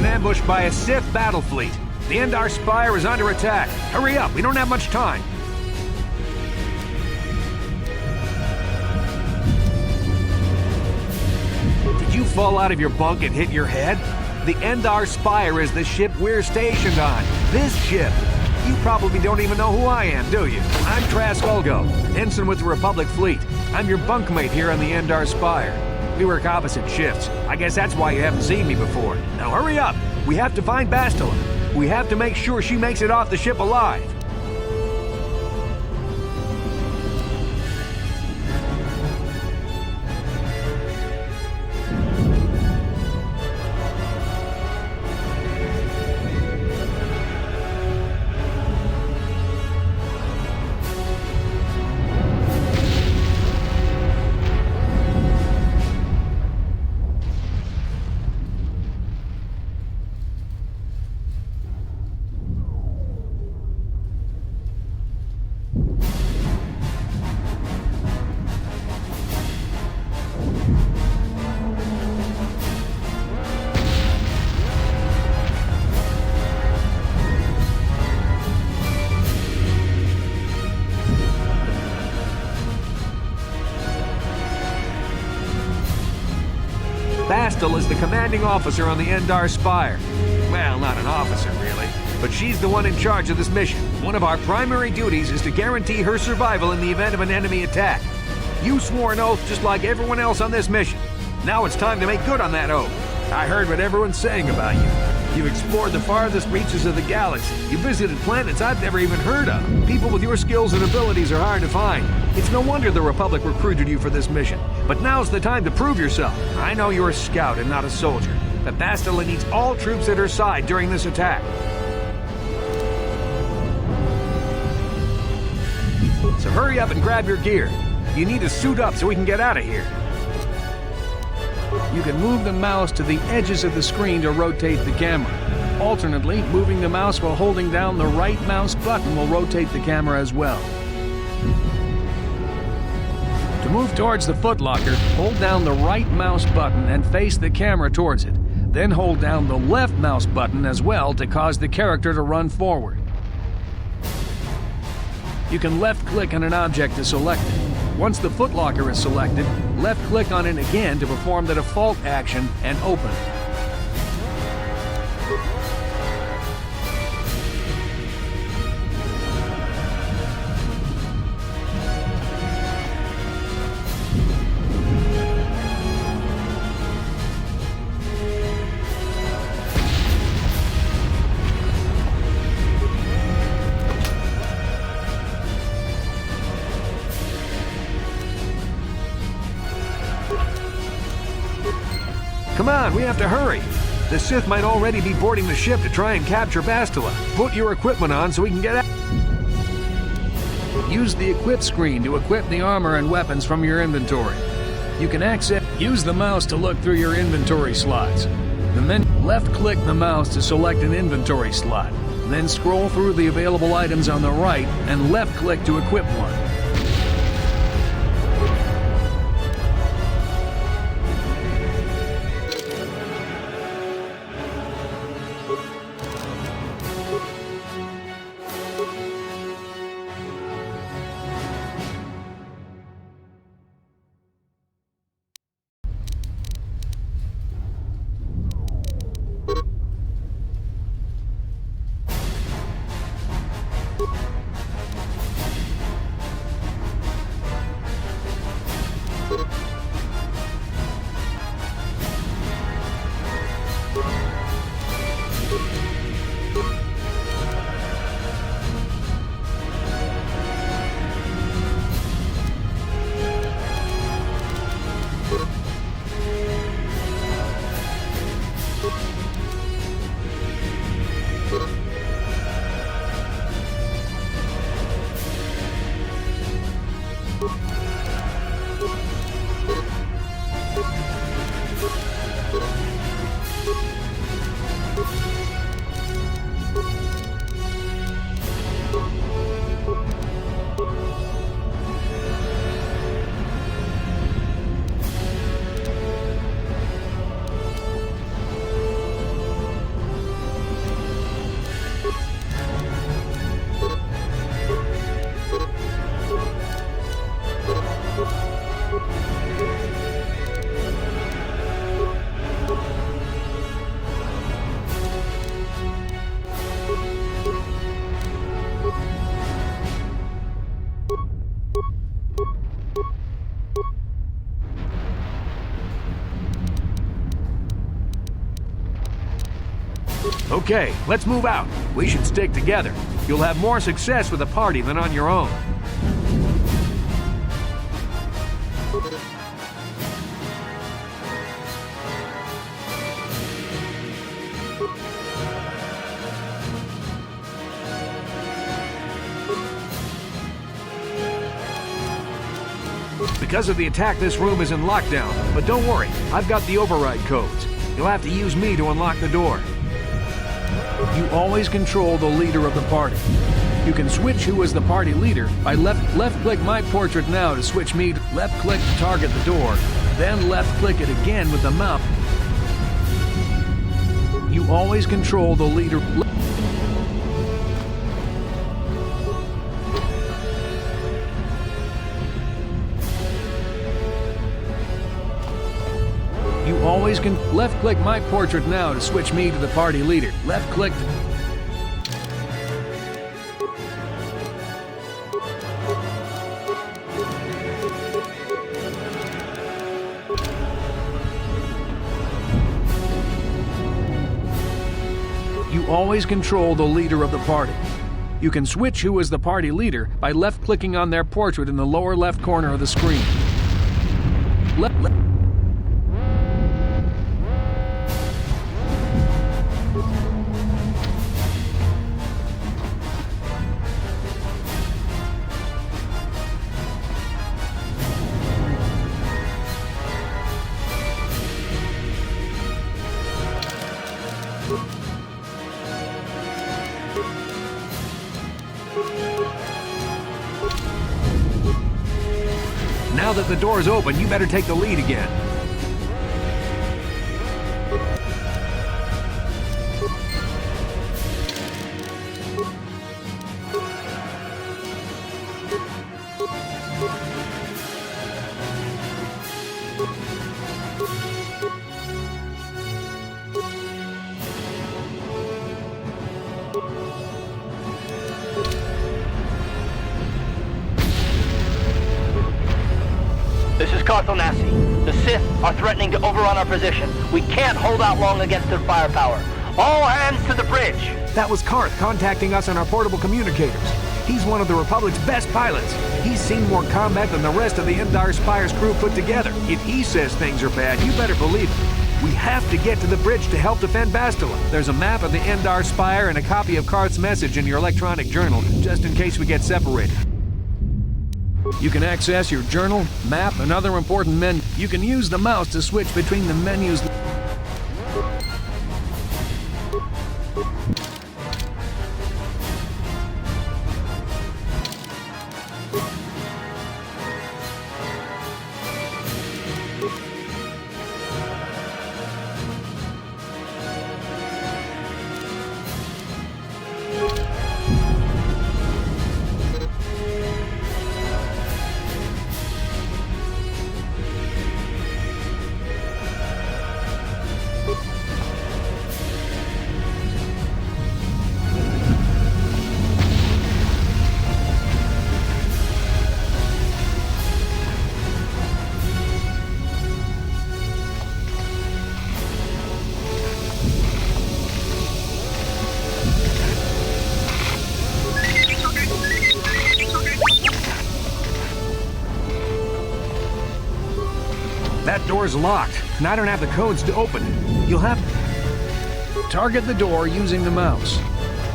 Ambushed by a Sith battle fleet. The Endar Spire is under attack. Hurry up, we don't have much time. Did you fall out of your bunk and hit your head? The Endar Spire is the ship we're stationed on. This ship. You probably don't even know who I am, do you? I'm Trask Ulgo, ensign with the Republic Fleet. I'm your bunkmate here on the Endar Spire. We work opposite shifts. I guess that's why you haven't seen me before. Now hurry up! We have to find Bastila. We have to make sure she makes it off the ship alive. Bastila is the commanding officer on the Endar Spire. Well, not an officer, really, but she's the one in charge of this mission. One of our primary duties is to guarantee her survival in the event of an enemy attack. You swore an oath just like everyone else on this mission. Now it's time to make good on that oath. I heard what everyone's saying about you. You explored the farthest reaches of the galaxy. You visited planets I've never even heard of. People with your skills and abilities are hard to find. It's no wonder the Republic recruited you for this mission. But now's the time to prove yourself. I know you're a scout and not a soldier, but Bastila needs all troops at her side during this attack. So hurry up and grab your gear. You need to suit up so we can get out of here. You can move the mouse to the edges of the screen to rotate the camera. Alternately, moving the mouse while holding down the right mouse button will rotate the camera as well. To move towards the footlocker, hold down the right mouse button and face the camera towards it. Then hold down the left mouse button as well to cause the character to run forward. You can left-click on an object to select it. Once the footlocker is selected, left-click on it again to perform the default action and open it. on, we have to hurry. The Sith might already be boarding the ship to try and capture Bastila. Put your equipment on so we can get out. Use the equip screen to equip the armor and weapons from your inventory. You can use the mouse to look through your inventory slots. Then left-click the mouse to select an inventory slot. Then scroll through the available items on the right and left-click to equip one. Okay, let's move out. We should stick together. You'll have more success with a party than on your own. Because of the attack, this room is in lockdown. But don't worry, I've got the override codes. You'll have to use me to unlock the door. You always control the leader of the party. You can switch who is the party leader by left-click my portrait now to switch me to left-click to target the door, then left-click it again with the mouse. You always control the leader. You always can left-click my portrait now to switch me to the party leader. Left-click. You always control the leader of the party. You can switch who is the party leader by left-clicking on their portrait in the lower left corner of the screen. Left. Now that the door's open, you better take the lead again. This is Carthonasi. The Sith are threatening to overrun our position. We can't hold out long against their firepower. All hands to the bridge! That was Karth contacting us on our portable communicators. He's one of the Republic's best pilots. He's seen more combat than the rest of the Endar Spire's crew put together. If he says things are bad, you better believe it. We have to get to the bridge to help defend Bastila. There's a map of the Endar Spire and a copy of Karth's message in your electronic journal, just in case we get separated. You can access your journal, map, and other important menus. You can use the mouse to switch between the menus. That door's locked, and I don't have the codes to open it. You'll have to target the door using the mouse.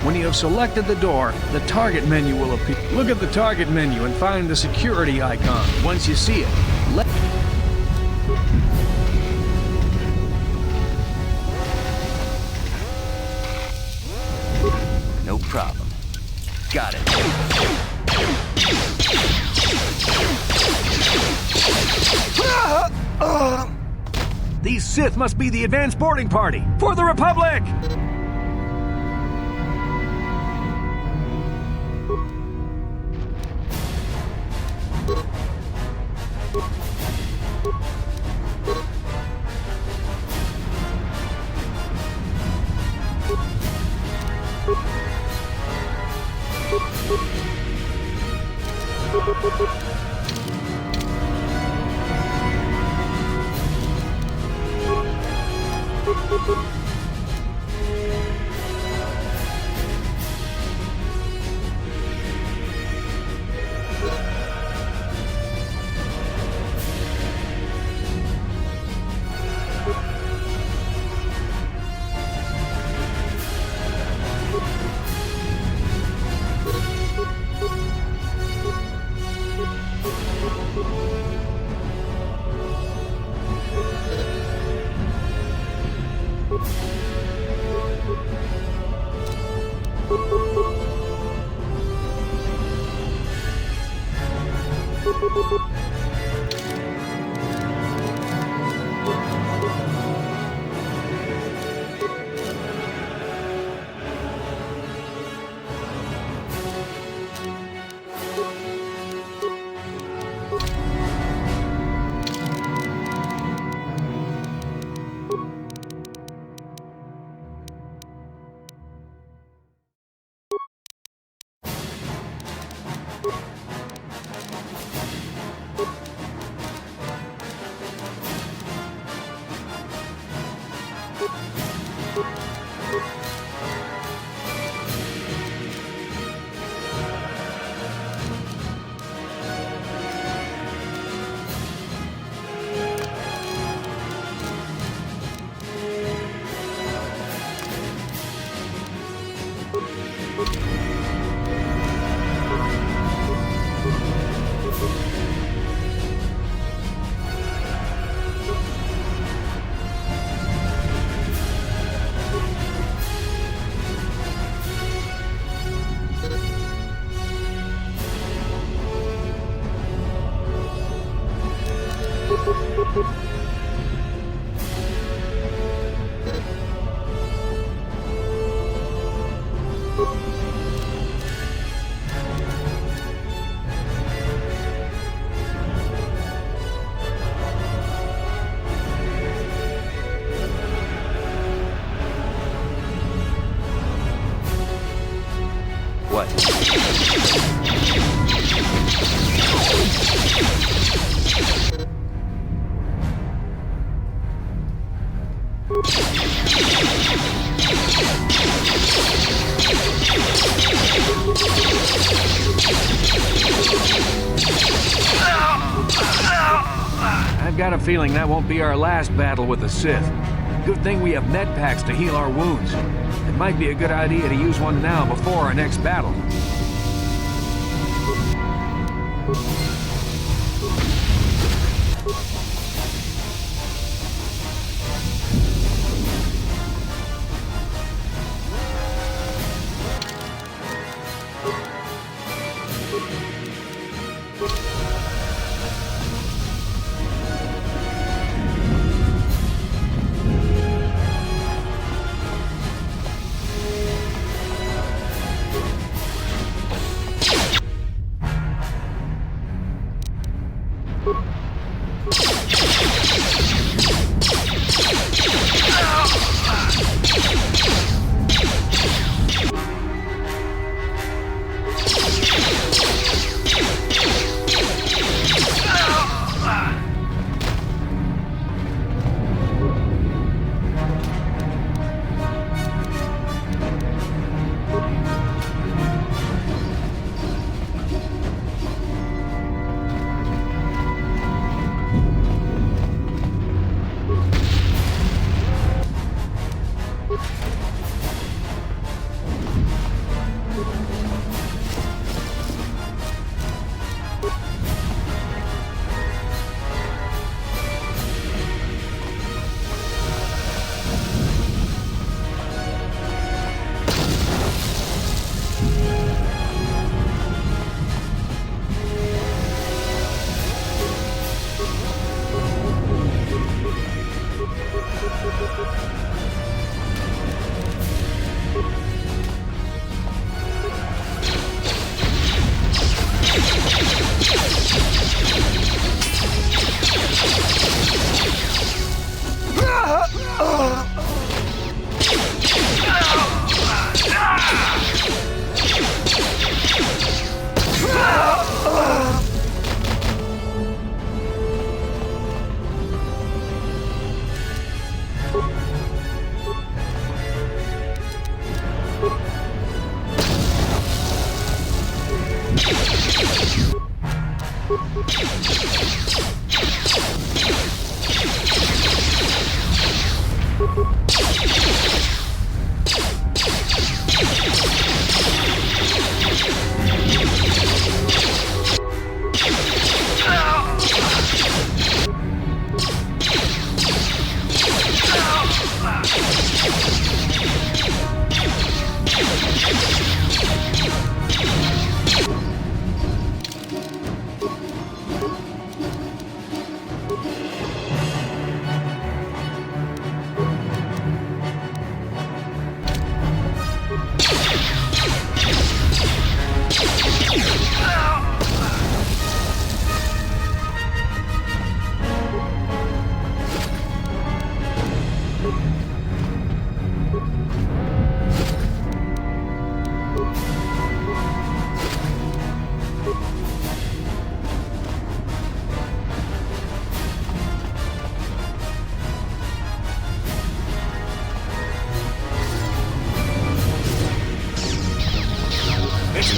When you have selected the door, the target menu will appear. Look at the target menu and find the security icon. Once you see it, No problem. Got it. These Sith must be the advanced boarding party for the Republic! I've got a feeling that won't be our last battle with the Sith. Good thing we have med packs to heal our wounds. It might be a good idea to use one now before our next battle.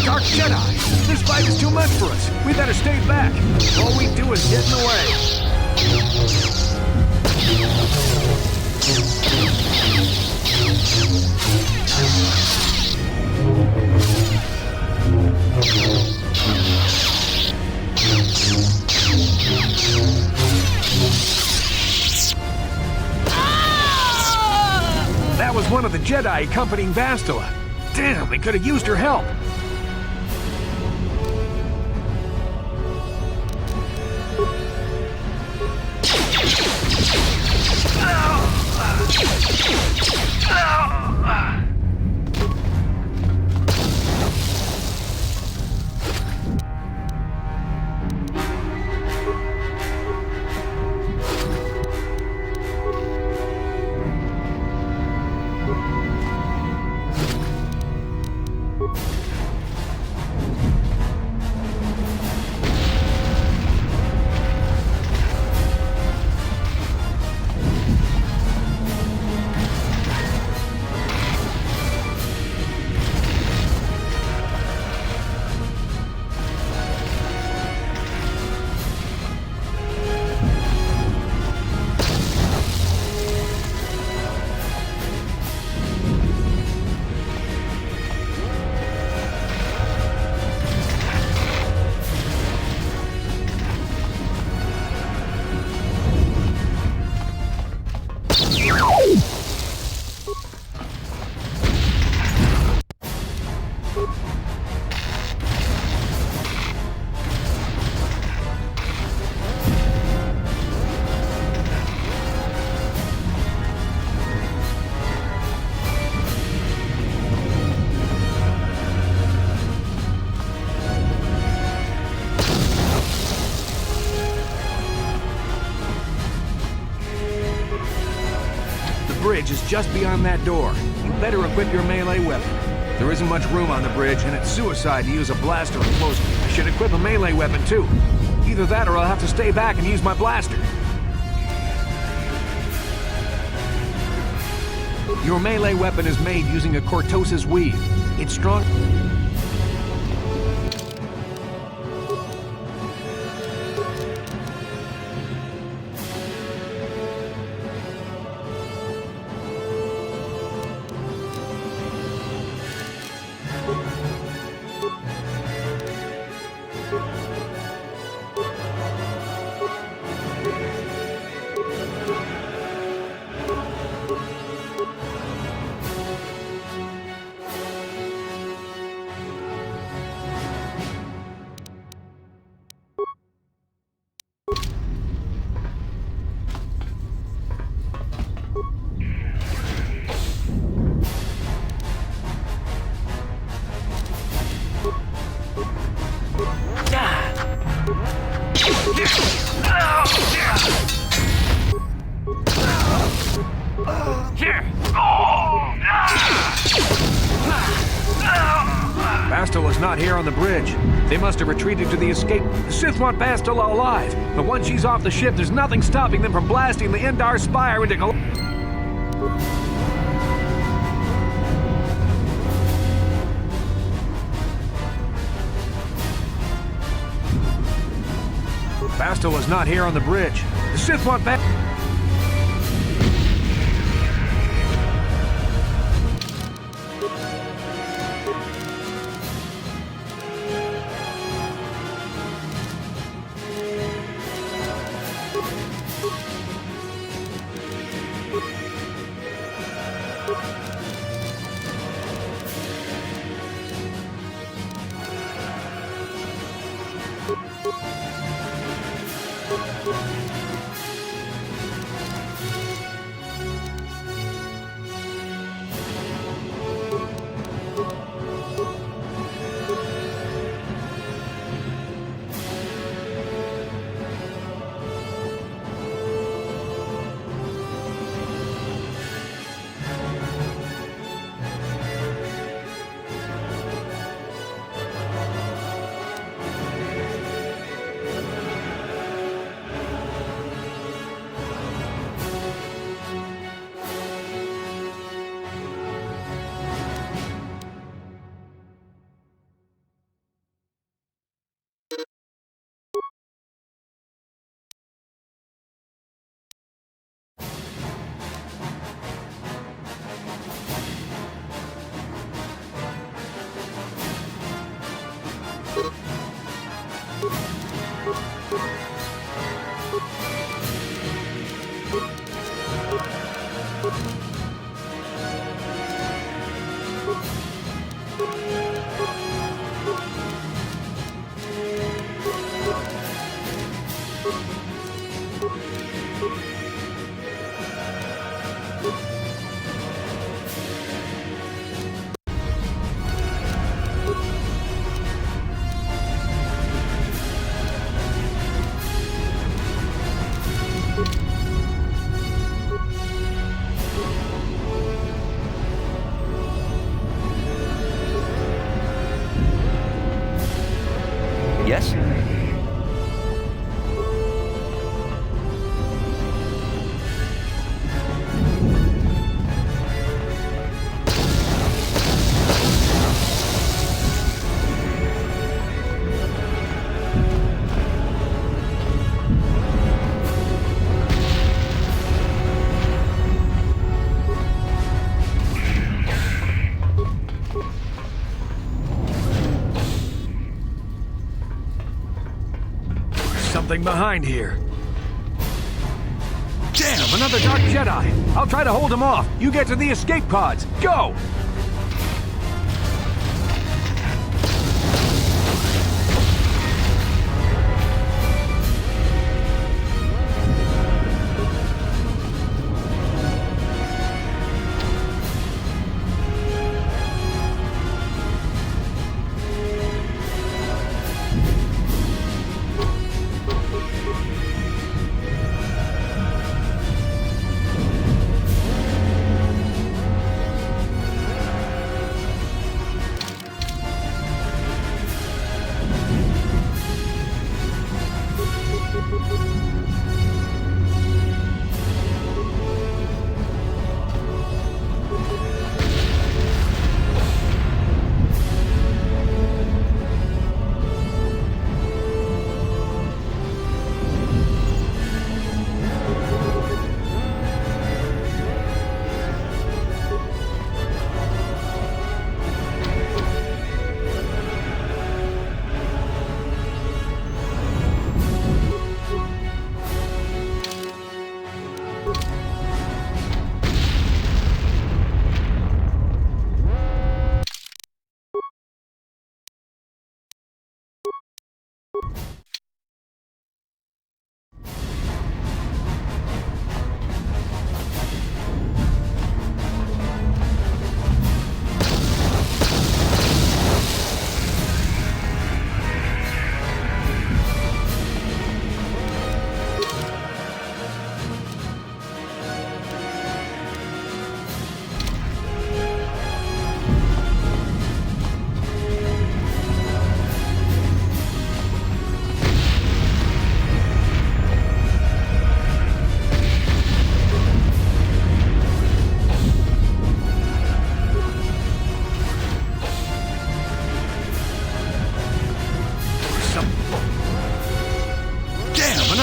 Dark Jedi! This fight is too much for us. We better stay back. All we do is get in the way. That was one of the Jedi accompanying Bastila. Damn, they could have used her help. bridge is just beyond that door. You better equip your melee weapon. There isn't much room on the bridge, and it's suicide to use a blaster at close. I should equip a melee weapon, too. Either that or I'll have to stay back and use my blaster. Your melee weapon is made using a cortosis weave. It's strong. Bastel is not here on the bridge. They must have retreated to the escape. The Sith want Bastel alive, but once she's off the ship, there's nothing stopping them from blasting the Endar Spire into Bastel is not here on the bridge. The Sith want Yes? Something behind here. Damn, another Dark Jedi! I'll try to hold him off. You get to the escape pods. Go!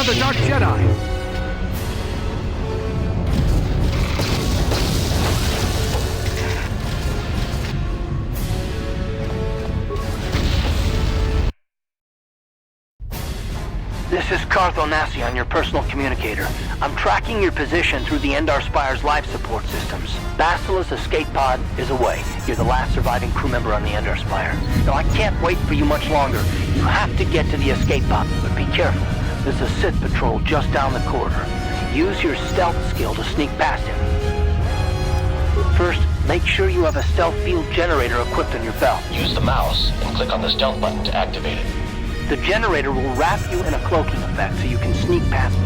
another Dark Jedi. This is Cartho Nassi on your personal communicator. I'm tracking your position through the Endar Spire's life support systems. Basila's escape pod is away. You're the last surviving crew member on the Endar Spire. Now, I can't wait for you much longer. You have to get to the escape pod, but be careful. There's a Sith patrol just down the corridor. Use your stealth skill to sneak past him. First, make sure you have a stealth field generator equipped on your belt. Use the mouse and click on the stealth button to activate it. The generator will wrap you in a cloaking effect so you can sneak past me.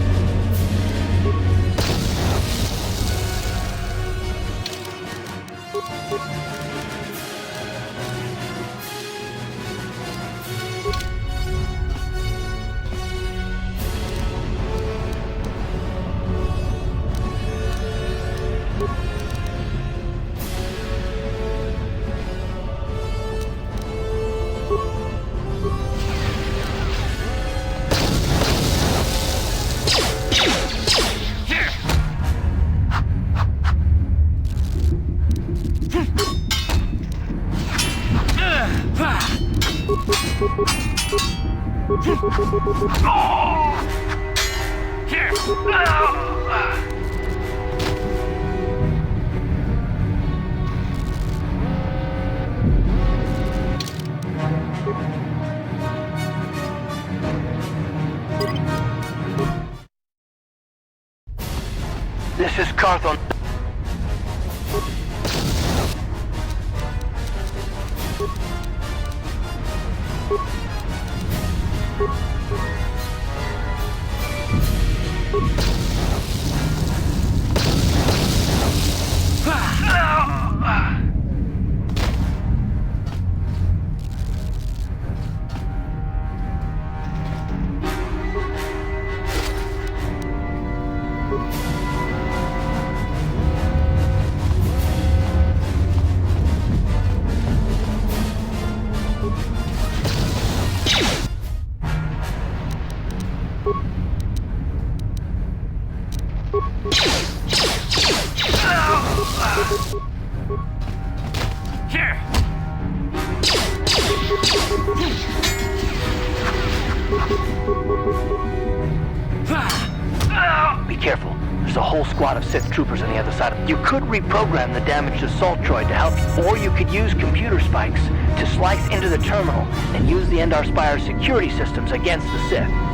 This is Cartho. Be careful. There's a whole squad of Sith troopers on the other side. You could reprogram the damaged assault droid to help you, or you could use computer spikes to slice into the terminal and use the Endar Spire security systems against the Sith.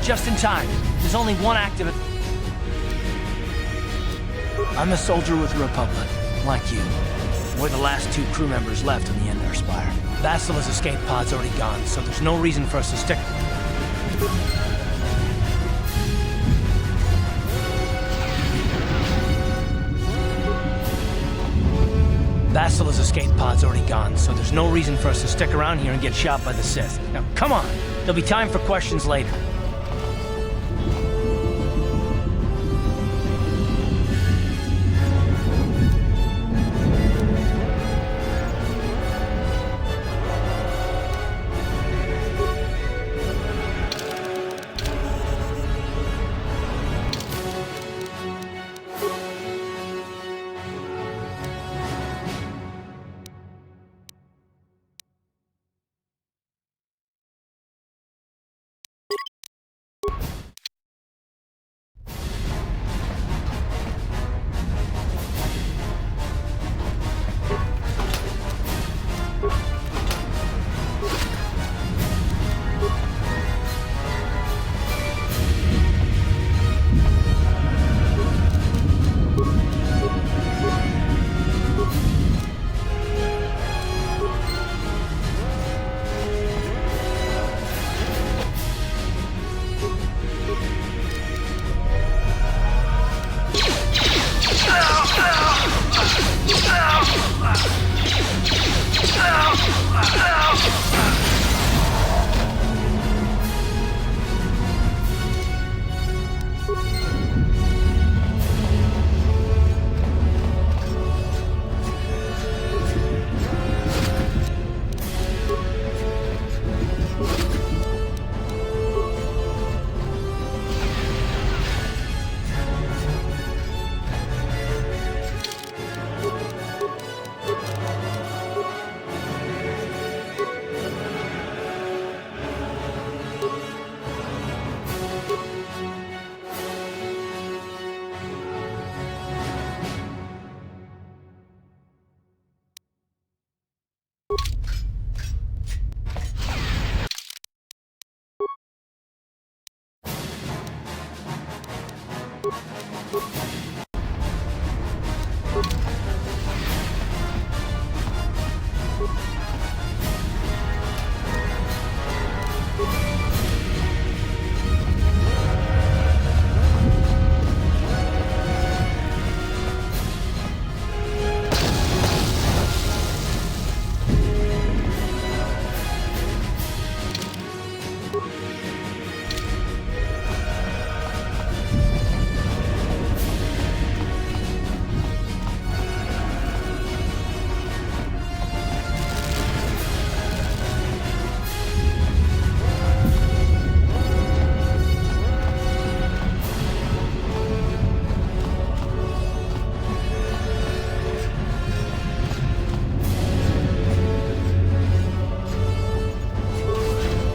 it just in time. There's only one active... I'm a soldier with the Republic, like you. We're the last 2 crew members left on the Endar Spire. Basila's escape pod's already gone, so there's no reason for us to stick... Basila's escape pod's already gone, so there's no reason for us to stick around here and get shot by the Sith. Now, come on! There'll be time for questions later.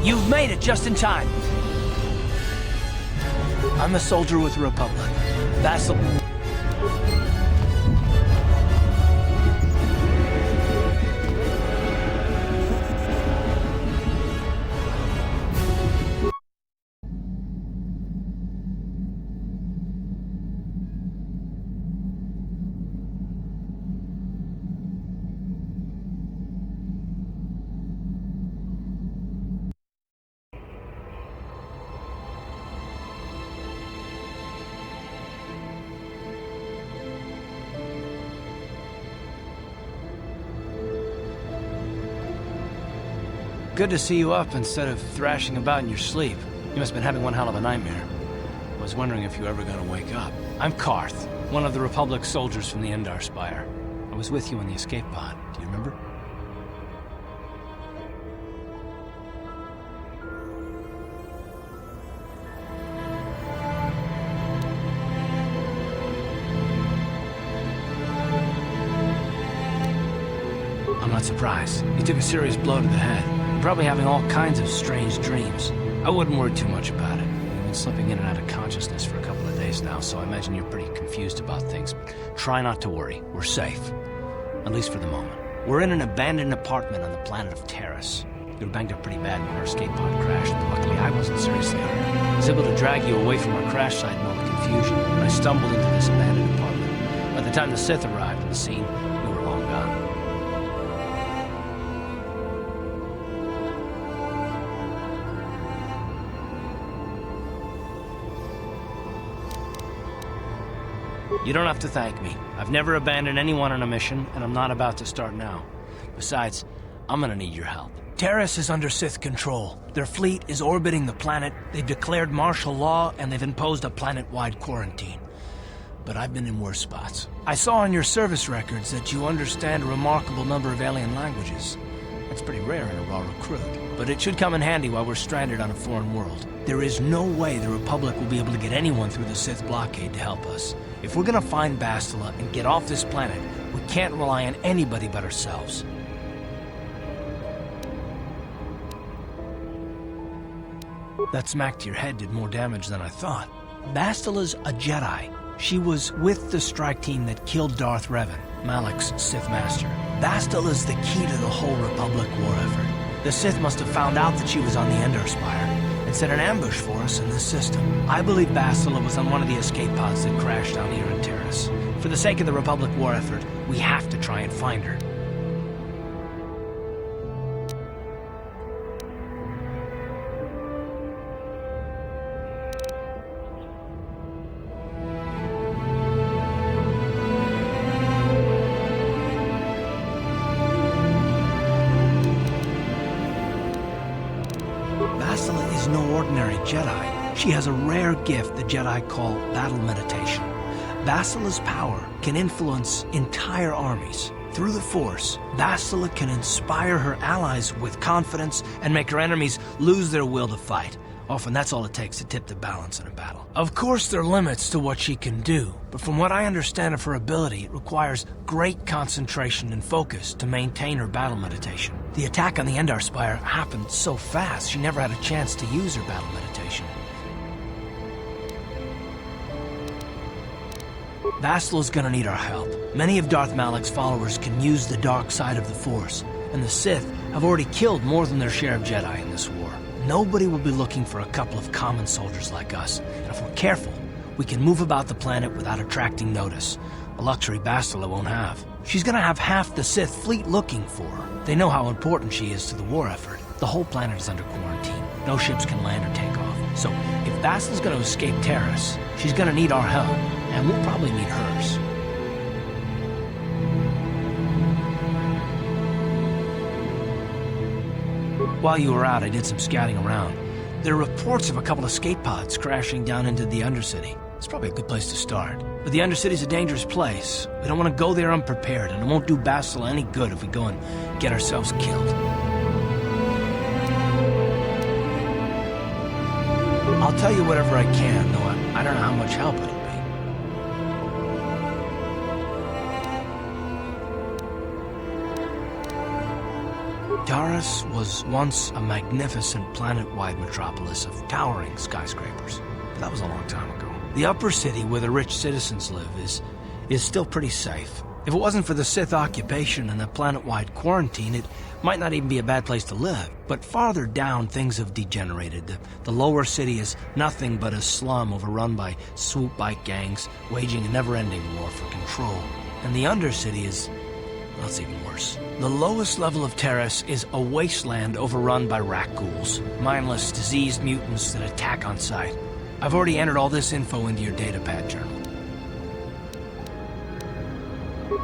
You've made it just in time. I'm a soldier with the Republic. Vassal. Good to see you up instead of thrashing about in your sleep. You must have been having one hell of a nightmare. I was wondering if you were ever going to wake up. I'm Karth, one of the Republic soldiers from the Endar Spire. I was with you in the escape pod. Do you remember? I'm not surprised. You took a serious blow to the head. You're probably having all kinds of strange dreams. I wouldn't worry too much about it. You've been slipping in and out of consciousness for a couple of days now, so I imagine you're pretty confused about things. But try not to worry. We're safe. At least for the moment. We're in an abandoned apartment on the planet of Terrace. You were banged up pretty bad when our escape pod crashed, but luckily I wasn't seriously hurt. I was able to drag you away from our crash site in all the confusion, and I stumbled into this abandoned apartment. By the time the Sith arrived on the scene, we were long gone. You don't have to thank me. I've never abandoned anyone on a mission, and I'm not about to start now. Besides, I'm gonna need your help. Terrace is under Sith control. Their fleet is orbiting the planet, they've declared martial law, and they've imposed a planet-wide quarantine. But I've been in worse spots. I saw on your service records that you understand a remarkable number of alien languages. That's pretty rare in a raw recruit. But it should come in handy while we're stranded on a foreign world. There is no way the Republic will be able to get anyone through the Sith blockade to help us. If we're gonna find Bastila and get off this planet, we can't rely on anybody but ourselves. That smack to your head did more damage than I thought. Bastila's a Jedi. She was with the strike team that killed Darth Revan, Malak's Sith Master. Bastila's the key to the whole Republic war effort. The Sith must have found out that she was on the Endar Spire and set an ambush for us in this system. I believe Bastila was on one of the escape pods that crashed down here in Terrace. For the sake of the Republic war effort, we have to try and find her. Bastila is no ordinary Jedi. She has a rare gift the Jedi call battle meditation. Bastila's power can influence entire armies. Through the Force, Bastila can inspire her allies with confidence and make her enemies lose their will to fight. Often that's all it takes to tip the balance in a battle. Of course there are limits to what she can do, but from what I understand of her ability, it requires great concentration and focus to maintain her battle meditation. The attack on the Endar Spire happened so fast, she never had a chance to use her battle meditation. Bastila's gonna need our help. Many of Darth Malak's followers can use the dark side of the Force, and the Sith have already killed more than their share of Jedi in this war. Nobody will be looking for a couple of common soldiers like us, and if we're careful, we can move about the planet without attracting notice, a luxury Bastila won't have. She's gonna have half the Sith fleet looking for her. They know how important she is to the war effort. The whole planet is under quarantine. No ships can land or take off. So if Bastila's gonna escape Terrace, she's gonna need our help, and we'll probably need hers. While you were out, I did some scouting around. There are reports of a couple of escape pods crashing down into the Undercity. It's probably a good place to start. But the Undercity's a dangerous place. We don't want to go there unprepared, and it won't do Bastila any good if we go and get ourselves killed. I'll tell you whatever I can, though I don't know how much help it'll be. Taris was once a magnificent planet-wide metropolis of towering skyscrapers, but that was a long time ago. The upper city, where the rich citizens live, is still pretty safe. If it wasn't for the Sith occupation and the planet-wide quarantine, it might not even be a bad place to live. But farther down, things have degenerated. The lower city is nothing but a slum overrun by swoop bike gangs, waging a never-ending war for control. And the undercity is... well, it's even worse. The lowest level of Terrace is a wasteland overrun by rat ghouls, mindless, diseased mutants that attack on sight. I've already entered all this info into your datapad journal.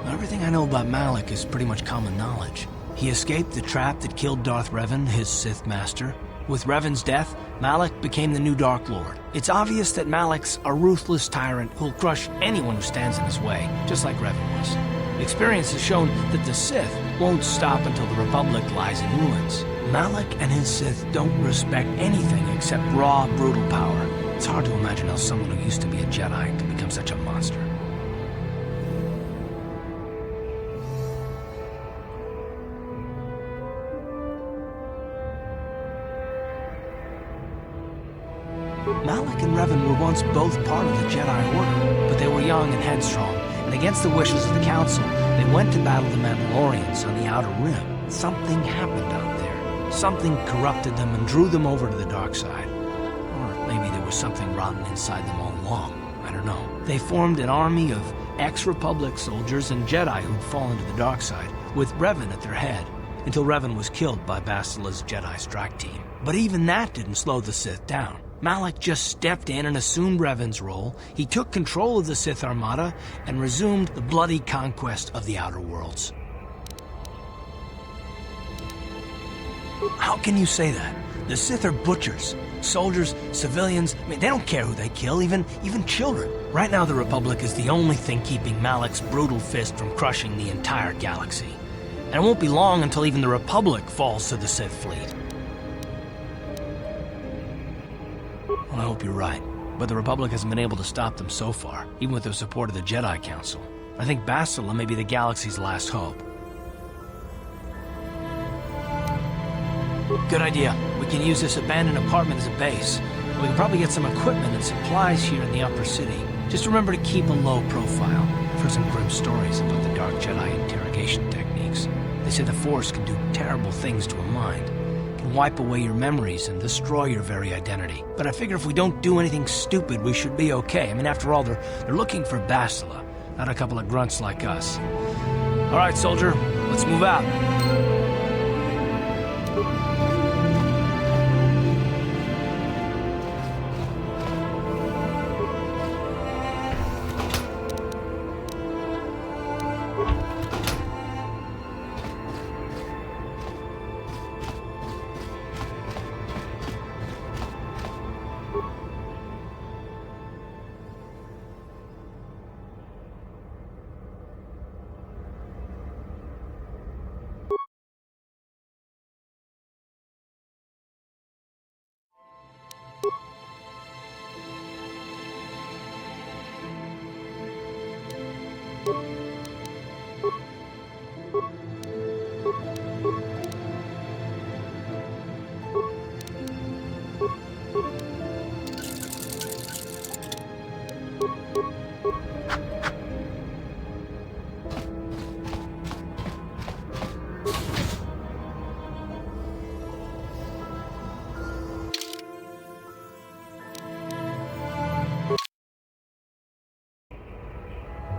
Everything I know about Malak is pretty much common knowledge. He escaped the trap that killed Darth Revan, his Sith master. With Revan's death, Malak became the new Dark Lord. It's obvious that Malak's a ruthless tyrant who'll crush anyone who stands in his way, just like Revan was. Experience has shown that the Sith won't stop until the Republic lies in ruins. Malak and his Sith don't respect anything except raw, brutal power. It's hard to imagine how someone who used to be a Jedi could become such a monster. Malak and Revan were once both part of the Jedi Order, but they were young and headstrong, and against the wishes of the Council, they went to battle the Mandalorians on the Outer Rim. Something happened out there. Something corrupted them and drew them over to the dark side. Or maybe there was something rotten inside them all along. I don't know. They formed an army of ex-Republic soldiers and Jedi who'd fallen to the dark side, with Revan at their head, until Revan was killed by Bastila's Jedi strike team. But even that didn't slow the Sith down. Malak just stepped in and assumed Revan's role. He took control of the Sith Armada and resumed the bloody conquest of the Outer Worlds. How can you say that? The Sith are butchers. Soldiers, civilians, I mean, they don't care who they kill, even children. Right now, the Republic is the only thing keeping Malak's brutal fist from crushing the entire galaxy. And it won't be long until even the Republic falls to the Sith fleet. Well, I hope you're right. But the Republic hasn't been able to stop them so far, even with the support of the Jedi Council. I think Bastila may be the galaxy's last hope. Good idea. We can use this abandoned apartment as a base. We can probably get some equipment and supplies here in the upper city. Just remember to keep a low profile. I've heard some grim stories about the Dark Jedi interrogation techniques. They say the Force can do terrible things to a mind. It can wipe away your memories and destroy your very identity. But I figure if we don't do anything stupid, we should be okay. I mean, after all, they're looking for Bastila, not a couple of grunts like us. All right, soldier, let's move out.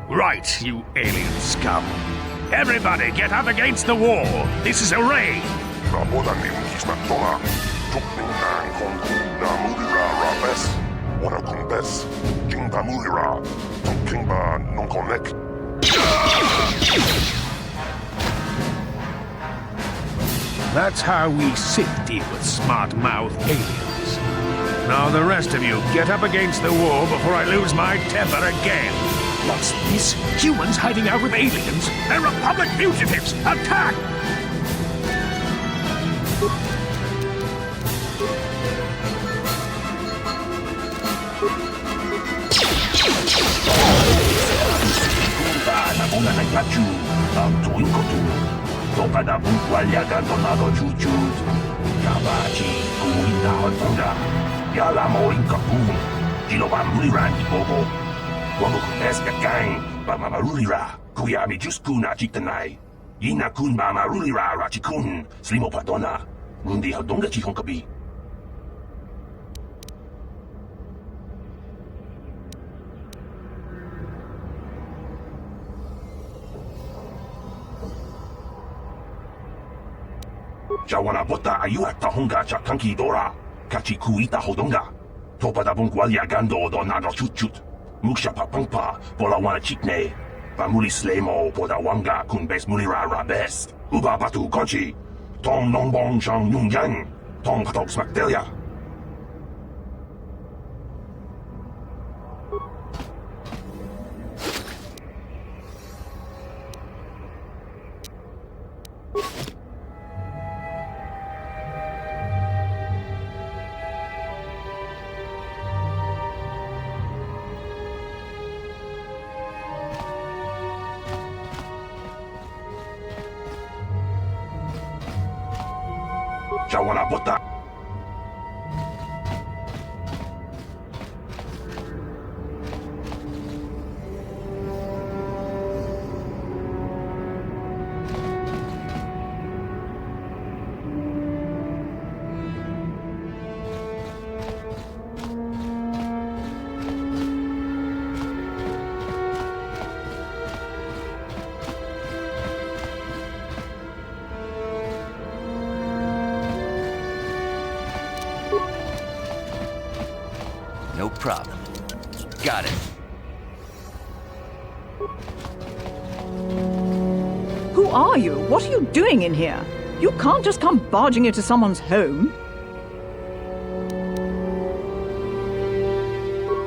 Right, you alien scum. Everybody get up against the wall. This is a raid. That's how we Sith deal with smart-mouthed aliens. Now the rest of you, get up against the wall before I lose my temper again. What's this? Humans hiding out with aliens? They're Republic fugitives! Attack! Wago kuneska kain, ba mamarulira, kuya mi juskuna chitanai. Ina kun ba marulira rachikun, slimo padona. Rundi hadonga chihonkabi. Jawana bota ayuat tahonga chakanki dora. Kachi kuita hodonga. Topa da bongwalia gando do nado chut. Muksha papangpa, pola wana chikne. Pamuli slemo, poda wanga kun bes mulira rabes. Uba batu konchi. Tong nongbong shang yung yang. Tong patok smakdelia. Jawana bota. No problem. Got it. Who are you? What are you doing in here? You can't just come barging into someone's home.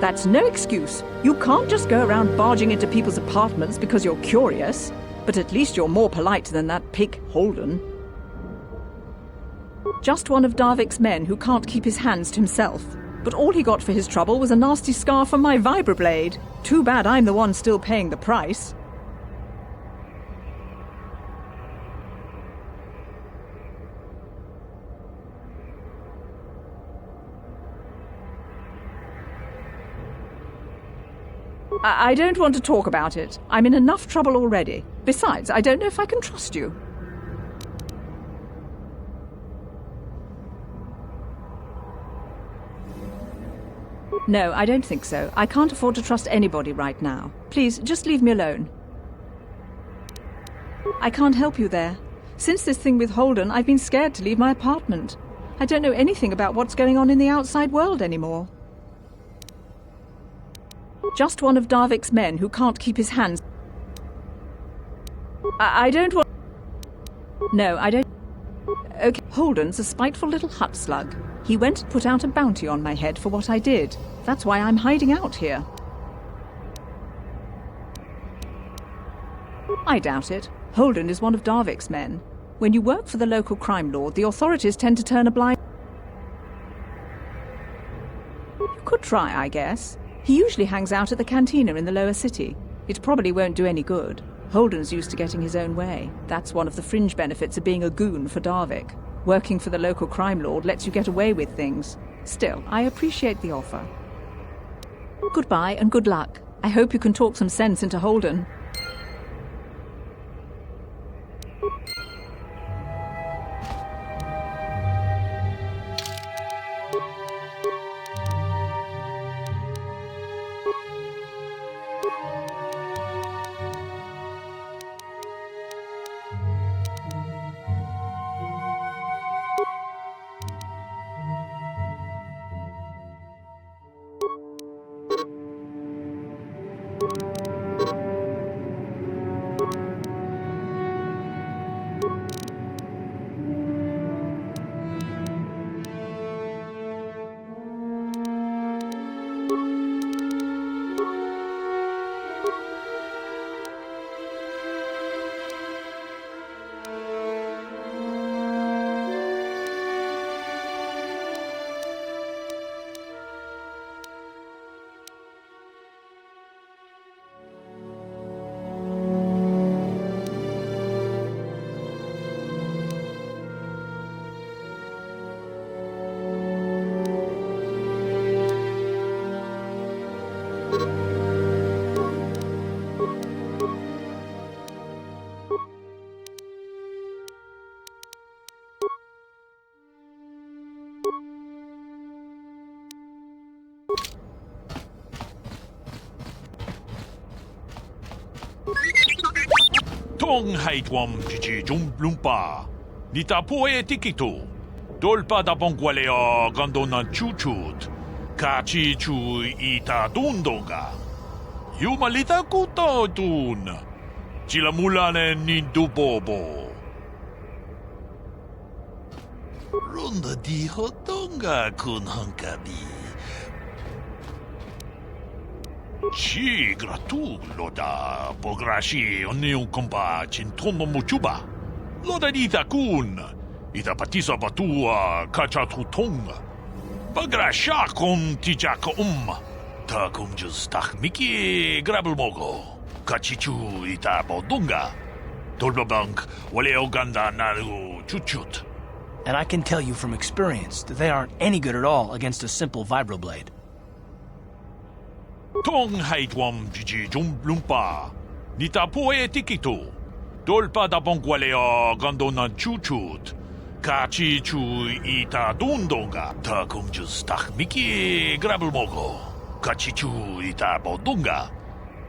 That's no excuse. You can't just go around barging into people's apartments because you're curious. But at least you're more polite than that pig Holden. Just one of Darvik's men who can't keep his hands to himself. But all he got for his trouble was a nasty scar from my vibroblade. Too bad I'm the one still paying the price. I don't want to talk about it. I'm in enough trouble already. Besides, I don't know if I can trust you. No, I don't think so. I can't afford to trust anybody right now. Please, just leave me alone. I can't help you there. Since this thing with Holden, I've been scared to leave my apartment. I don't know anything about what's going on in the outside world anymore. Just one of Darvik's men who can't keep his hands... I don't want... No, I don't... Okay, Holden's a spiteful little hut slug. He went and put out a bounty on my head for what I did. That's why I'm hiding out here. I doubt it. Holden is one of Darvik's men. When you work for the local crime lord, the authorities tend to turn a blind... You could try, I guess. He usually hangs out at the cantina in the lower city. It probably won't do any good. Holden's used to getting his own way. That's one of the fringe benefits of being a goon for Darvik. Working for the local crime lord lets you get away with things. Still, I appreciate the offer. Goodbye and good luck. I hope you can talk some sense into Holden. Tong haitwam chichi jumplumpa. Nita poe tikito. Dolpa da bongualeo gandona chuchut. Kachi chu ita dundonga. Yumalita kuto dun. Chilamulane nindubobo. Ronda di hotonga kun hankabi. Ci gratulo da pograshi oniu kompa cintono muchuba. Loda dita kun. Ita patisa batua kachatutonga. Pagrasha kon tijaka Ta kum justach miki grabelmogo. Kachichu ita bodunga. Tolbabank wale oganda naru chuchut. And I can tell you from experience that they aren't any good at all against a simple vibroblade. Tong haitwam chichi jumplumpa. Nita poe tikito. Dolpa da bongualeo gandona chuchut. Kachi chu ita dundonga. Ta kum justach miki grabelmogo. Kachichu ita bodunga.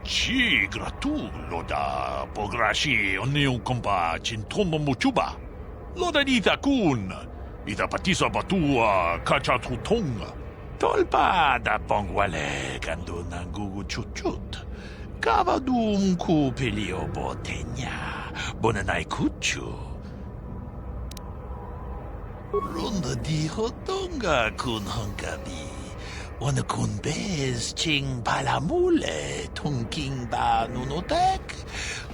Ci gratulo da pograshi oniu kompa cintono muchuba. Loda dita kun. Ita patisa batua kachatutonga. Tolpa da pongwale gando ng guguchut-chut. Kavadum ku pelio botenya. Bonanay kuchu. Ronda di hotonga kun hanggabi. Wana kun bez ching palamule tungking ba nunotek.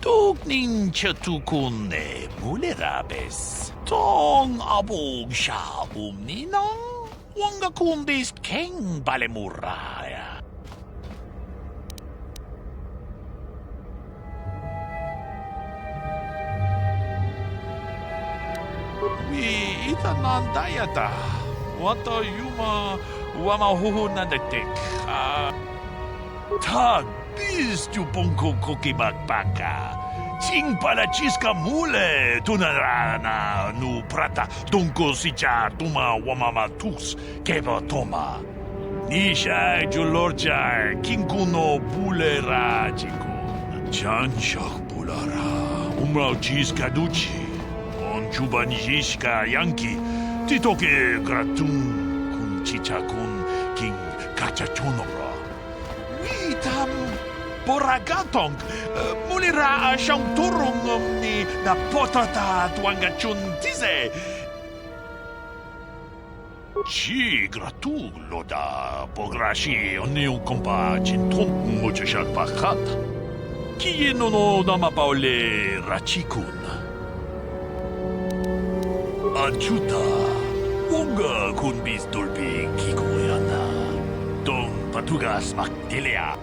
Tukning chatukun ne mulerabes. Tong abog siya ninang. Wanga kundis keng balemuraya. Wi itanandayata. Wata yuma wama huhunandetek. Tag bis tu pongko kokibakbaka. Sing pala chiska mule tunarana nu prata donko sicha tuma wamamatus keva toma. Nisha julorja kinkuno bulera chiku. Chanshak bulara umrao chiska duchi. On chubanishka yanki titoke gratun kun chicha kun king kachachonobra. Witam Boragatong, mulira siyang turong ni na potata tuangachun tize. Chi gratu loda pograshi oniyong kompa chintung muchos pakat. Kiye no namapaule rachikun. Achuta, wonga kunbis dolpi kikoyana. Dong patugas maktilea.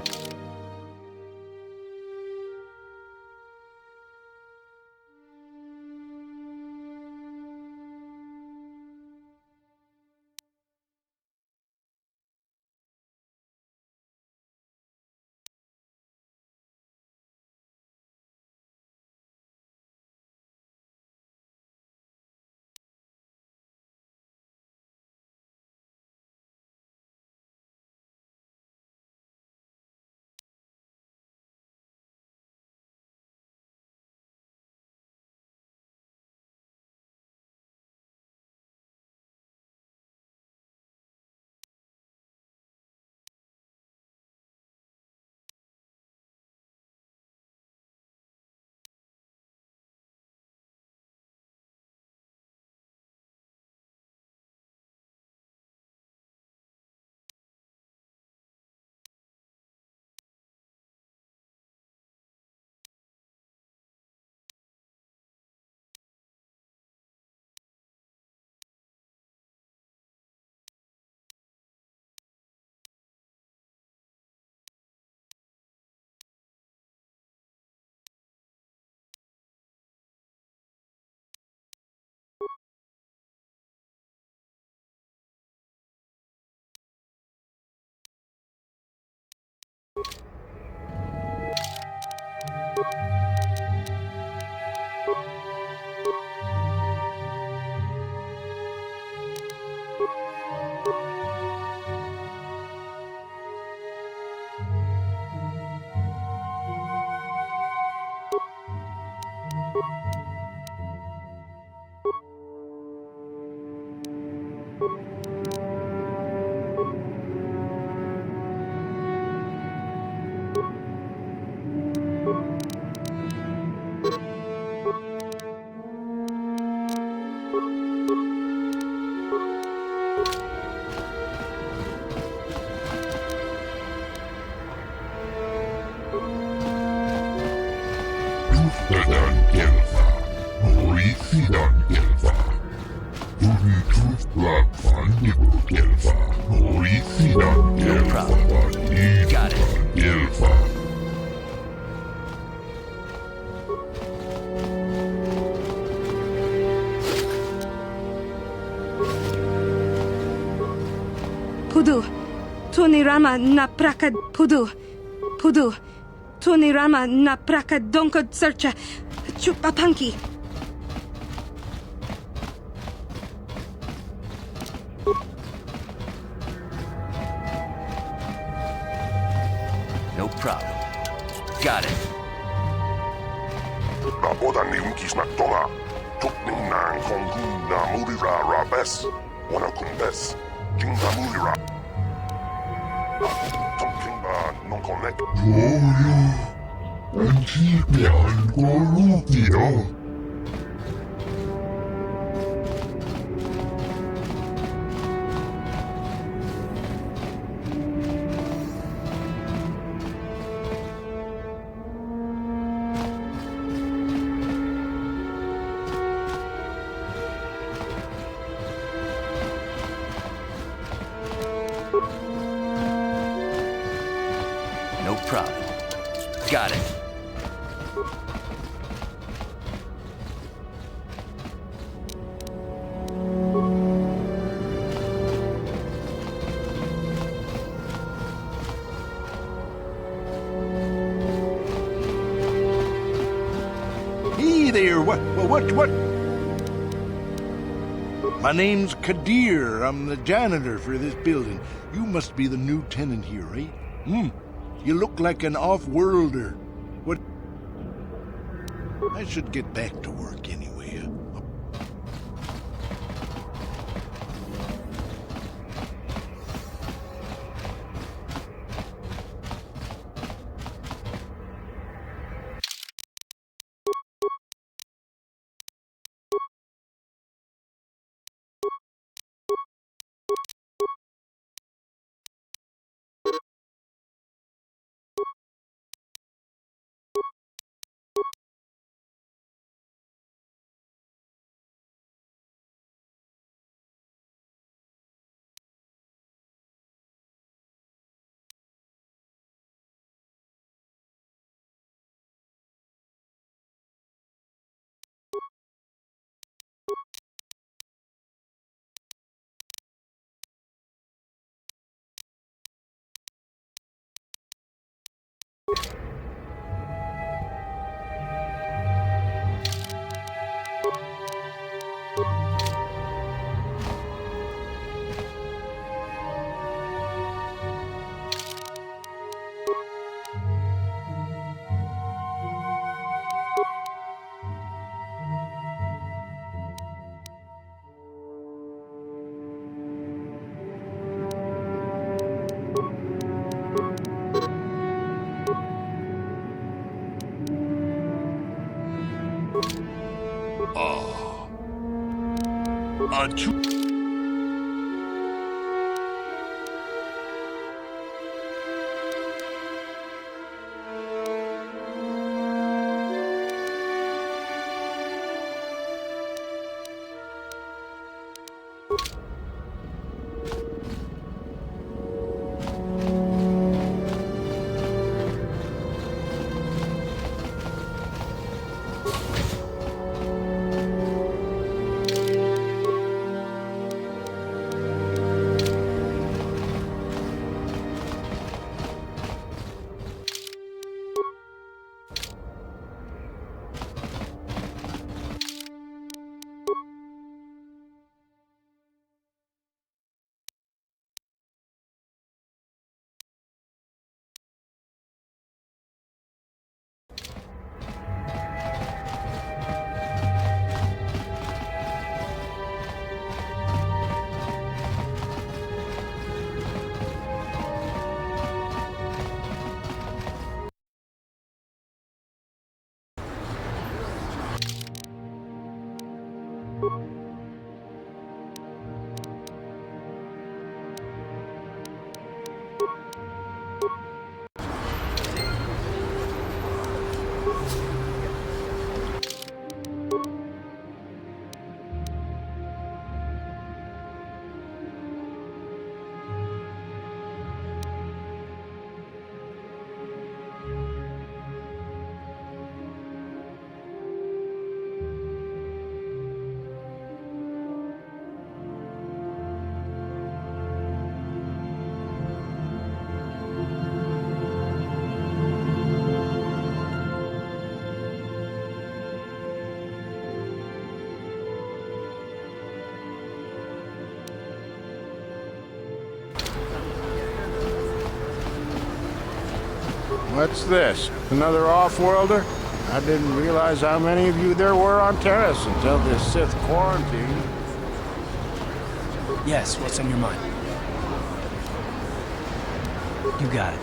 Got it. Pudu, Tunirama na praka Pudu, Pudu, Tunirama na praka donko searcha, chupapanki. No problem. Got it. Rapotan ni unkisnak tonga. Tukning nang konggu na mulira rabes. Wana kumbes. Jingda mulira. something non collect. No problem. Got it. Hey there, what? My name's Kadir. I'm the janitor for this building. You must be the new tenant here, right? You look like an off-worlder. What? I should get back to work anyway. 아주 What's this? Another off-worlder? I didn't realize how many of you there were on Terrace until this Sith quarantine. Yes, what's on your mind? You got it.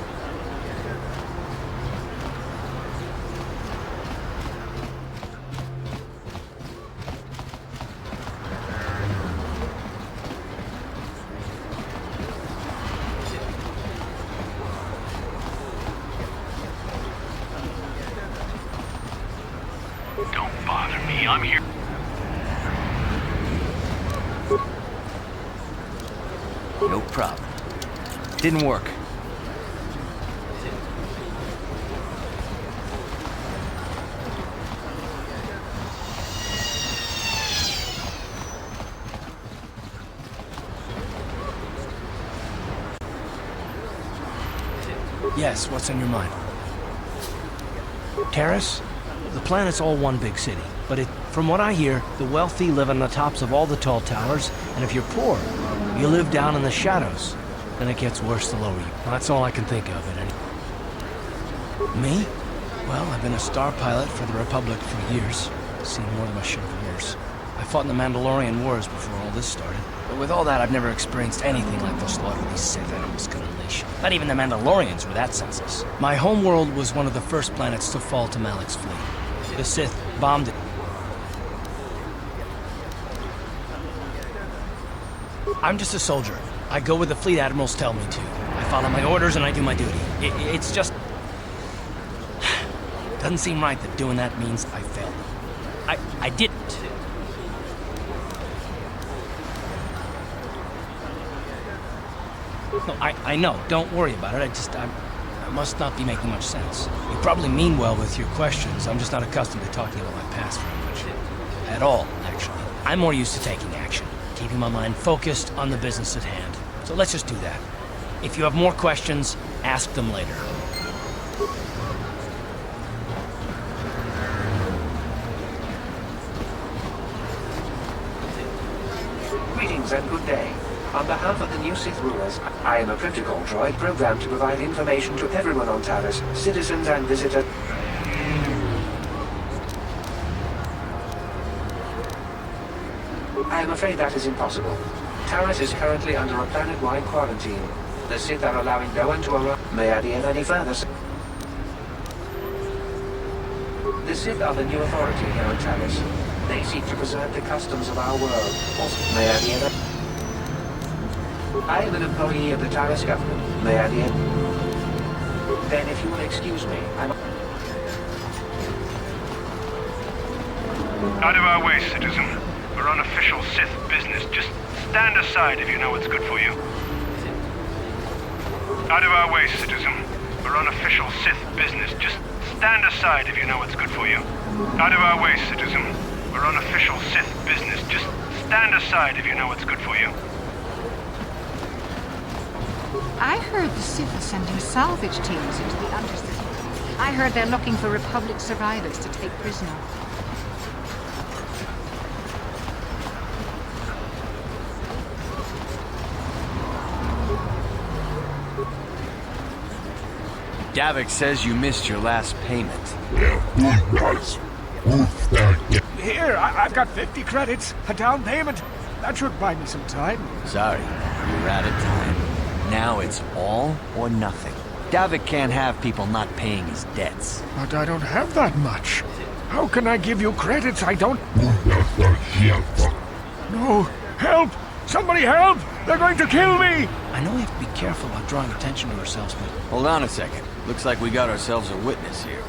Don't bother me, I'm here. No problem. Didn't work. Yes, what's on your mind? Terrace? The planet's all one big city, but from what I hear, the wealthy live on the tops of all the tall towers, and if you're poor, you live down in the shadows. Then it gets worse the lower you. Well, that's all I can think of at any. Me? Well, I've been a star pilot for the Republic for years. Seen more than my share of wars. I fought in the Mandalorian Wars before all this started. But with all that, I've never experienced anything like the slaughter these Sith animals can unleash. Not even the Mandalorians were that senseless. My homeworld was one of the first planets to fall to Malik's fleet. The Sith bombed it. I'm just a soldier. I go where the fleet admirals tell me to. I follow my orders and I do my duty. It's just... doesn't seem right that doing that means I failed. I didn't. No, I know. Don't worry about it. I must not be making much sense. You probably mean well with your questions. I'm just not accustomed to talking about my past very much. At all, actually. I'm more used to taking action. Keeping my mind focused on the business at hand. So let's just do that. If you have more questions, ask them later. Greetings and good day. On behalf of the new Sith rulers, I am a protocol droid programmed to provide information to everyone on Taris, citizens and visitors. I am afraid that is impossible. Taris is currently under a planet-wide quarantine. The Sith are allowing no one to arrive. May I deal any further? The Sith are the new authority here on Taris. They seek to preserve the customs of our world. Also, may I deal? I am an employee of the Taris government. May I deal? Then if you will excuse me, I'm... Out of our way, citizen. We're on official Sith business. Just stand aside if you know what's good for you. Out of our way, citizen. We're on official Sith business. Just stand aside if you know what's good for you. Out of our way, citizen. We're on official Sith business. Just stand aside if you know what's good for you. I heard the Sith are sending salvage teams into the Undercity. I heard they're looking for Republic survivors to take prisoner. Davik says you missed your last payment. Here, I've got 50 credits, a down payment. That should buy me some time. Sorry, you're out of time. Now it's all or nothing. Davik can't have people not paying his debts. But I don't have that much. How can I give you credits I don't... No! Help! Somebody help! They're going to kill me! I know we have to be careful about drawing attention to ourselves, but... Hold on a second. Looks like we got ourselves a witness here.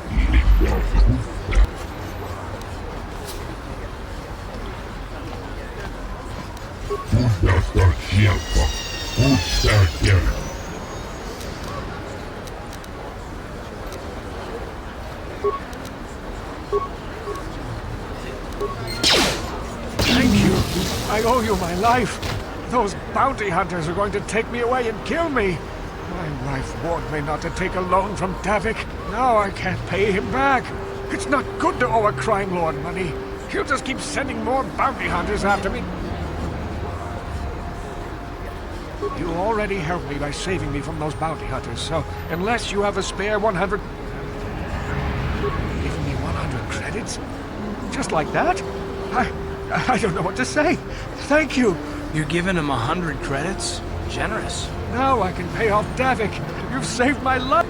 Thank you. I owe you my life. Those bounty hunters are going to take me away and kill me. My wife warned me not to take a loan from Davik. Now I can't pay him back. It's not good to owe a crime lord money. He'll just keep sending more bounty hunters after me. You already helped me by saving me from those bounty hunters, so unless you have a spare 100... Giving me 100 credits? Just like that? I don't know what to say. Thank you. You're giving him 100 credits? Generous. Now I can pay off Davik. You've saved my life.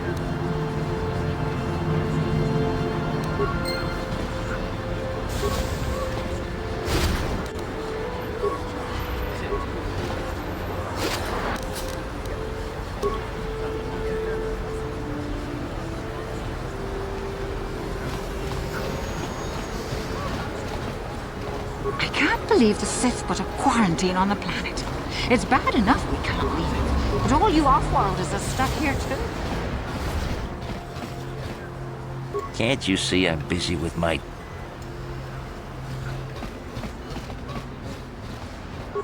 I can't believe the Sith put a quarantine on the planet. It's bad enough we can't leave, but all you off-worlders are stuck here too. Can't you see I'm busy with my...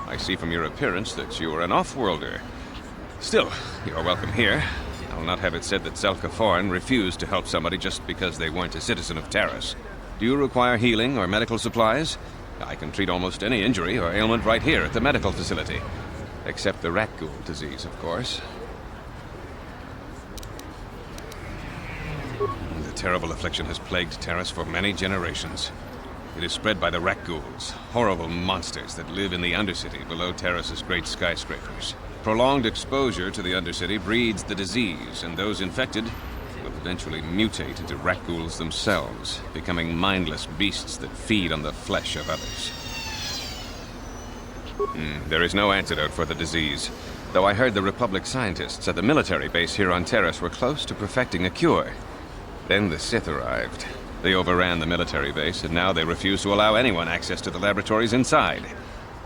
I see from your appearance that you are an off-worlder. Still, you are welcome here. I'll not have it said that Zelka Foreign refused to help somebody just because they weren't a citizen of Taris. Do you require healing or medical supplies? I can treat almost any injury or ailment right here at the medical facility. Except the rat ghoul disease, of course. The terrible affliction has plagued Taris for many generations. It is spread by the rat ghouls, horrible monsters that live in the Undercity below Taris's great skyscrapers. Prolonged exposure to the Undercity breeds the disease, and those infected will eventually mutate into rat ghouls themselves, becoming mindless beasts that feed on the flesh of others. There is no antidote for the disease, though I heard the Republic scientists at the military base here on Taris were close to perfecting a cure. Then the Sith arrived. They overran the military base, and now they refuse to allow anyone access to the laboratories inside.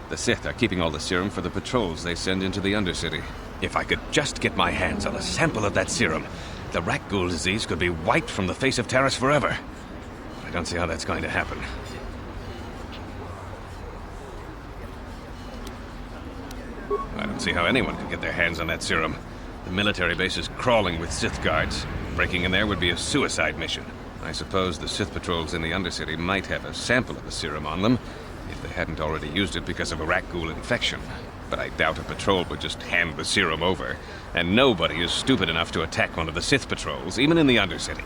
The Sith are keeping all the serum for the patrols they send into the Undercity. If I could just get my hands on a sample of that serum, the rat ghoul disease could be wiped from the face of Taris forever. I don't see how that's going to happen. I don't see how anyone could get their hands on that serum. The military base is crawling with Sith guards. Breaking in there would be a suicide mission. I suppose the Sith patrols in the Undercity might have a sample of the serum on them, if they hadn't already used it because of a rat ghoul infection. But I doubt a patrol would just hand the serum over. And nobody is stupid enough to attack one of the Sith patrols, even in the Undercity.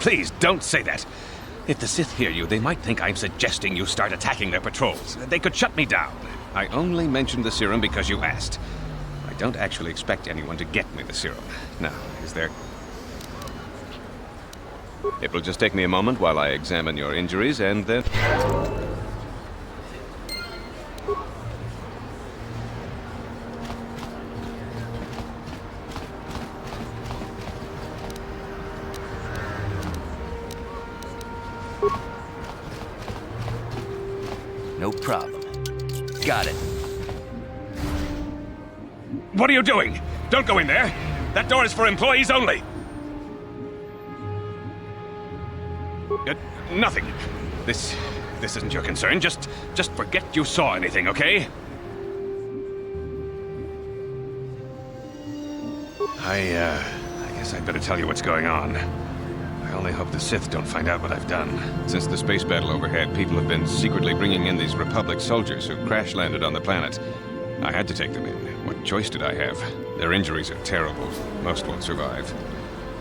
Please, don't say that. If the Sith hear you, they might think I'm suggesting you start attacking their patrols. They could shut me down. I only mentioned the serum because you asked. I don't actually expect anyone to get me the serum. Now, is there... It will just take me a moment while I examine your injuries, and then... No problem. Got it. What are you doing? Don't go in there! That door is for employees only! Nothing. This isn't your concern. Just forget you saw anything, okay? I guess I'd better tell you what's going on. I only hope the Sith don't find out what I've done. Since the space battle overhead, people have been secretly bringing in these Republic soldiers who crash-landed on the planet. I had to take them in. What choice did I have? Their injuries are terrible. Most won't survive.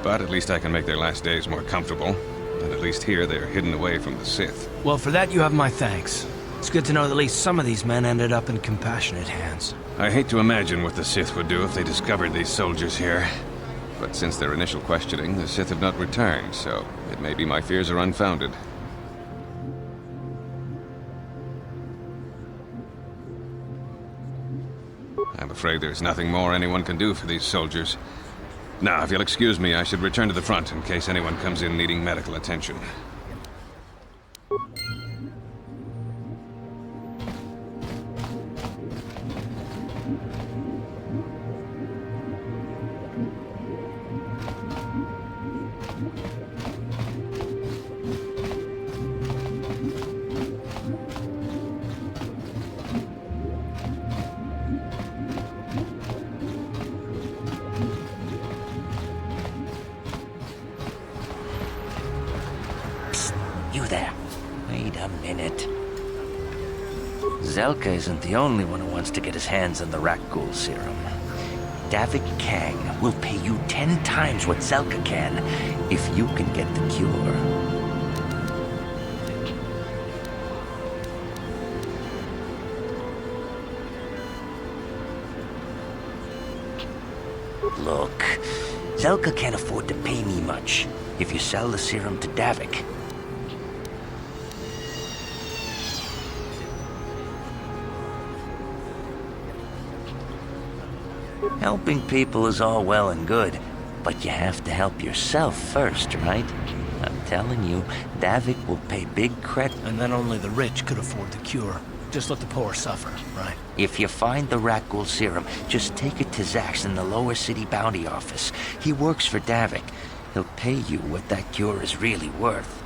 But at least I can make their last days more comfortable. And at least here, they're hidden away from the Sith. Well, for that you have my thanks. It's good to know that at least some of these men ended up in compassionate hands. I hate to imagine what the Sith would do if they discovered these soldiers here. But since their initial questioning, the Sith have not returned, so it may be my fears are unfounded. I'm afraid there's nothing more anyone can do for these soldiers. Now, if you'll excuse me, I should return to the front in case anyone comes in needing medical attention. You there. Wait a minute. Zelka isn't the only one who wants to get his hands on the rat ghoul serum. Davik Kang will pay you 10 times what Zelka can if you can get the cure. Look, Zelka can't afford to pay me much if you sell the serum to Davik. Helping people is all well and good, but you have to help yourself first, right? I'm telling you, Davik will pay big credit. And then only the rich could afford the cure. Just let the poor suffer, right? If you find the rat ghoul serum, just take it to Zax in the lower city bounty office. He works for Davik. He'll pay you what that cure is really worth.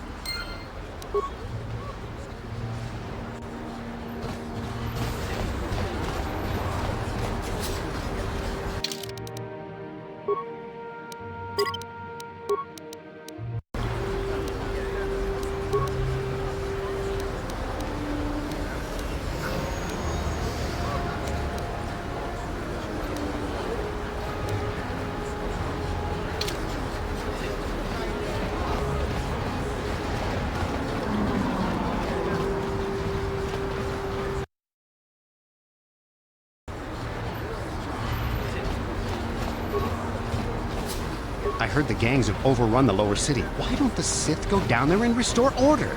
I heard the gangs have overrun the lower city. Why don't the Sith go down there and restore order?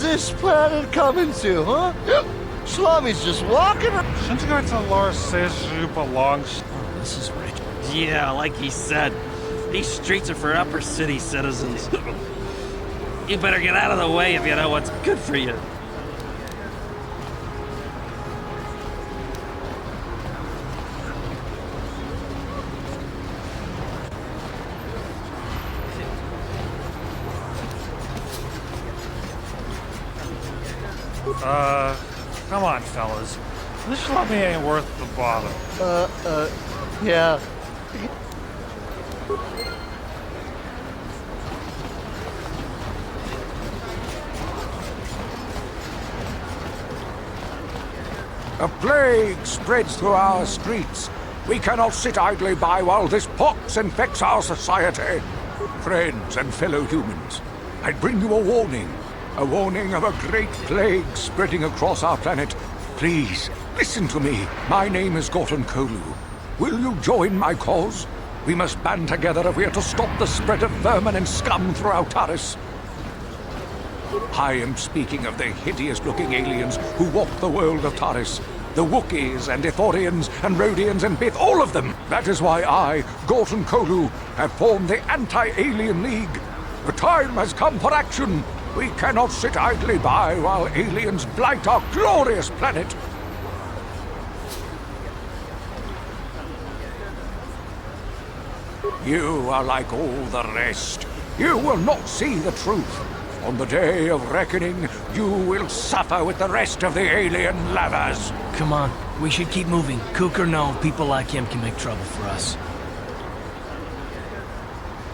This planet coming to, huh? Swami's just walking around. Shouldn't you go to Lower City belongs? Oh, this is rich. Yeah, like he said, these streets are for upper city citizens. You better get out of the way if you know what's good for you. Come on, fellas. This schlubby ain't worth the bother. Yeah. A plague spreads through our streets. We cannot sit idly by while this pox infects our society. Friends and fellow humans, I bring you a warning of a great plague spreading across our planet. Please, listen to me. My name is Gorton Kolu. Will you join my cause? We must band together if we are to stop the spread of vermin and scum throughout Taris. I am speaking of the hideous-looking aliens who walk the world of Taris. The Wookiees and Ithorians and Rhodians and Bith, all of them. That is why I, Gorton Kolu, have formed the Anti-Alien League. The time has come for action. We cannot sit idly by while aliens blight our glorious planet. You are like all the rest. You will not see the truth. On the day of reckoning, you will suffer with the rest of the alien lovers. Come on, we should keep moving. Kook or no, people like him can make trouble for us.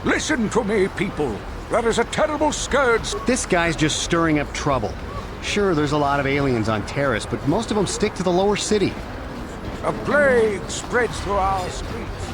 Listen to me, people. There is a terrible scourge. This guy's just stirring up trouble. Sure, there's a lot of aliens on Taris, but most of them stick to the lower city. A plague spreads through our streets.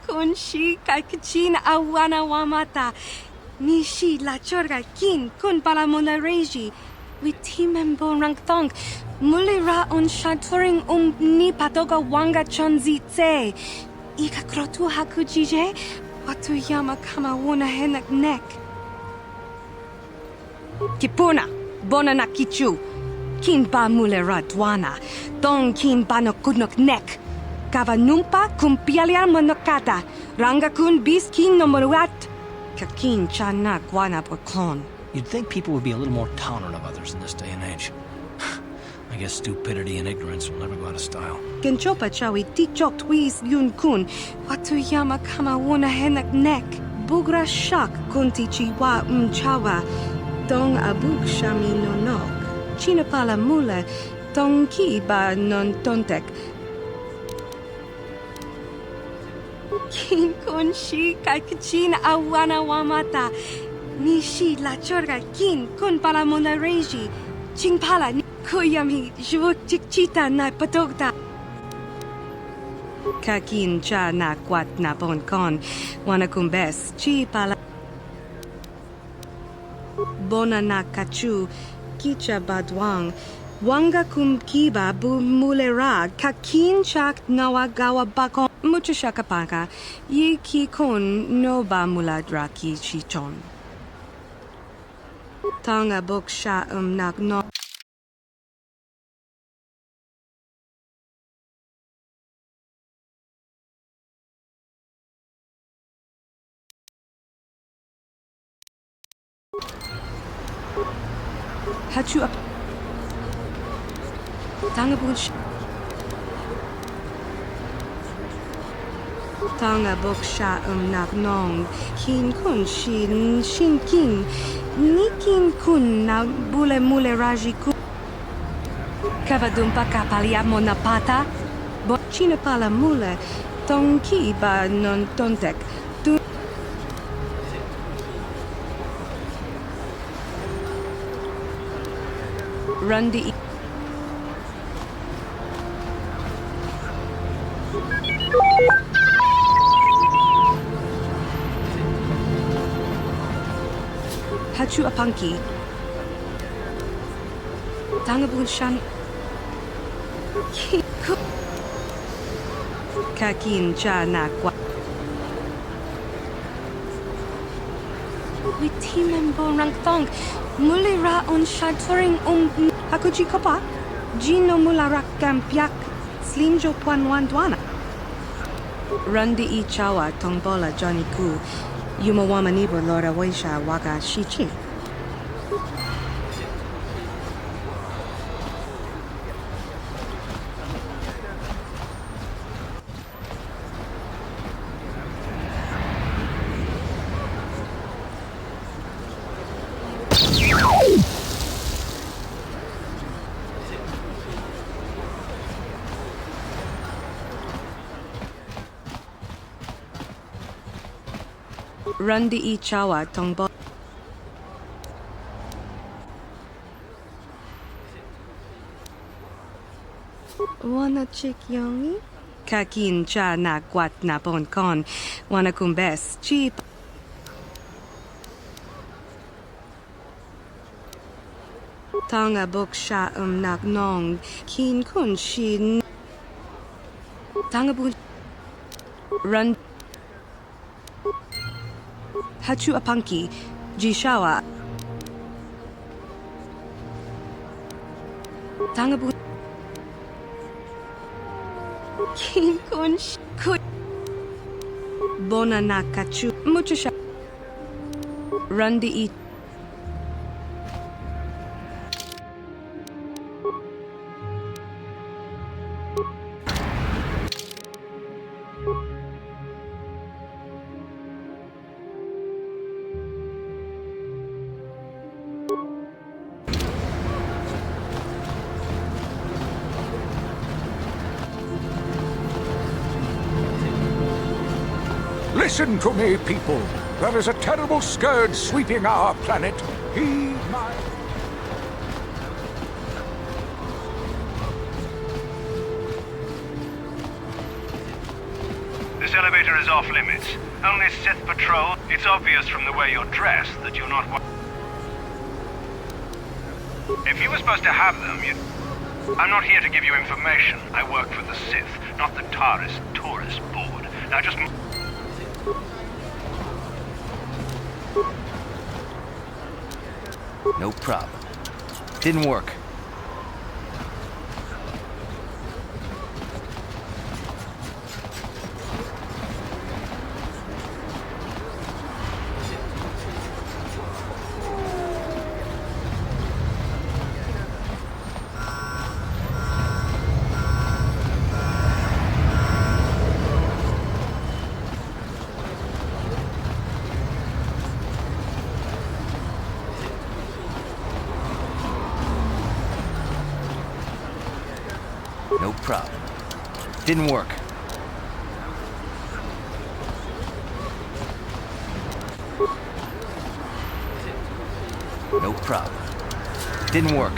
Kin shi kakchin awana wamata. Nishi la chorga kin kun palamona reji. Witimembo rangthong. Mulira on shaturing ni patoga wanga chonzitse. Ika krotu hakujije. Watu yama kama wona henak nek. Kipuna. Bona na kichu. Kin ba mulera dwana. Don kin ba no kudnok nek. Kavanumpa kumpialiar monokata. Rangakun biskin nomoruat. Kakin chana guana bokon. You'd think people would be a little more tolerant of others in this day and age. I guess stupidity and ignorance will never go out of style. Genchopa chawi tichok twis yun kun. Watuyama kama wona henak nek. Bugra shak kunti chiwa mchawa. Dong abuk shami nonok. Chinapala mula. Dong ki ba non tontek. Kin kun shi kakachin awana wamata. Nishi la chorga kin kun pala mona reji. Ching pala ni kuyami jvuk chikchita na patokta. Kakin cha na kwat na bon kon. Wana kumbes chi pala. Bona na kachu. Kicha badwang. Wanga kumkiba bu mulera. Kakin chak nawagawa bakon. Muchos shakapaka. Yi ki kon no ba muladra ki chichon. Tanga bok sha nak no. Hachu up. Tanga bush. Tanga bok sha nak nong. Kin kun shin kin. Nikin kun na bule mule raji kun. Kavadumpa kapaliamo na pata. Bochina pala mule. Tonki ba non tontek. Rundi. Hachu apanki. Tangabun shan. Kakin cha na kwa. We team member rang thong. Mulira on shaturing hakuji kopa. Gino mularak kampiak. Slimjo puan dwana. Rundi I chawa tongbola Johnny Ku. Yumawama nibo Lora Waisha Waga Shichi. Rundi I chawa tongbo. Wanna chick yongi? Kakin cha na kwat na bon kon. Wanna kumbes cheap. Tanga bok sha nak nong. Kin kun shin. Tanga bu. Run. Hachu apanki, Jishawa. Tangabu. King kun could. Bona na kachu. Muchos. Rundi I. Listen to me, people. There is a terrible scourge sweeping our planet. Heed my... This elevator is off limits. Only Sith patrol. It's obvious from the way you're dressed that you're not... If you were supposed to have them, you'd... I'm not here to give you information. I work for the Sith, not the Taris Tourist Board. Now just... No problem. Didn't work. problem. Didn't work. No problem. Didn't work.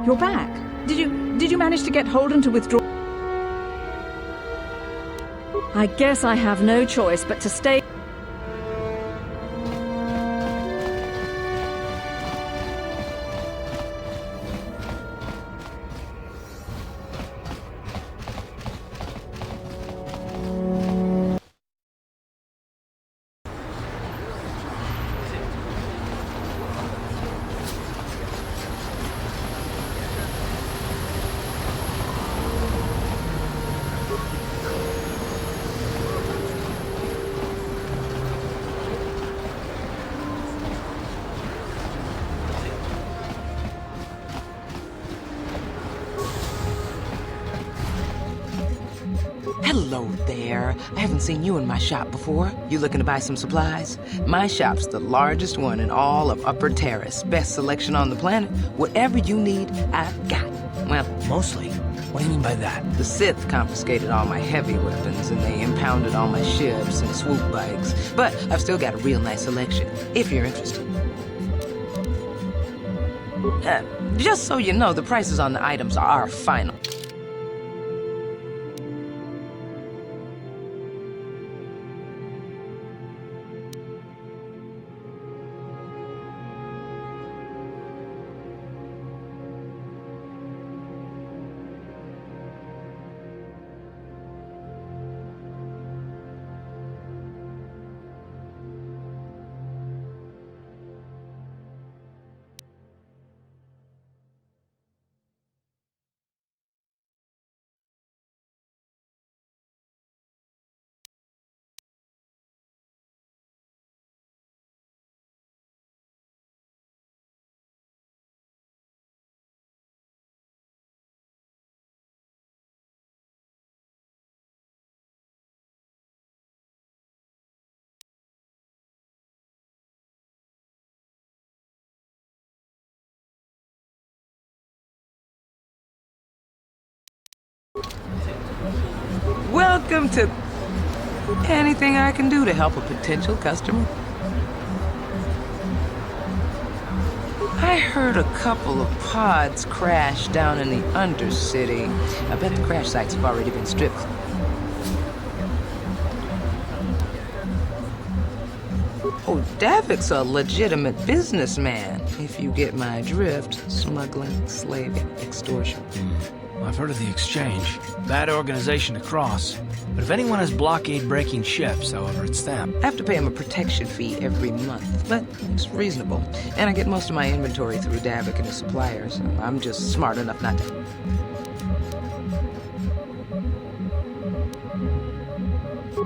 You're back. Did you manage to get Holden to withdraw? I guess I have no choice but to stay. Hello there. I haven't seen you in my shop before. You looking to buy some supplies? My shop's the largest one in all of Upper Terrace. Best selection on the planet. Whatever you need, I've got. Well, mostly. What do you mean by that? The Sith confiscated all my heavy weapons and they impounded all my ships and swoop bikes. But I've still got a real nice selection, if you're interested. Just so you know, the prices on the items are final. Welcome to anything I can do to help a potential customer. I heard a couple of pods crash down in the Undercity. I bet the crash sites have already been stripped. Oh, Davik's a legitimate businessman, if you get my drift. Smuggling, slaving, extortion. I've heard of the Exchange. Bad organization to cross. But if anyone has blockade-breaking ships, however, it's them. I have to pay him a protection fee every month, but it's reasonable. And I get most of my inventory through Davik and his suppliers. I'm just smart enough not to...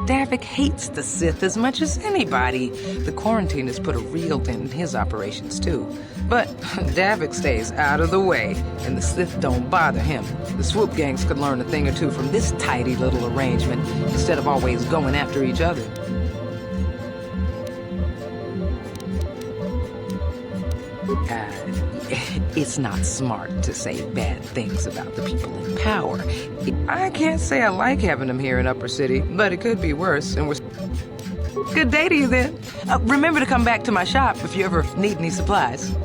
Davik hates the Sith as much as anybody. The quarantine has put a real dent in his operations, too. But Davik stays out of the way, and the Sith don't bother him. The swoop gangs could learn a thing or two from this tidy little arrangement, instead of always going after each other. It's not smart to say bad things about the people in power. I can't say I like having them here in Upper City, but it could be worse, and we're... Good day to you, then. Remember to come back to my shop if you ever need any supplies.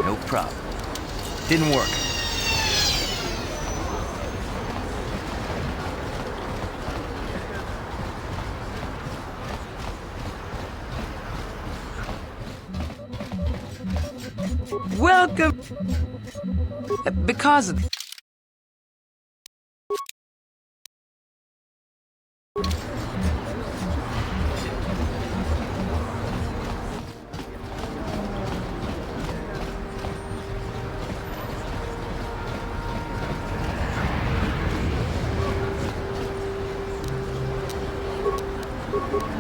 No problem. Didn't work. Welcome. Because of...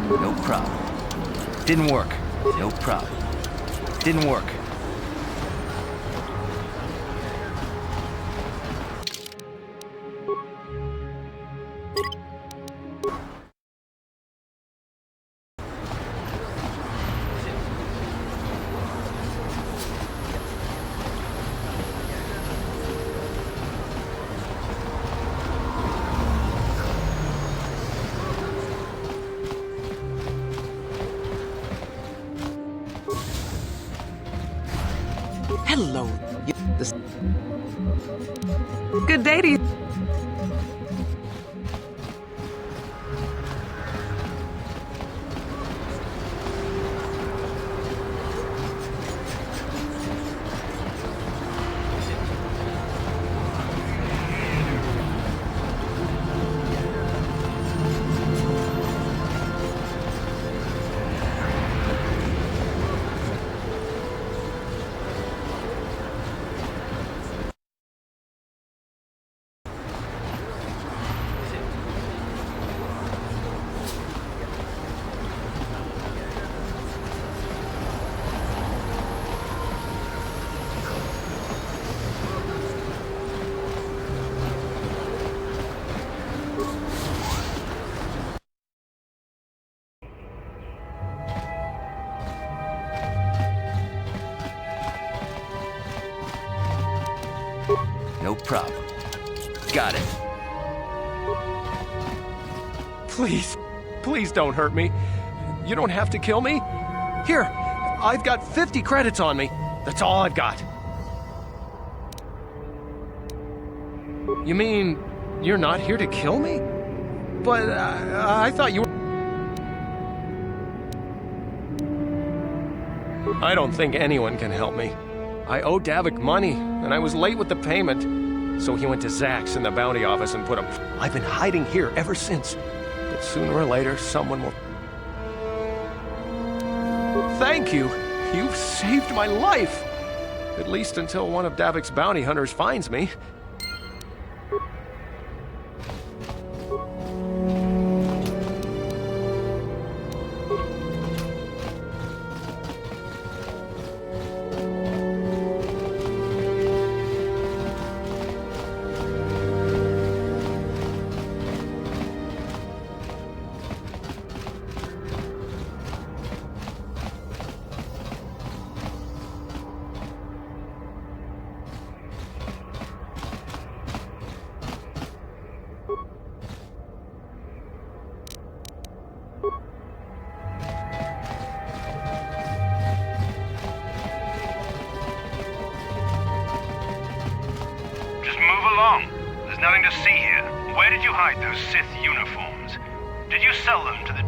No problem. Didn't work. No problem. Didn't work. Hello. Good day to you. No problem. Got it. Please, please don't hurt me. You don't have to kill me. Here, I've got 50 credits on me. That's all I've got. You mean you're not here to kill me? But I thought you were... I don't think anyone can help me. I owe Davik money, and I was late with the payment. So he went to Zach's in the bounty office and put him... I've been hiding here ever since. But sooner or later, someone will... Thank you. You've saved my life. At least until one of Davik's bounty hunters finds me. There's nothing to see here. Where did you hide those Sith uniforms? Did you sell them to the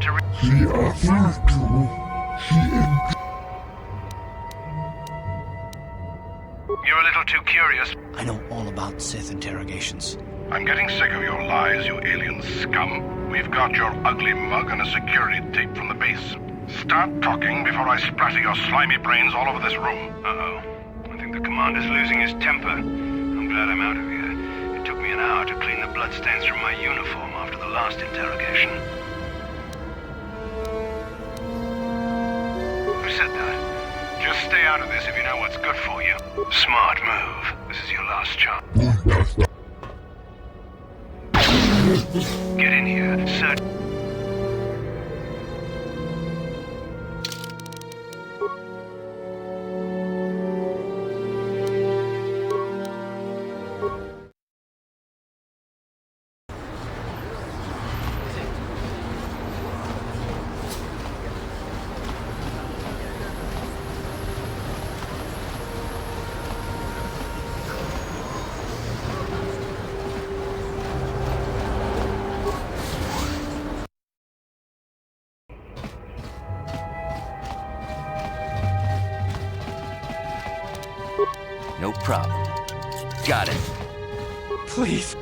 You're a little too curious. I know all about Sith interrogations. I'm getting sick of your lies, you alien scum. We've got your ugly mug and a security tape from the base. Start talking before I splatter your slimy brains all over this room. Uh-oh. I think the commander's losing his temper. I'm glad I'm out of here. It took me an hour to clean the bloodstains from my uniform after the last interrogation. Who said that? Just stay out of this if you know what's good for you. Smart move. This is your last chance. Get in here, sir. No problem. Got it. Please.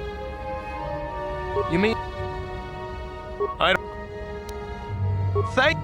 You mean... I don't... Thank...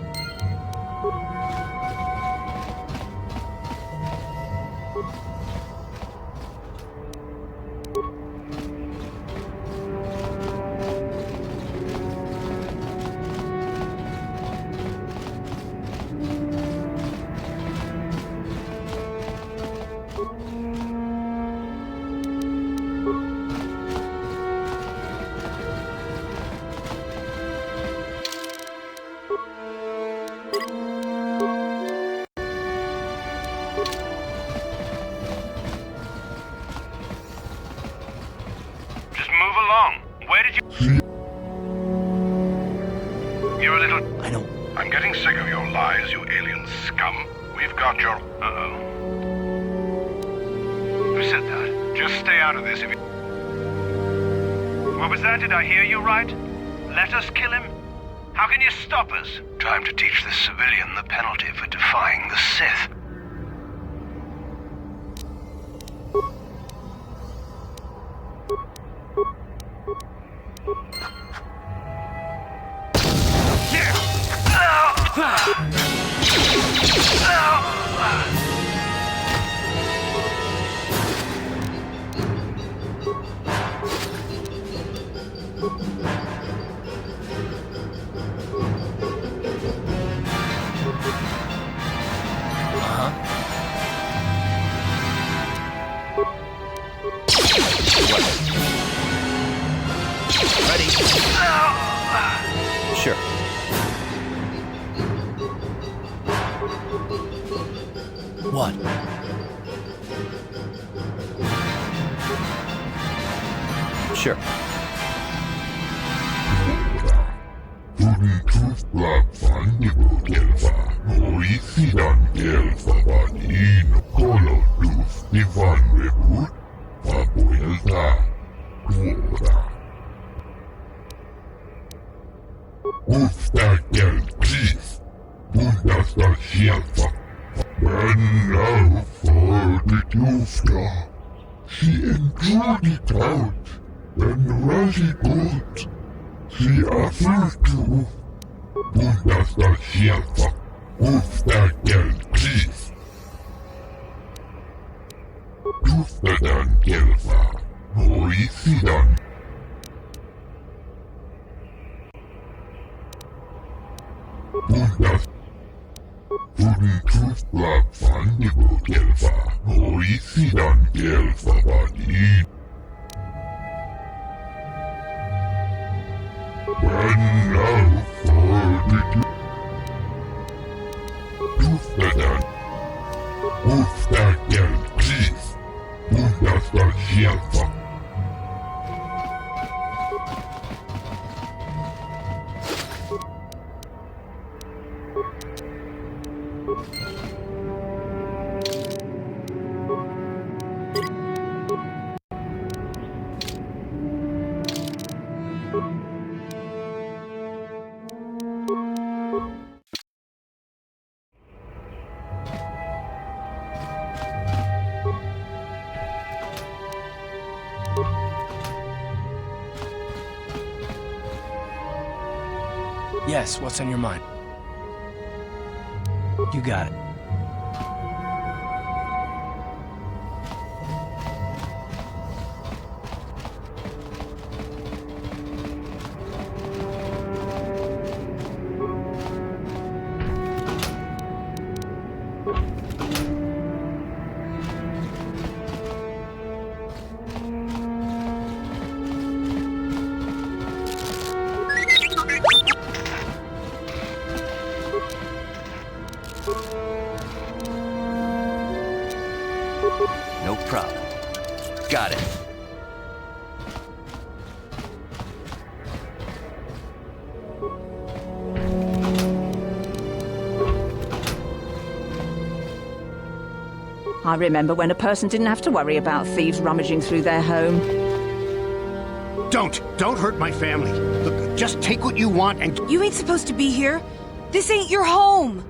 You're a little... I know. I'm getting sick of your lies, you alien scum. We've got your... Uh-oh. Who said that? Just stay out of this if you... What was that? Did I hear you right? Let us kill him? How can you stop us? Time to teach this civilian the penalty for defying the Sith. Sure. What? Sure. She enjoyed it out, and really good. She offered to Bundesverschärfer Ostergeldbrief. Dufterngelfer, Hoisidan. Gelfer, Hoisidan Gelfer Badin. When now for the Duftern Ostergeldbrief Bundesverschärfer. Yes, what's on your mind? You got it. No problem. Got it. I remember when a person didn't have to worry about thieves rummaging through their home. Don't hurt my family. Look, just take what you want and... You ain't supposed to be here. This ain't your home.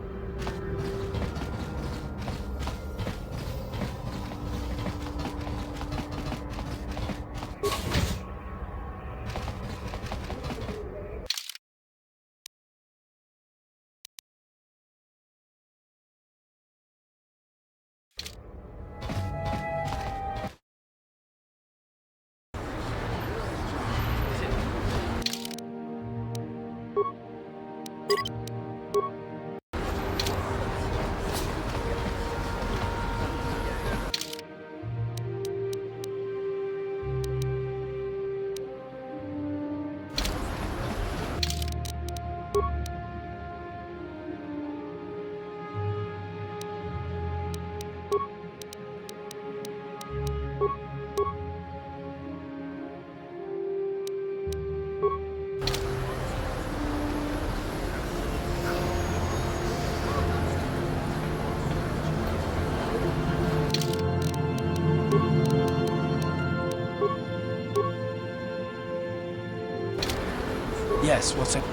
Yes, what's it?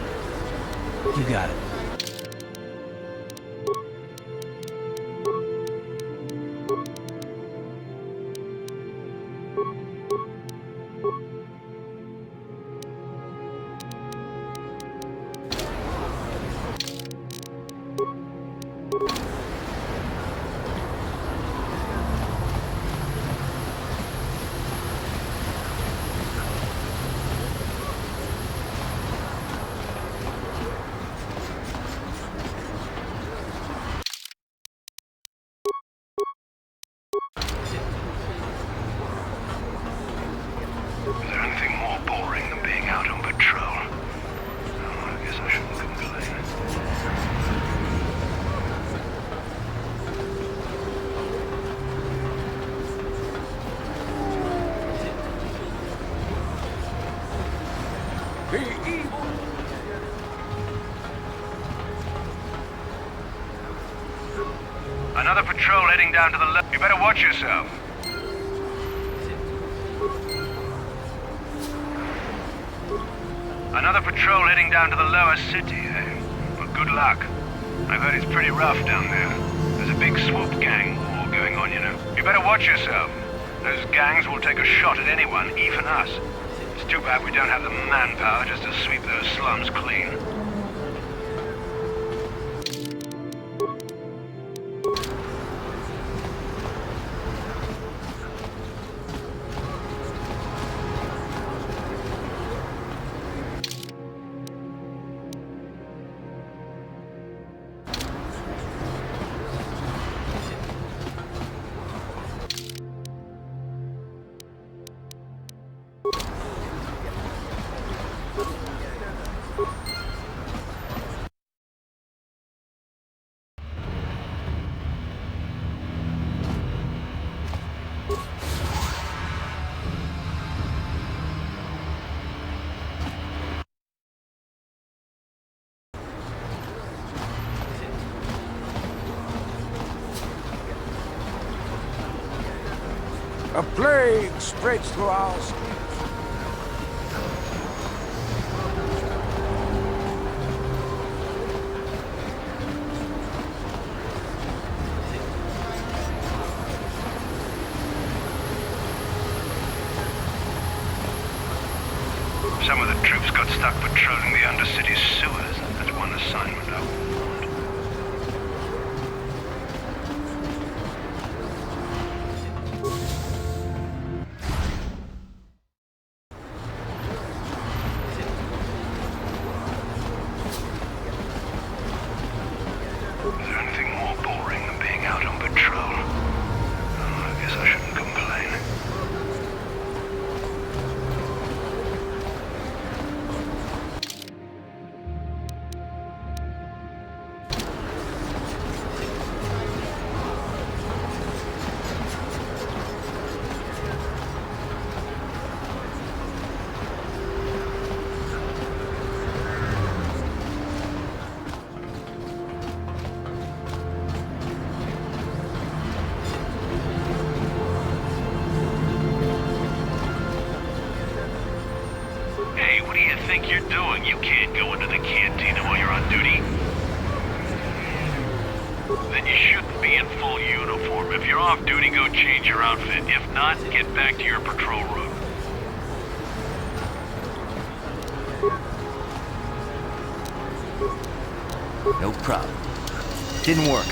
You got it. Is there anything more boring than being out on patrol? Oh, I guess I shouldn't complain. Be evil! Another patrol heading down to the left. You better watch yourself. Another patrol heading down to the lower city, eh? Well, good luck. I've heard it's pretty rough down there. There's a big swoop gang war going on, you know. You better watch yourself. Those gangs will take a shot at anyone, even us. It's too bad we don't have the manpower just to sweep those slums clean. A plague spreads through our streets. Some of the troops got stuck patrolling the Undercity sewers. That's one assignment I want. Is there anything more boring than being out on patrol? Oh, I guess I shouldn't complain. Hey, what do you think you're doing? You can't go into the cantina while you're on duty. Then you shouldn't be in full uniform. If you're off duty, go change your outfit. If not, get back to your patrol route. No problem. Didn't work.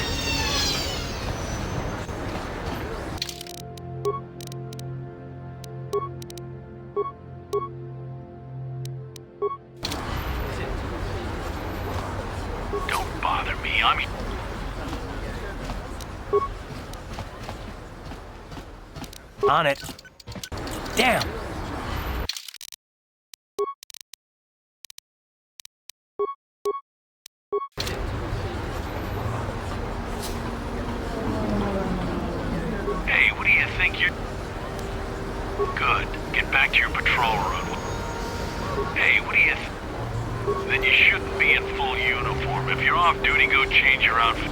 Don't bother me. I'm... On it. Damn! Hey, what do you think you're... Good. Get back to your patrol route. Hey, what do you... Then you shouldn't be in full uniform. If you're off duty, go change your outfit.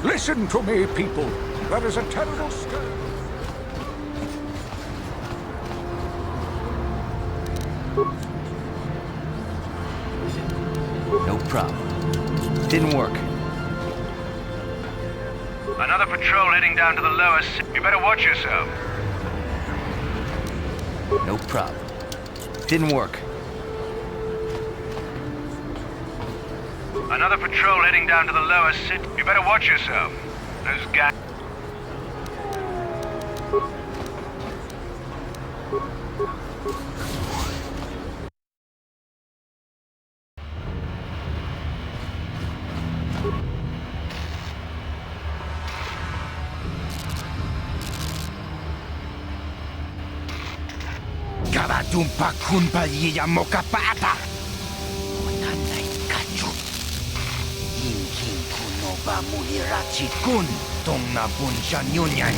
Listen to me, people. There is a terrible scare. No problem. Didn't work. Another patrol heading down to the lower... You better watch yourself. No problem. Didn't work. Another patrol heading down to the lower city. You better watch yourself. Those guys... Karatumpa kunpalilla mokapata. Mulirachikun tong na bunsya nyunyan.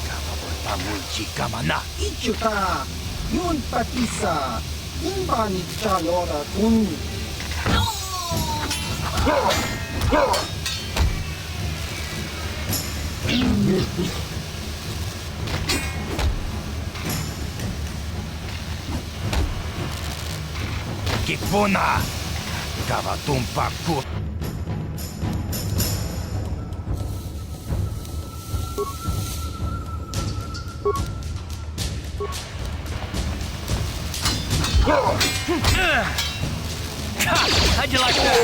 Kapabol pamulchi kamana. Ichuta, yun patisa, imbanit chalora kun. Kipona, kabatumpa ku. How'd you like that?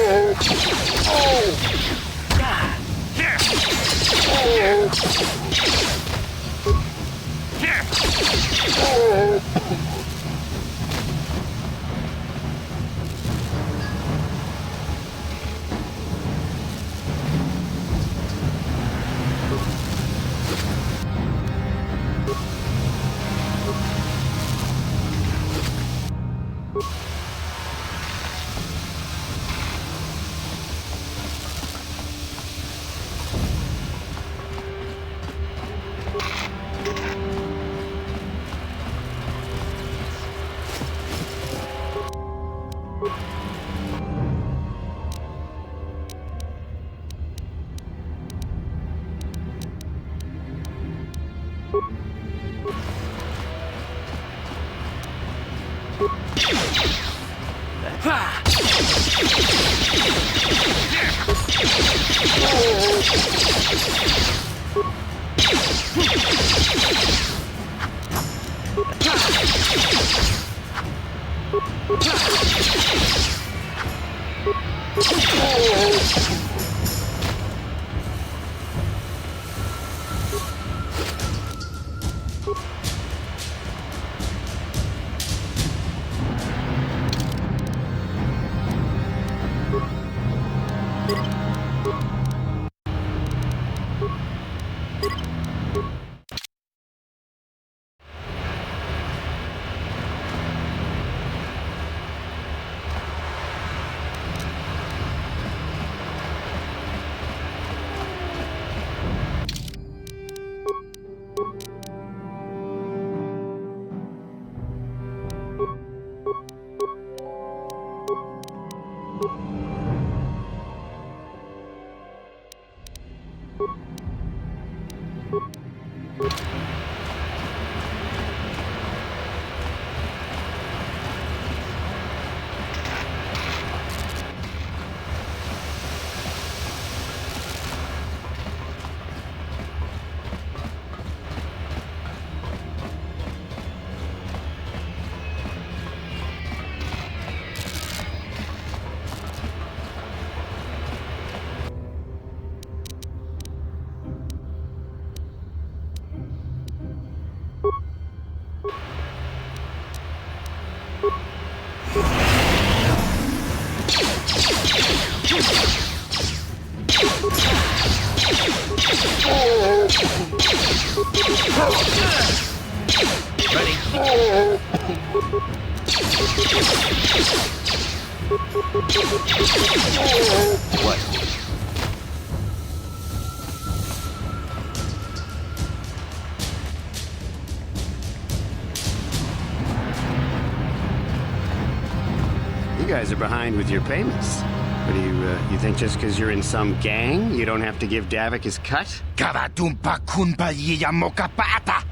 You guys are behind with your payments. What do you think just because you're in some gang, you don't have to give Davik his cut? Karatumpa kunpa yiyamokapata!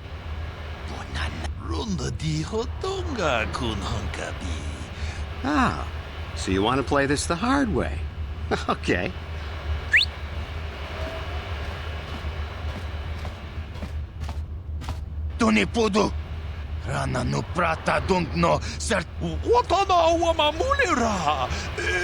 Runda di hotonga kun hunkabi. Ah, so you want to play this the hard way. Okay. Tunipudu! Rana no prata don't know, sir. Watana wamamulira!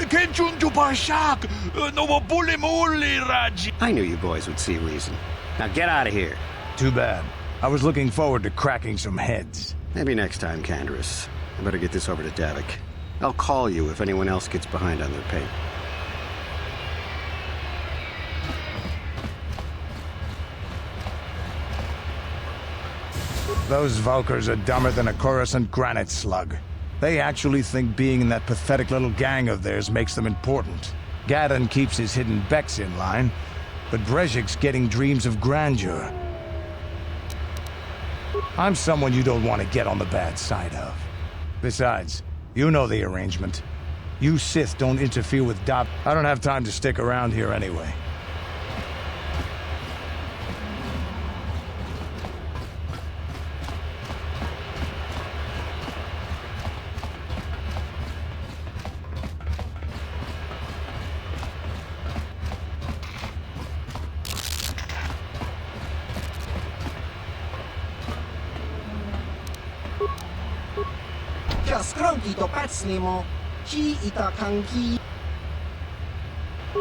Kenchunju bashak! No bulimuli raji! I knew you boys would see reason. Now get out of here. Too bad. I was looking forward to cracking some heads. Maybe next time, Canderous. I better get this over to Davik. I'll call you if anyone else gets behind on their pay. Those Valkyrs are dumber than a Coruscant granite slug. They actually think being in that pathetic little gang of theirs makes them important. Gadon keeps his hidden Becks in line, but Brezhik's getting dreams of grandeur. I'm someone you don't want to get on the bad side of. Besides, you know the arrangement. You Sith don't interfere with Dav. I don't have time to stick around here anyway. Skranki to pacnemo, chi ita kanki.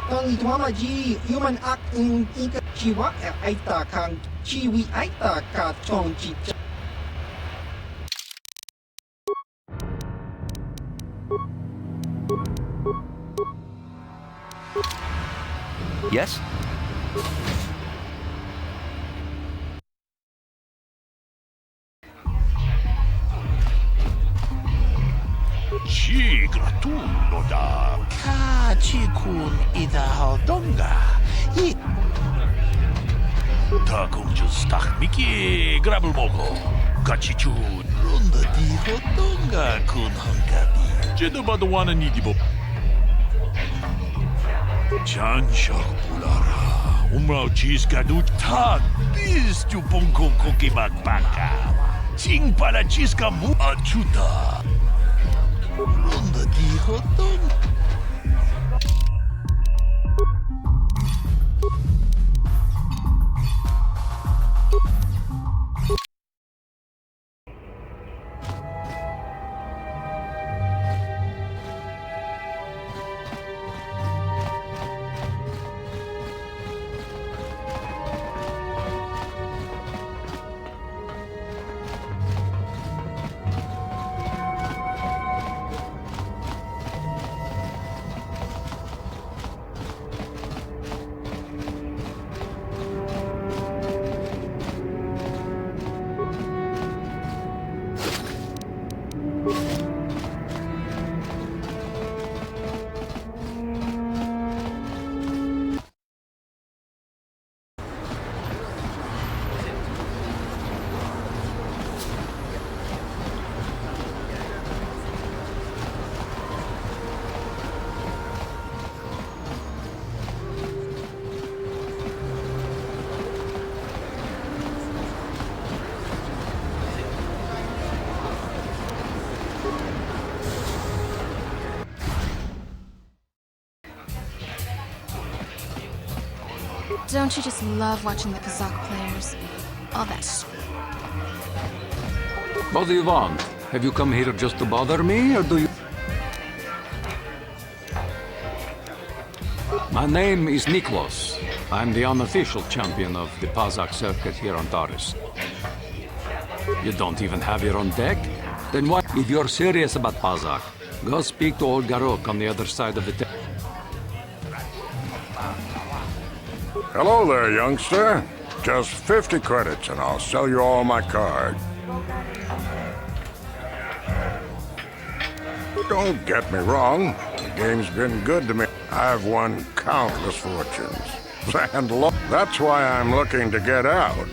Ang itwama ji human act in ika chiwa aita kang chiwi aita ka chong chicha. Yes? Ci gratullo da Kachikun ida haldonga. I Takungju stak miki grabul mogo. Kachichun runda di hodonga kun hankabi. Jedabadwana nidibo. Chanshak pulara. Umrao chiskadu tag bis tu pongkong kokimak baka. Ching para chiska mu achuta. Runda di hotong. Don't you just love watching the Kazakh players? All that What do you want? Have you come here just to bother me, or do you... My name is Niklos. I'm the unofficial champion of the Kazakh circuit here on Taurus. You don't even have your own deck? Then why? If you're serious about Kazakh, go speak to old Garok on the other side of the table. Hello there, youngster. Just 50 credits and I'll sell you all my cards. Don't get me wrong, the game's been good to me. I've won countless fortunes. And that's why I'm looking to get out.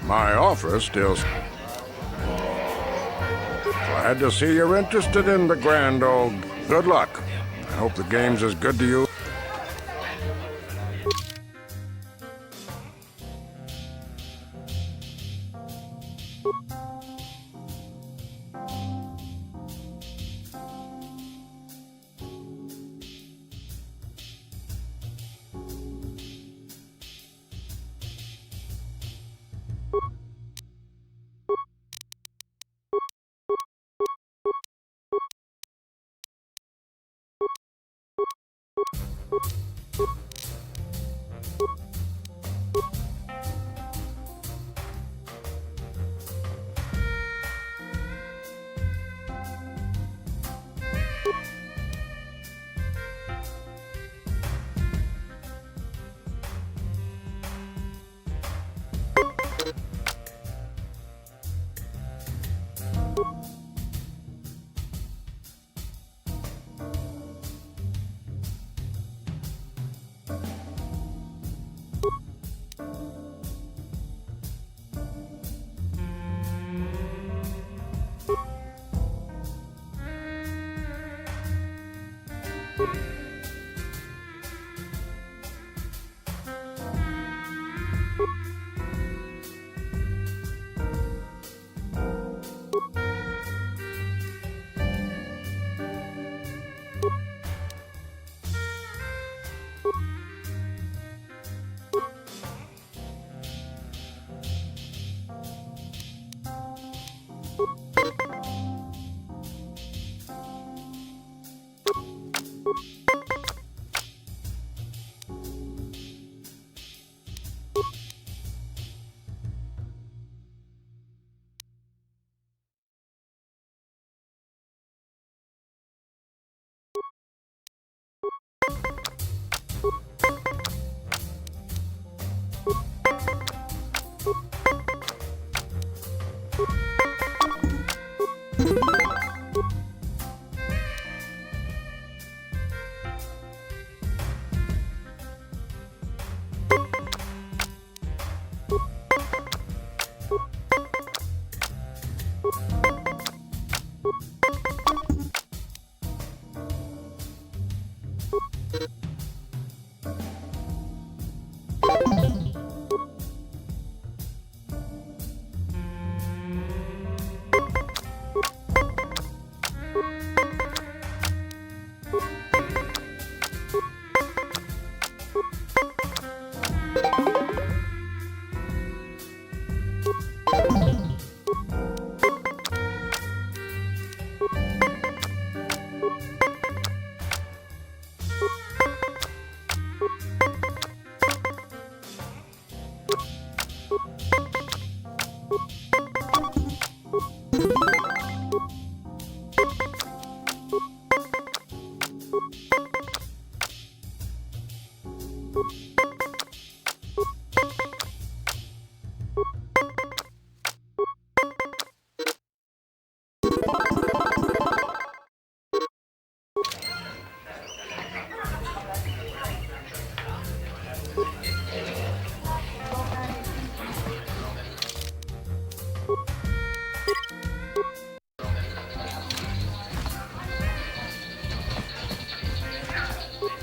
My offer still... Glad to see you're interested in the grand old... Good luck. I hope the game's as good to you.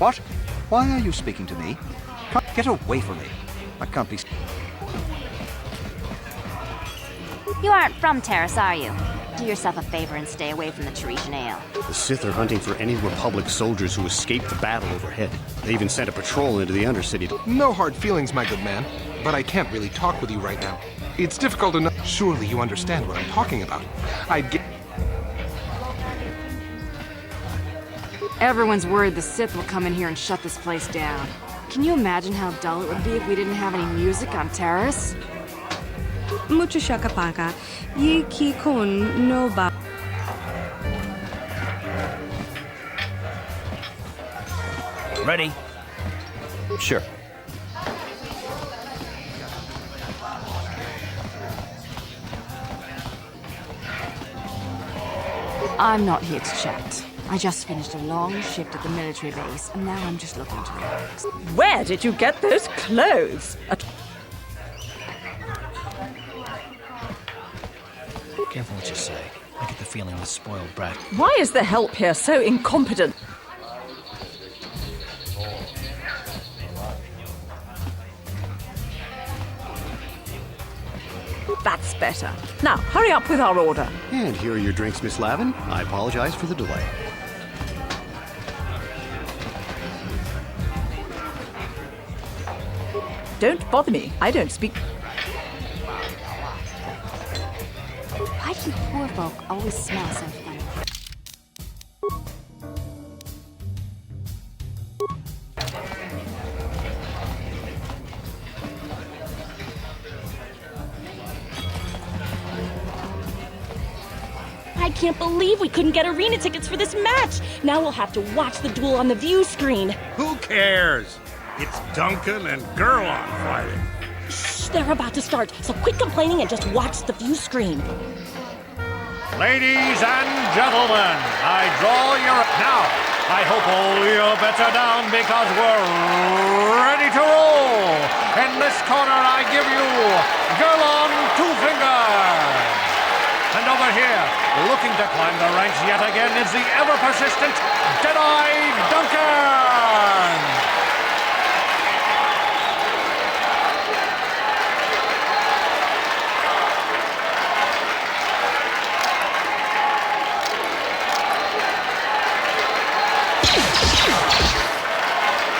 What? Why are you speaking to me? Get away from me. I can't be... You aren't from Terrace, are you? Do yourself a favor and stay away from the Teresian ale. The Sith are hunting for any Republic soldiers who escaped the battle overhead. They even sent a patrol into the Undercity to... No hard feelings, my good man. But I can't really talk with you right now. It's difficult enough. Surely you understand what I'm talking about. I'd get... Everyone's worried the Sith will come in here and shut this place down. Can you imagine how dull it would be if we didn't have any music on Terrace? Mucho shakapaka. Yi ki kun no ba. Ready? Sure. I'm not here to chat. I just finished a long shift at the military base, and now I'm just looking to relax. Where did you get those clothes? Careful what you say. I get the feeling this spoiled brat. Why is the help here so incompetent? That's better. Now, hurry up with our order. And here are your drinks, Miss Lavin. I apologize for the delay. Don't bother me. I don't speak... Why do you poor folk always smell so funny? I can't believe we couldn't get arena tickets for this match. Now we'll have to watch the duel on the view screen. Who cares? It's Duncan and Gerlon fighting. Shh, they're about to start, so quit complaining and just watch the view screen. Ladies and gentlemen, I draw your... Now, I hope all your bets are down because we're ready to roll. In this corner, I give you Gerlon Two Fingers. And over here, looking to climb the ranks yet again, is the ever-persistent Deadeye Duncan.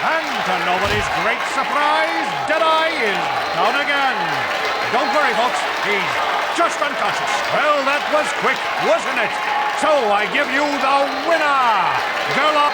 And to nobody's great surprise, Deadeye is down again. Don't worry, folks. He's just unconscious. Well, that was quick, wasn't it? So I give you the winner, Gerlon.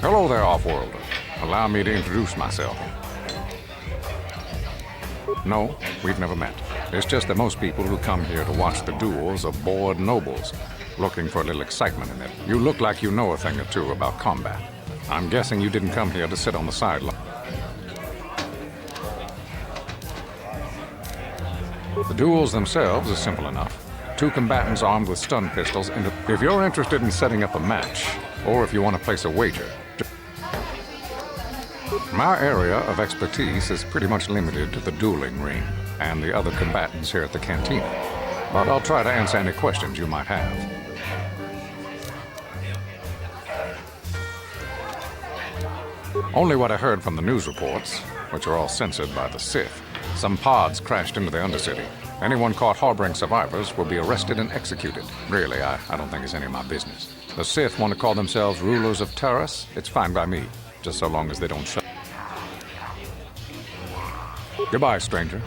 Hello there, Off-Worlder. Allow me to introduce myself. No, we've never met. It's just that most people who come here to watch the duels are bored nobles, looking for a little excitement in it. You look like you know a thing or two about combat. I'm guessing you didn't come here to sit on the sideline. The duels themselves are simple enough. Two combatants armed with stun pistols, and if you're interested in setting up a match, or if you want to place a wager, my area of expertise is pretty much limited to the dueling ring and the other combatants here at the cantina. But I'll try to answer any questions you might have. Only what I heard from the news reports, which are all censored by the Sith. Some pods crashed into the Undercity. Anyone caught harboring survivors will be arrested and executed. Really, I don't think it's any of my business. The Sith want to call themselves rulers of Terrace. It's fine by me, just so long as they don't shut. Goodbye, stranger.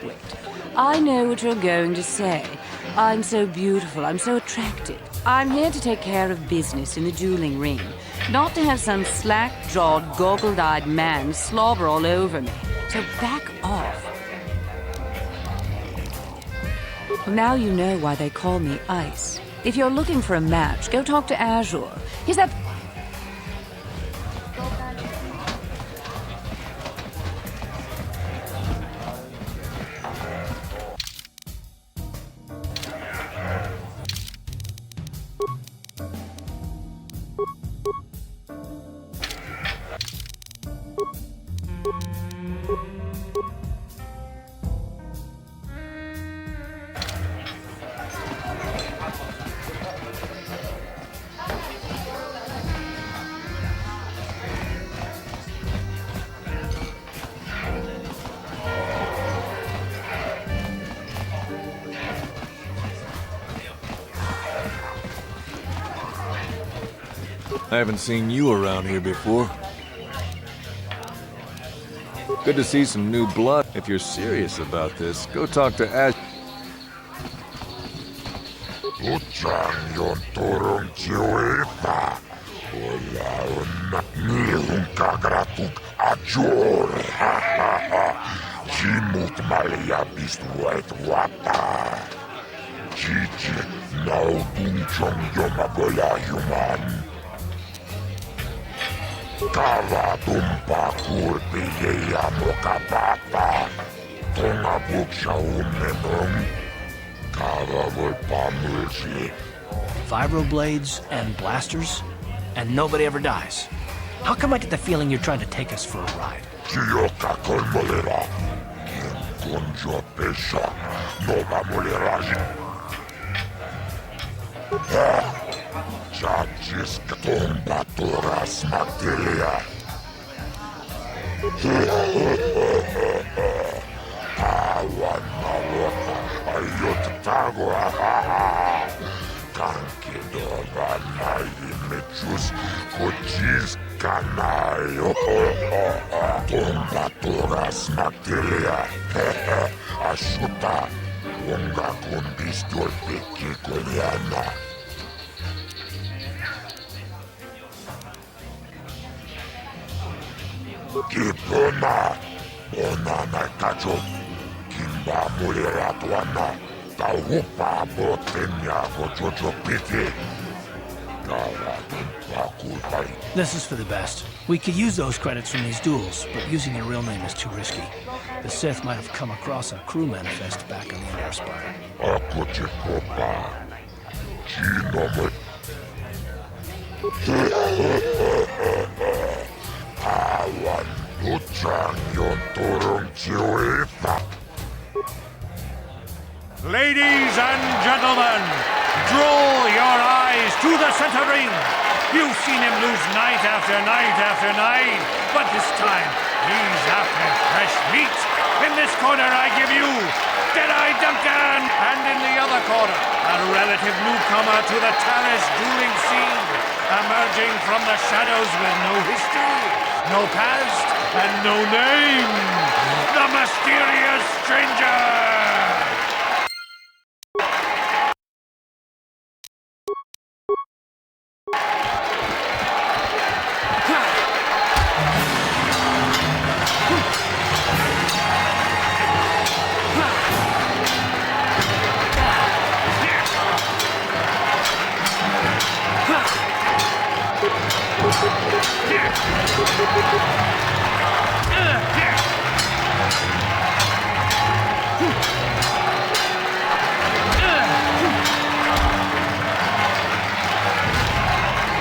Wait, I know what you're going to say. I'm so beautiful, I'm so attractive. I'm here to take care of business in the dueling ring, not to have some slack-jawed, goggle-eyed man slobber all over me. So back off. Now you know why they call me Ice. If you're looking for a match, go talk to Azure. He's that... I haven't seen you around here before. Good to see some new blood. If you're serious about this, go talk to Ash. Kava tumpa kurpi ja mokapapa. Tonga buksha ummenum. Kava voi pamulsi. Vibroblades and blasters, and nobody ever dies. How come I get the feeling you're trying to take us for a ride? Chiyoka kolmolera. Konjo pesha. Nova molera. Chachiska combatoras materia. Awan malota ayotago. Kanki dova naimechus kochis kanayo. Combatoras materia. Ashuta. Unga kondistol peki koreana. Kipona, Onana Kacho, Kimba Muliratuana, Taupa Botenya Gochocho Piti. This is for the best. We could use those credits from these duels, but using your real name is too risky. The Sith might have come across a crew manifest back on the Endar Spire. Akochikopa, Chinomo. Awan Luchang yon turong chiwita. Ladies and gentlemen, draw your eyes to the center ring. You've seen him lose night after night after night, but this time he's after fresh meat. In this corner I give you Deadeye Duncan, and in the other corner, a relative newcomer to the Talis dueling scene, emerging from the shadows with no history, no past, and no name, the mysterious stranger!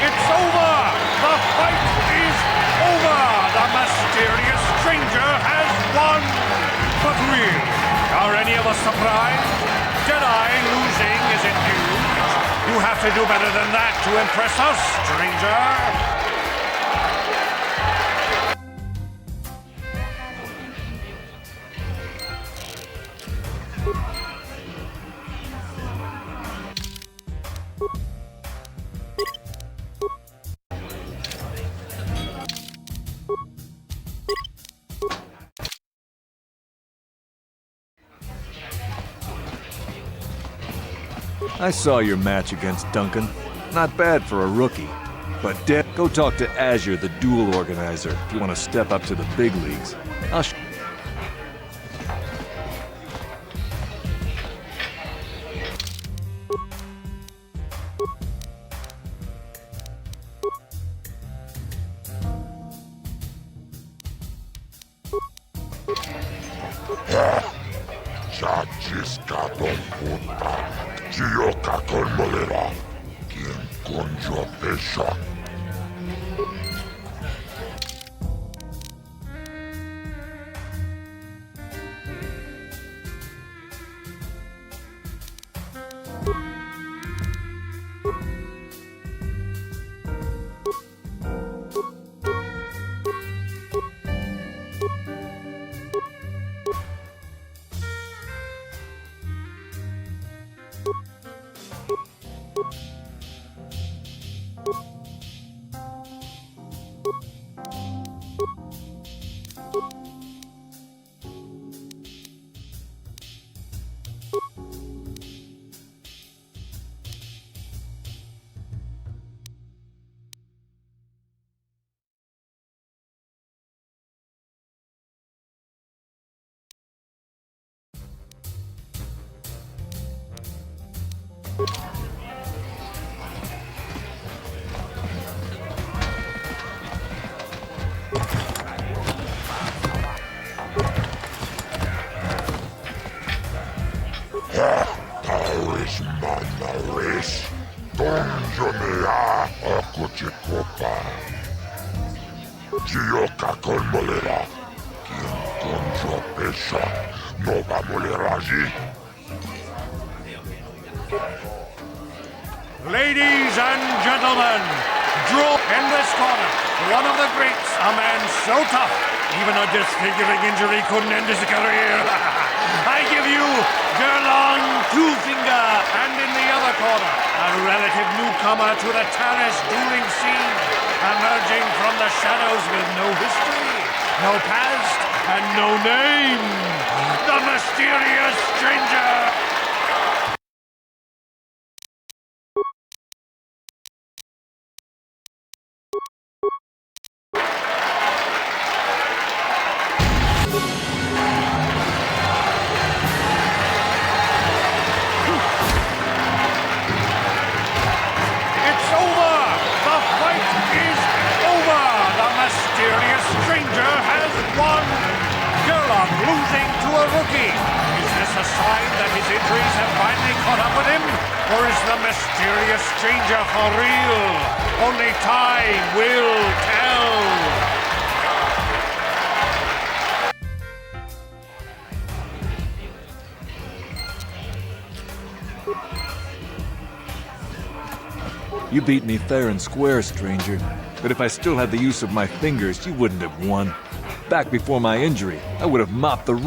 It's over! The fight is over! The mysterious stranger has won! But really, are any of us surprised? Deadeye losing isn't huge. You have to do better than that to impress us, stranger! I saw your match against Duncan. Not bad for a rookie. But go talk to Azure, the duel organizer, if you want to step up to the big leagues. I'll Chachiska don puta. Chiyoka kolmolera. Quien conjo pesha. Tauis manauis. Donjonea akuchikopa. Gioca con molera. Quien conjo pesha no va moleragi. Ladies and gentlemen, draw in this corner. One of the greats, a man so tough, even a disfiguring injury couldn't end his career. I give you Gerlong Two-Finger, and in the other corner, a relative newcomer to the Taris dueling scene, emerging from the shadows with no history, no past, and no name, the mysterious stranger. Or is the mysterious stranger for real? Only time will tell. You beat me fair and square, stranger. But if I still had the use of my fingers, you wouldn't have won. Back before my injury, I would have mopped the...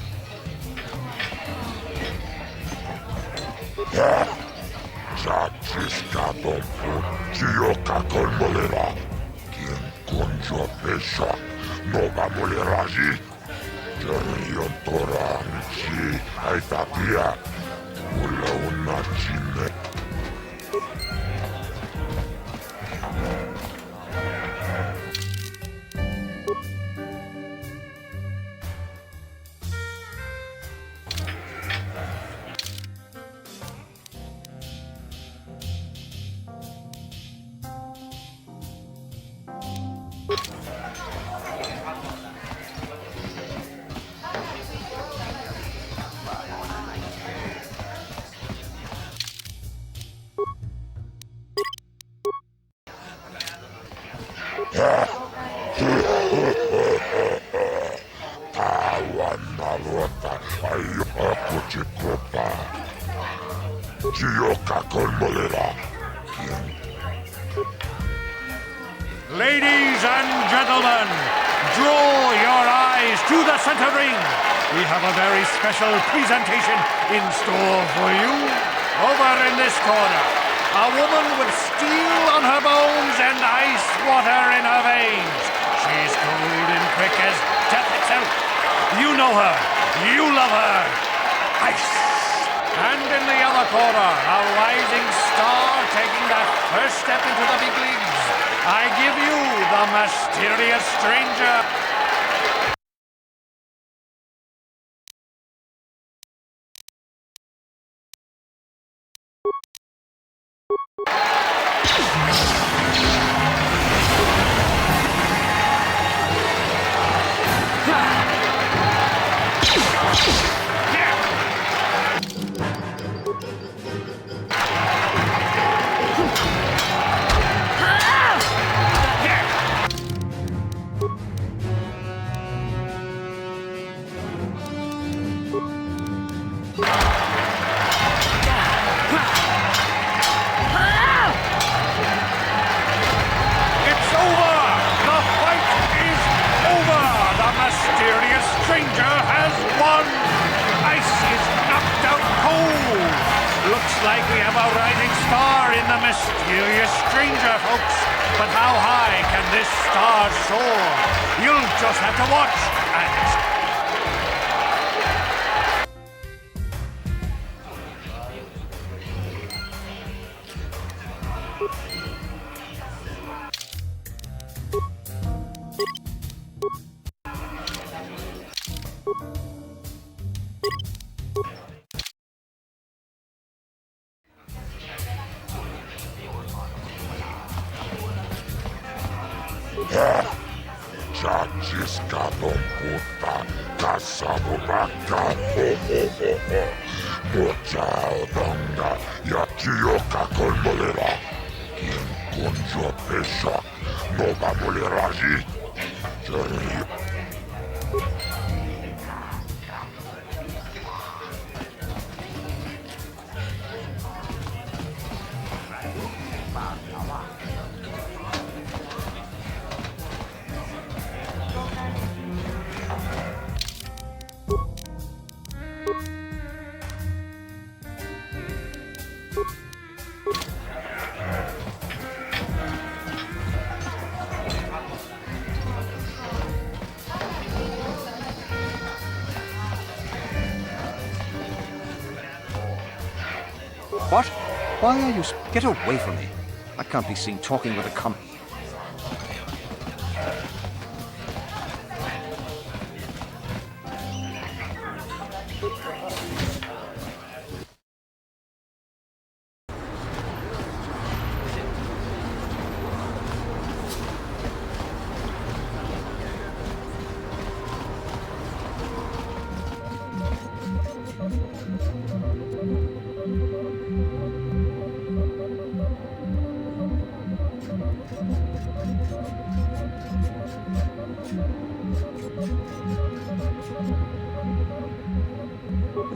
Chachiscado Gioca con molera. Quien conjo pesha no va moleragi. Jerion tora chi aitapia. Ula una chine. Ladies and gentlemen, draw your eyes to the center ring. We have a very special presentation in store for you. Over in this corner, a woman with steel on her bones and ice water in her veins. She's cold and quick as death itself. You know her. You love her. Ice. And in the other corner, a rising star taking that first step into the big leagues. I give you the mysterious stranger. Like we have a rising star in the mysterious stranger, folks. But how high can this star soar? You'll just have to watch and... Chachiscado puta. Kabubaka, Mucha Donga, Yakioka Kolmolera, Kinkunjo Pesha, Nova Moleraji, Jerry. What? Why are you... Get away from me. I can't be seen talking with a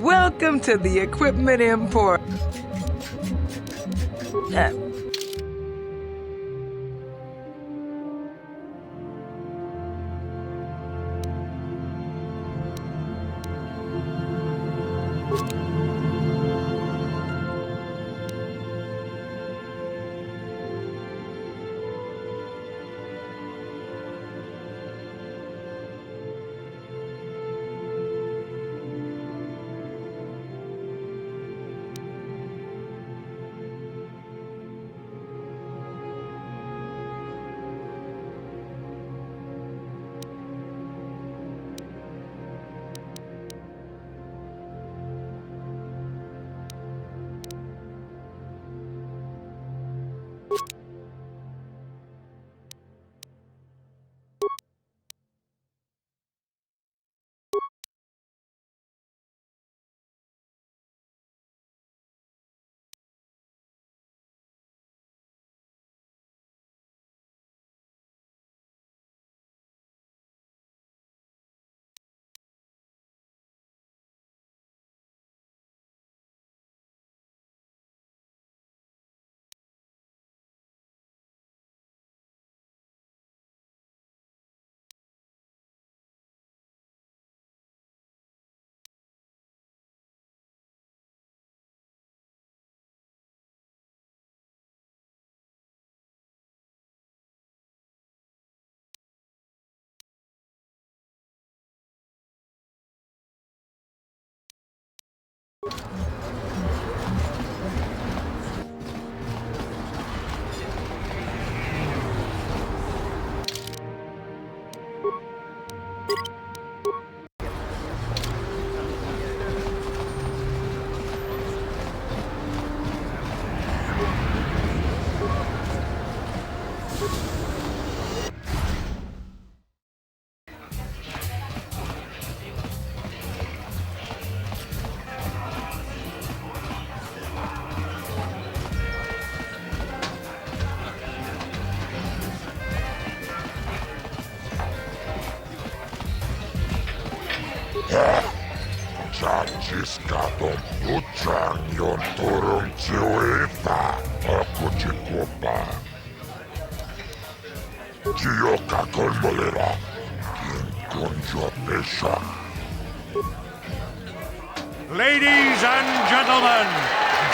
Welcome to the equipment import. Chachiskatom Uchang Yon Turung Chiwita, Akuchikopa. Kiyoka Kolmolera, Kinkunjo Pesha. Ladies and gentlemen,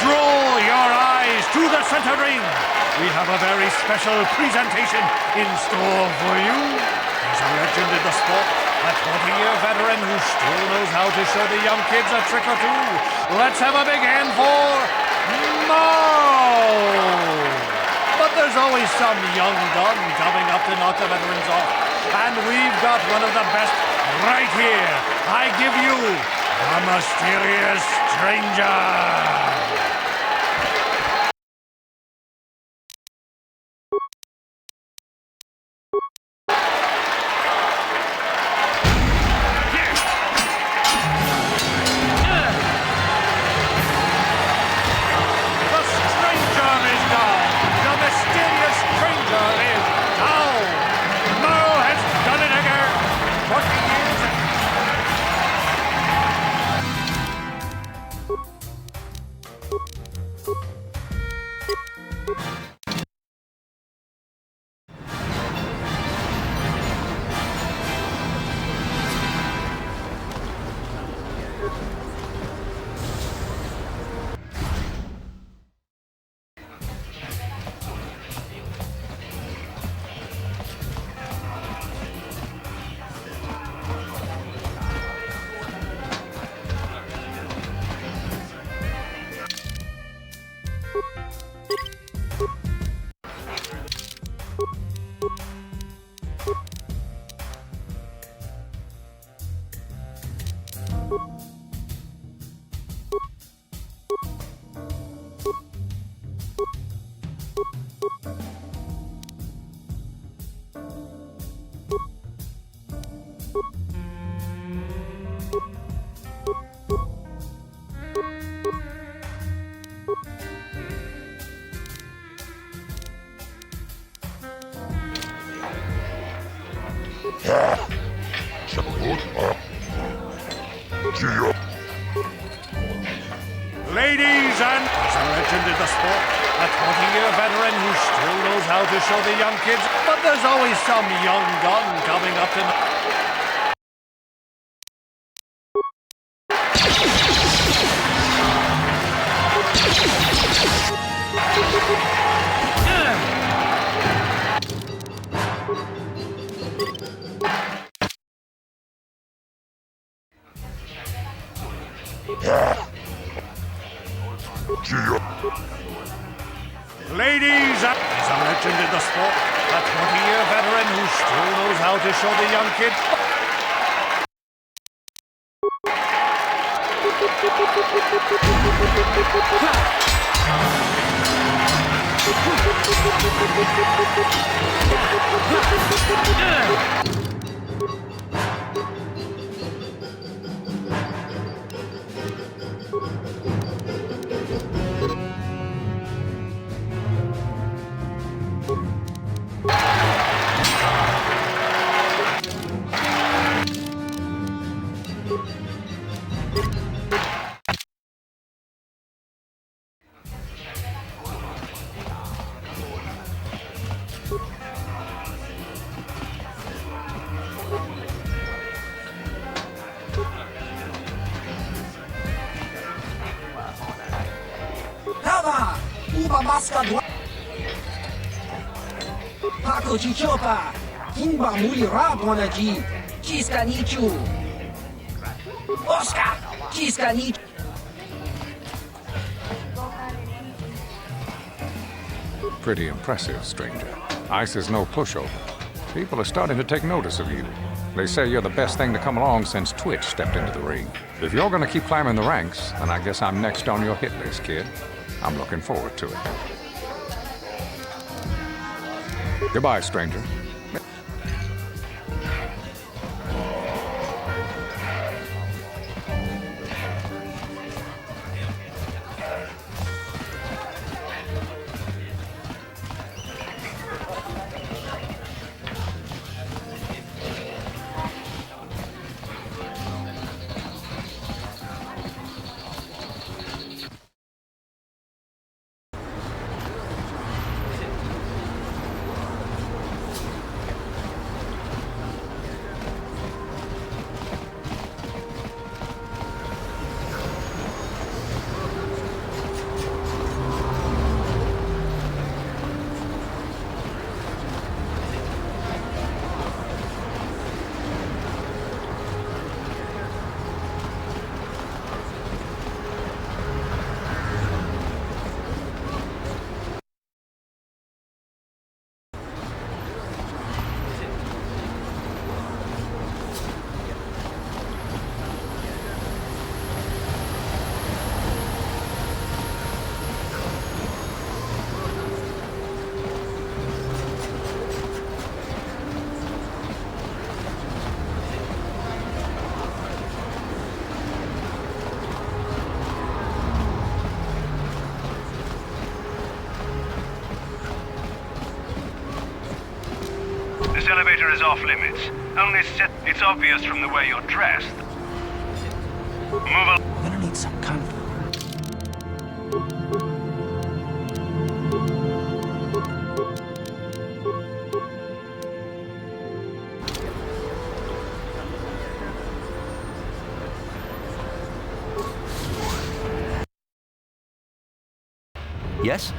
draw your eyes to the center ring. We have a very special presentation in store for you. He's a legend in the sport, a 20-year veteran who still knows how to show the young kids a trick or two. Let's have a big hand for Mao! But there's always some young gun coming up to knock the veterans off. And we've got one of the best right here. I give you the mysterious stranger. Ladies and he's a legend in the sport, a 20-year veteran who still knows how to show the young kids, but there's always some young gun coming up to Ladies and he's a legend in the sport, a 20-year veteran who still knows how to show the young kids. Pretty impressive, stranger. Ice is no pushover. People are starting to take notice of you. They say you're the best thing to come along since Twitch stepped into the ring. If you're gonna keep climbing the ranks, then I guess I'm next on your hit list, kid. I'm looking forward to it. Goodbye, stranger. This elevator is off limits. Only it's obvious from the way you're dressed. Move on. I'm gonna need some comfort. Yes?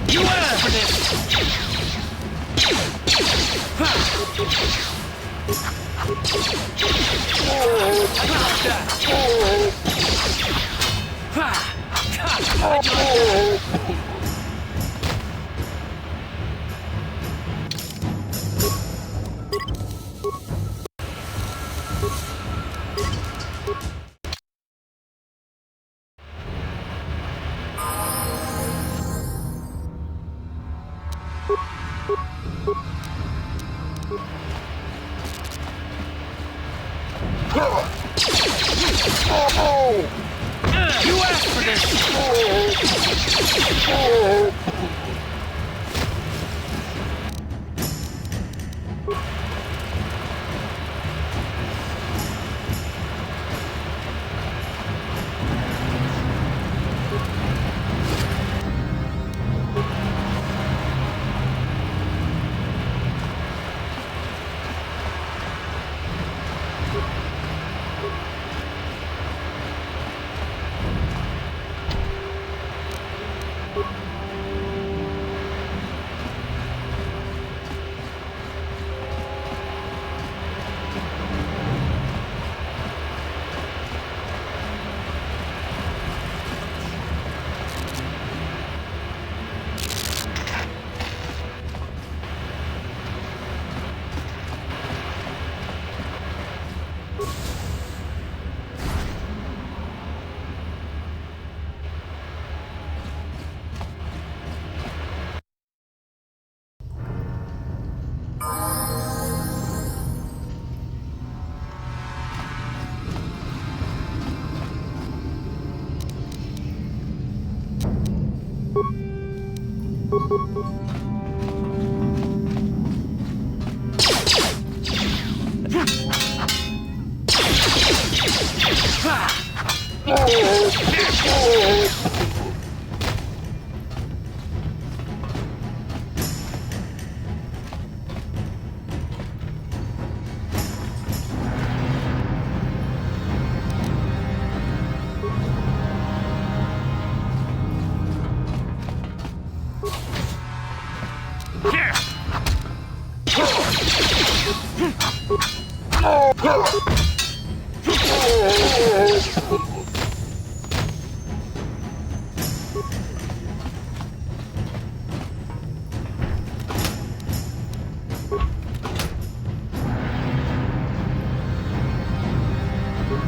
You asked for this! You asked for this!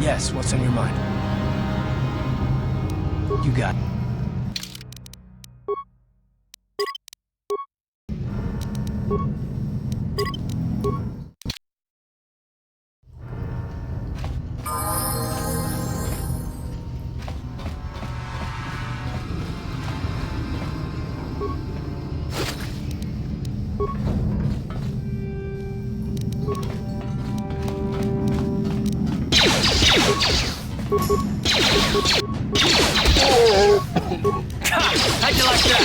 Yes, what's on your mind? You got it. How'd you like that?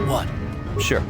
What? Sure.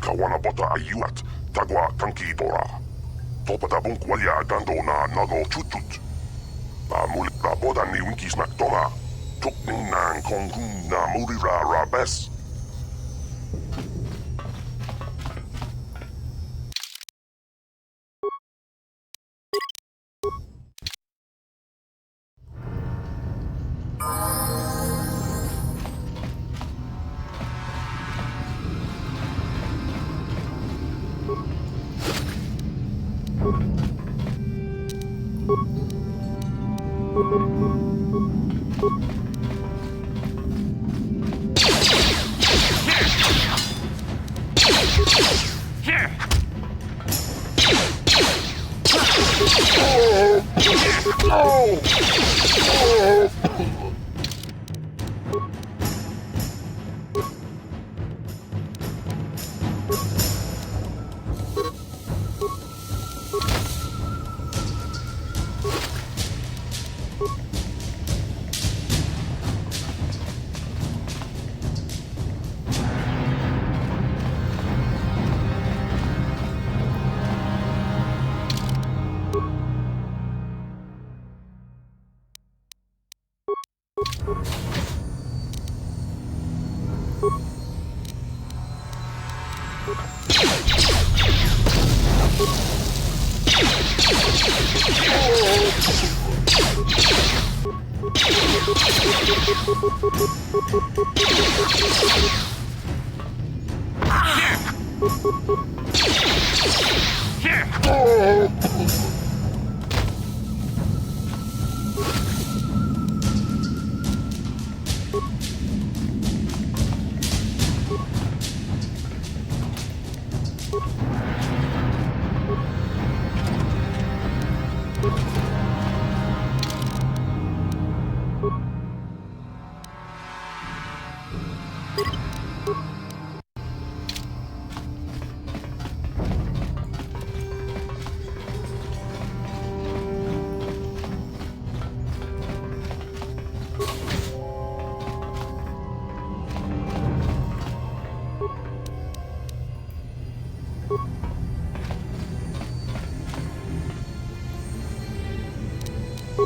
Kawanapota ayuat, tagwa kankidora. Topatabunk walya dando na nago chutut. La boda ni winkis naktoma. Tukning nang konghun na murira rabes.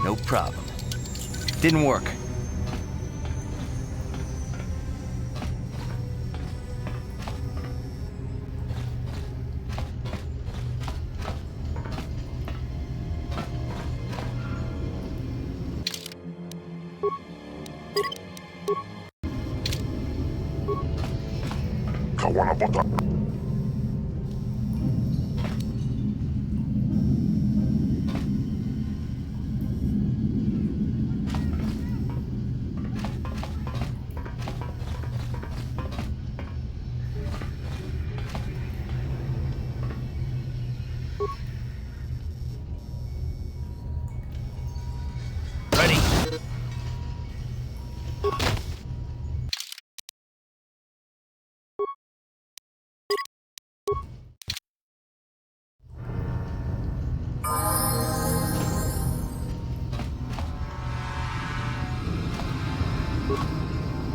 No problem. Didn't work. Kawanapota.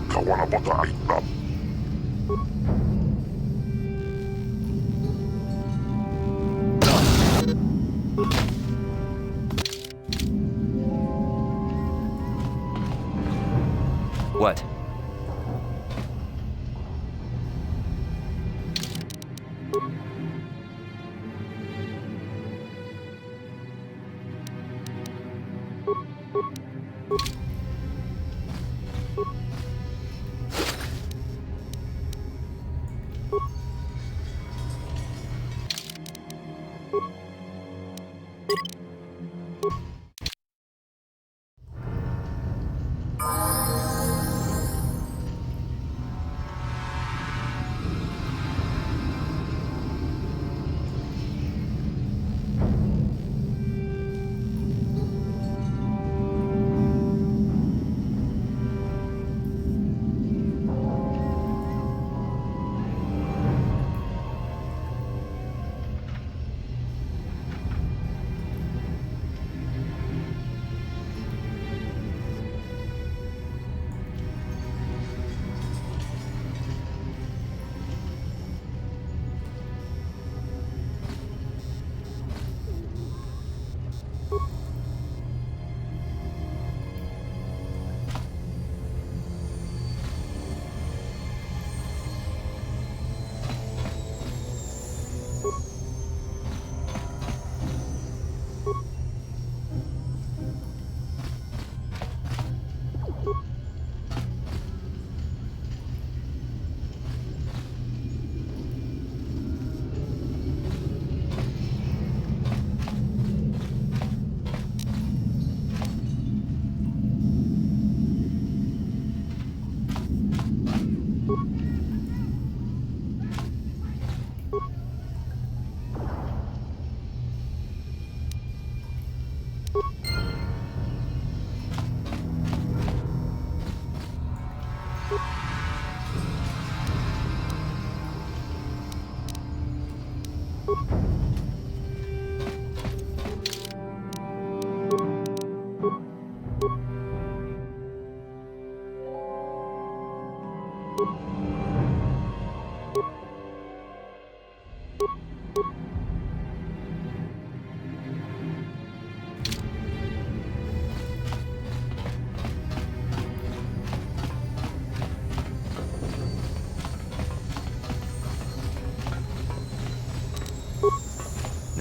Kawanapota ay rap. What?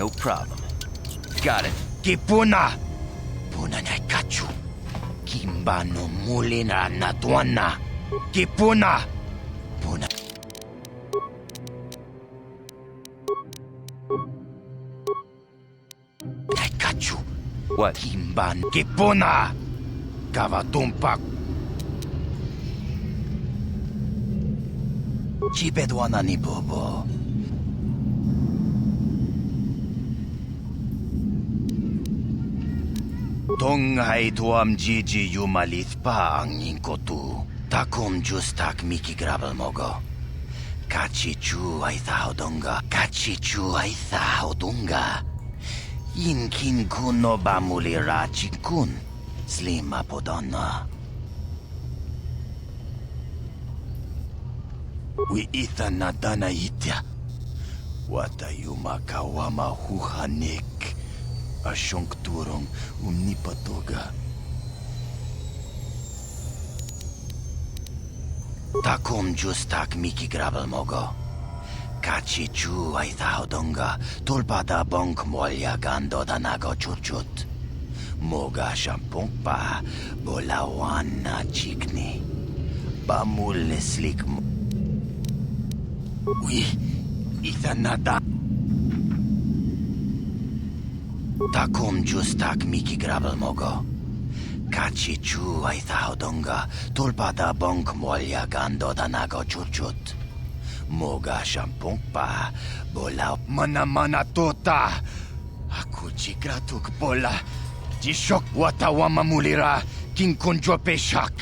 No problem. Got it. Kipuna! Puna na kachu. Kimbano mulina na tuana. Kipuna! Puna. Na kachu. What? Kimban. Kipuna! Kavatumpak. Chibedwana ni bobo. Tonghai tuam jiji yumalith pa ang inkotu. Takum justak miki grabel mogo. Kachichu ay thaodonga. Kachichu ay thaodonga. Inkin kuno ba mulira chikun. Slima podonna. We itha nadana itya. Watayuma kawama huhanik. Asyong turong umnipatoga. Takom justak miki grabel mogo. Kachi chu ay thaodonga. Tulpada bonk molya gando danago chuchut. Moga shampong pa bolawan na chikni. Bamul slik mo. Uy, ithanada. Takom justak miki grabel mogo. Kachi chu ay thaodonga. Tulpada bonk molya gando danago chuchut. Moga shampong pa bola. Mana tota. Aku jigratuk bola. Jishok watawama mulira. Kinkunjo peshak.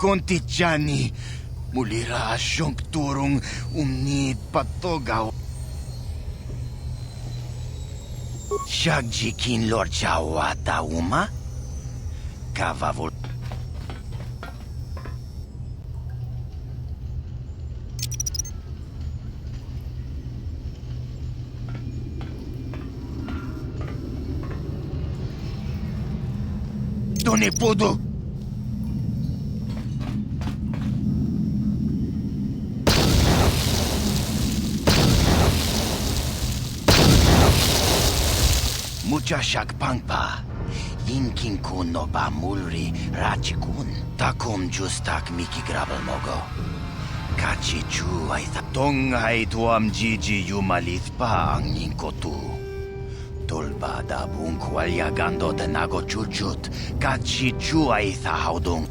Kontijani. Mulira asyong turong umnid patogaw. Shagjikin Lord Chawata uma? Kavavol. Done pudo? Muchashak pangpa. Yinkin kun no ba mulri rachikun. Takom justak miki grabel mogo. Kachi chu ay Tonghai tuam jiji yumalith pa ang yinkotu. Tolba da bunk walyagando de nago chuchut. Kachi chu ay thahaudong.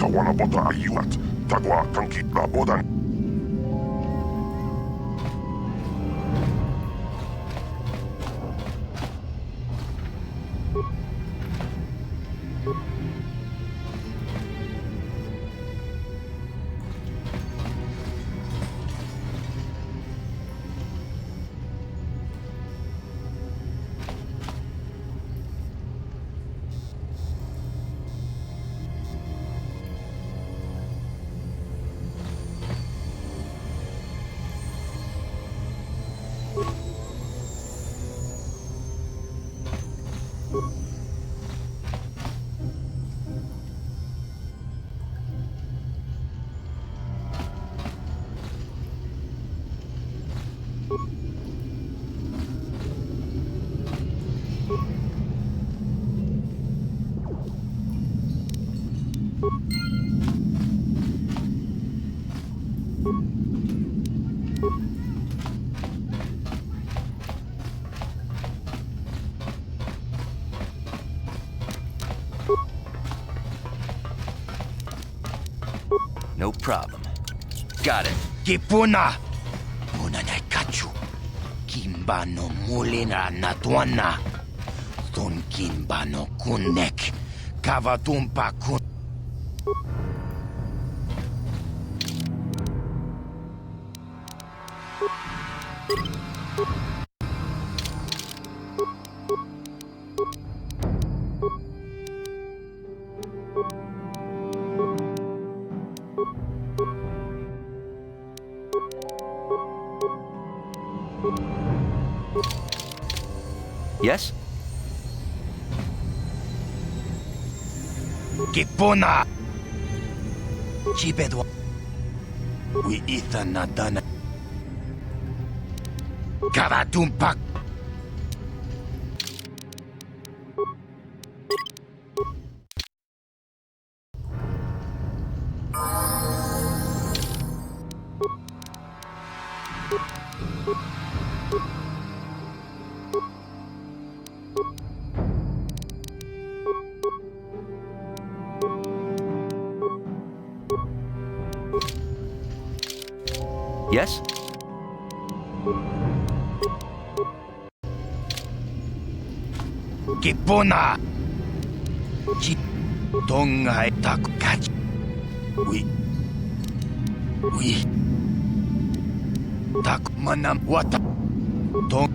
Kawana bota ayuat. Tagwa kanki la bodan. No problem. Got it. Kipuna! Puna na kachu. Kimbano mulina na tuana. Ton kimbano kunek. Kavatumpa kun. Yes? Kipuna! Chibedwa. We Ethan Nadana. Kavatumpak. Yes? Kipuna! Chip. Tongai tak catch. We. Tak manam wata. Tong.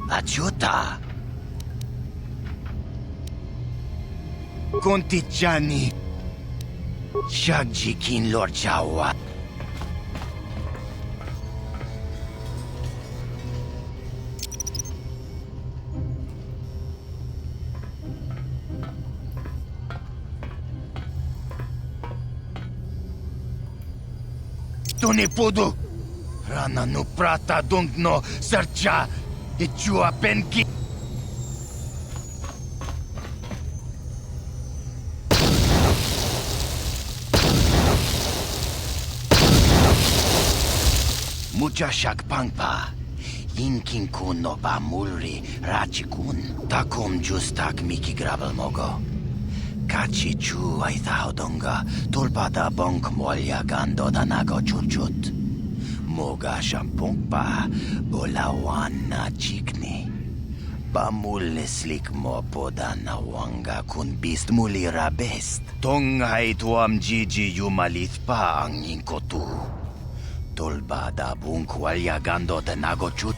Achuta. Kontichani. Shagjikin Lord Jawa. Tuni pudu. Rana nu prata dungno sercha. Ichua penki. Mucha shakpangpa. Yinkin kun no ba mulri rachikun. Takum justak miki grabel mogo. Kachi chu ay thaudonga. Tulpada bonk molya gando danago chuchut. Moga shampungpa. Bolawan na chikni. Pamuleslik mo poda na wanga kun bist muli rabest. Tonghay tuam jiji yumalith pa ang inkotu. Tulbada bunk walya gando de nagochut.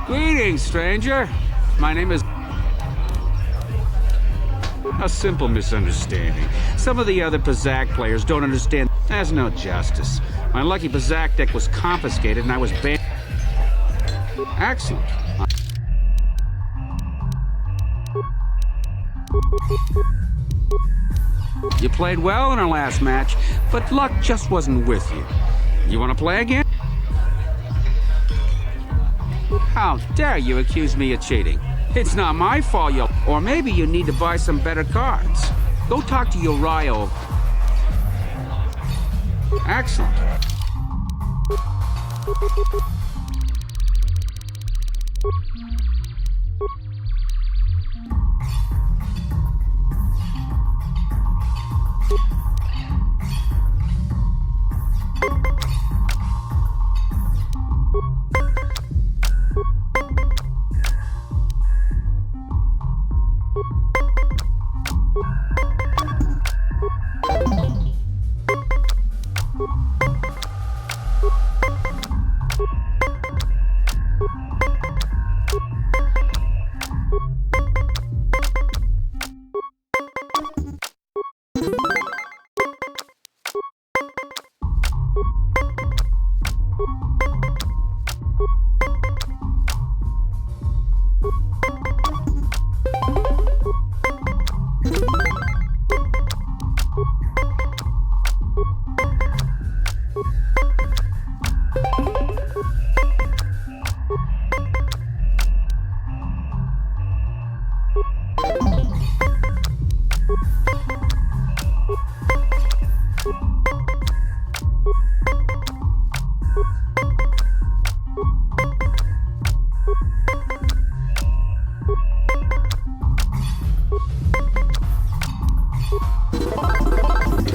Greetings, stranger. My name is... A simple misunderstanding. Some of the other PCI players don't understand. There's no justice. My lucky PCI deck was confiscated and I was banned. Excellent. You played well in our last match, but luck just wasn't with you. You want to play again? How dare you accuse me of cheating? It's not my fault, you... Or maybe you need to buy some better cards. Go talk to Uriah. Excellent.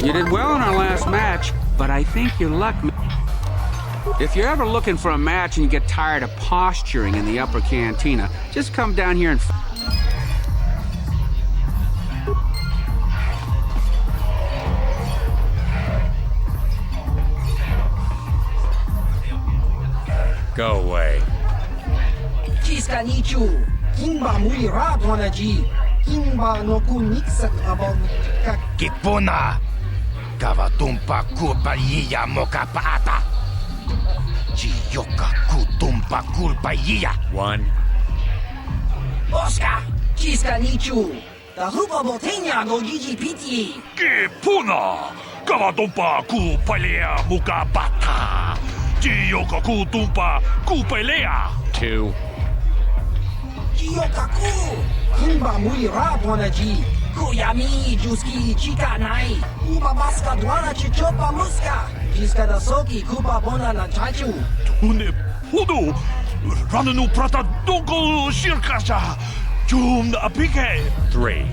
You did well in our last match, but I think your luck... If you're ever looking for a match and you get tired of posturing in the upper cantina, just come down here and... Go away. Kipuna! Kavatumpa kulpaiya mokapaata! Chiyoka kutumpa kulpaiya! One. Oscar! Chiska Nichu! The Hupa Botenia go GGPT! Kipuna! Kavatumpa kulpaiya mukapata! Chiyoka kutumpa kulpaiya! Two. Chiyokaku! Kumba mui rapwanaji! Kuyami juski chika nai! Uba baska dwana chichopa muska! Jiska da soki kupa bona na chachu! Tune pudu! Rananu prata donko shirkasha! Chum na apike! Three.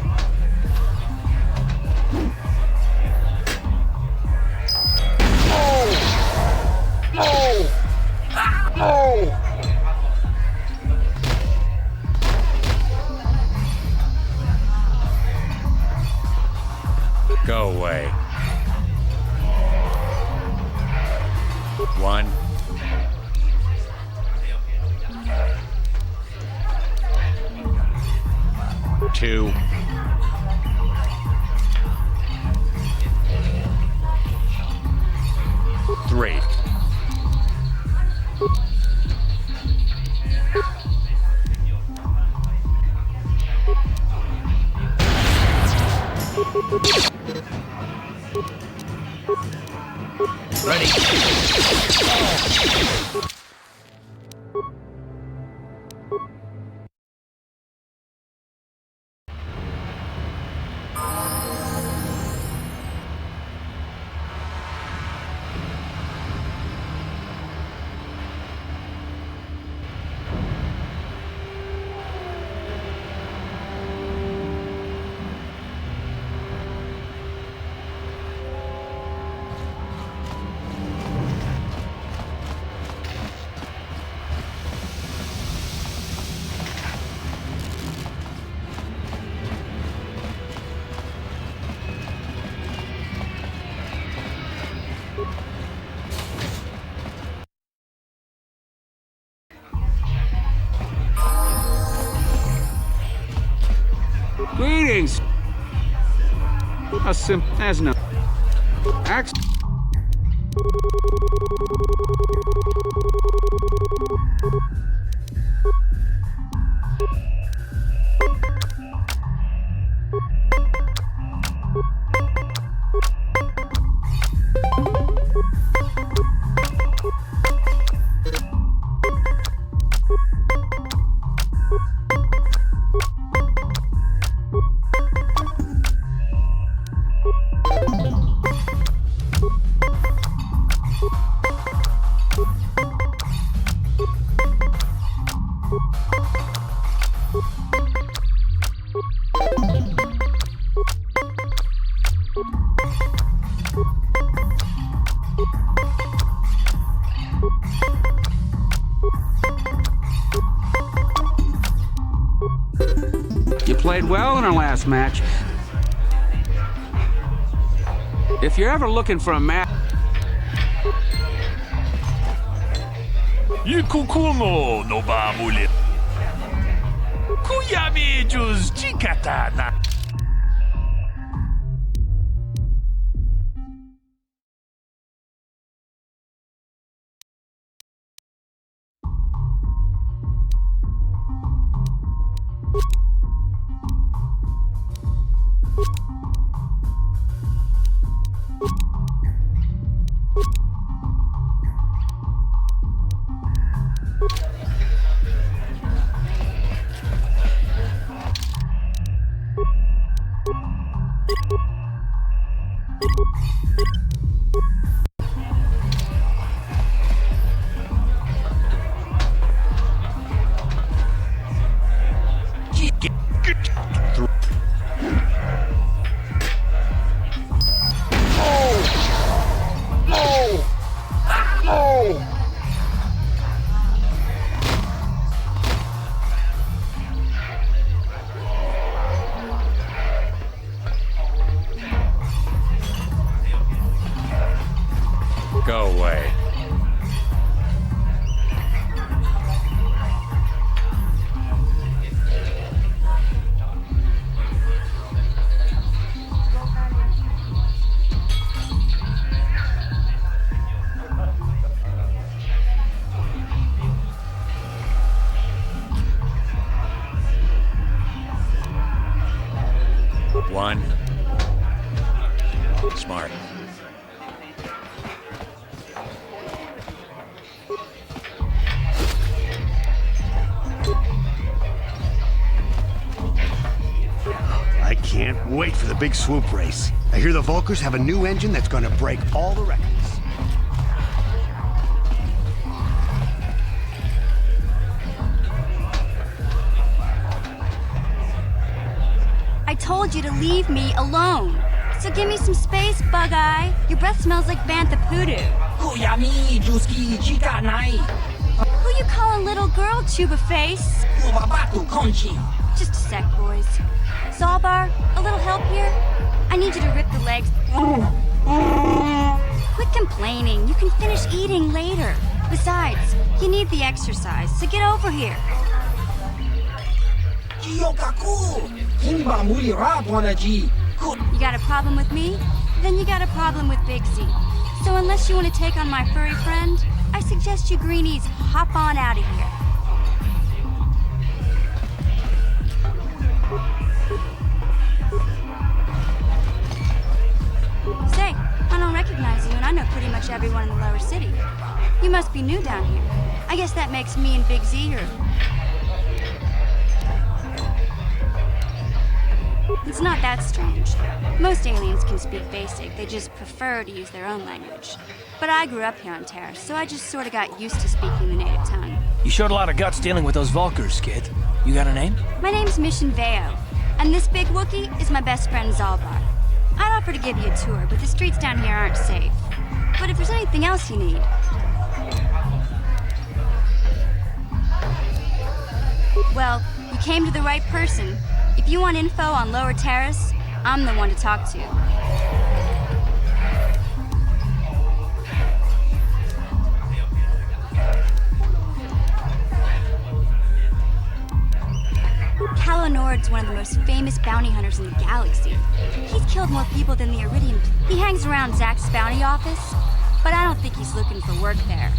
No! No! Go away. One. Two. Three. Ready. Greetings! As simple as no. Ax. played well in our last match. If you're ever looking for a match... Ikukuno no ba muli. Kuyami juz chikatana. Go away. One. Smart. I can't wait for the big swoop race. I hear the Volkers have a new engine that's gonna break all the records. I told you to leave me alone. So give me some space, Bug-Eye. Your breath smells like Bantha Poodoo. Kuyami, Juski, Chika Nai. Who you calling little girl, Chuba Face? Ubabatu Conchi. Just a sec, boys. Zalbar, a little help here? I need you to rip the legs. Quit complaining. You can finish eating later. Besides, you need the exercise, so get over here. You got a problem with me? Then you got a problem with Big Z. So unless you want to take on my furry friend, I suggest you greenies hop on out of here. Say, I don't recognize you, and I know pretty much everyone in the lower city. You must be new down here. I guess that makes me and Big Z your... It's not that strange. Most aliens can speak basic, they just prefer to use their own language. But I grew up here on Terra, so I just sort of got used to speaking the native tongue. You showed a lot of guts dealing with those Volkers, kid. You got a name? My name's Mission Veo, and this big Wookiee is my best friend Zalbar. I'd offer to give you a tour, but the streets down here aren't safe. But if there's anything else you need... Well, you came to the right person. If you want info on Lower Terrace, I'm the one to talk to. Calo Nord's one of the most famous bounty hunters in the galaxy. He's killed more people than the Iridium. He hangs around Zach's bounty office, but I don't think he's looking for work there.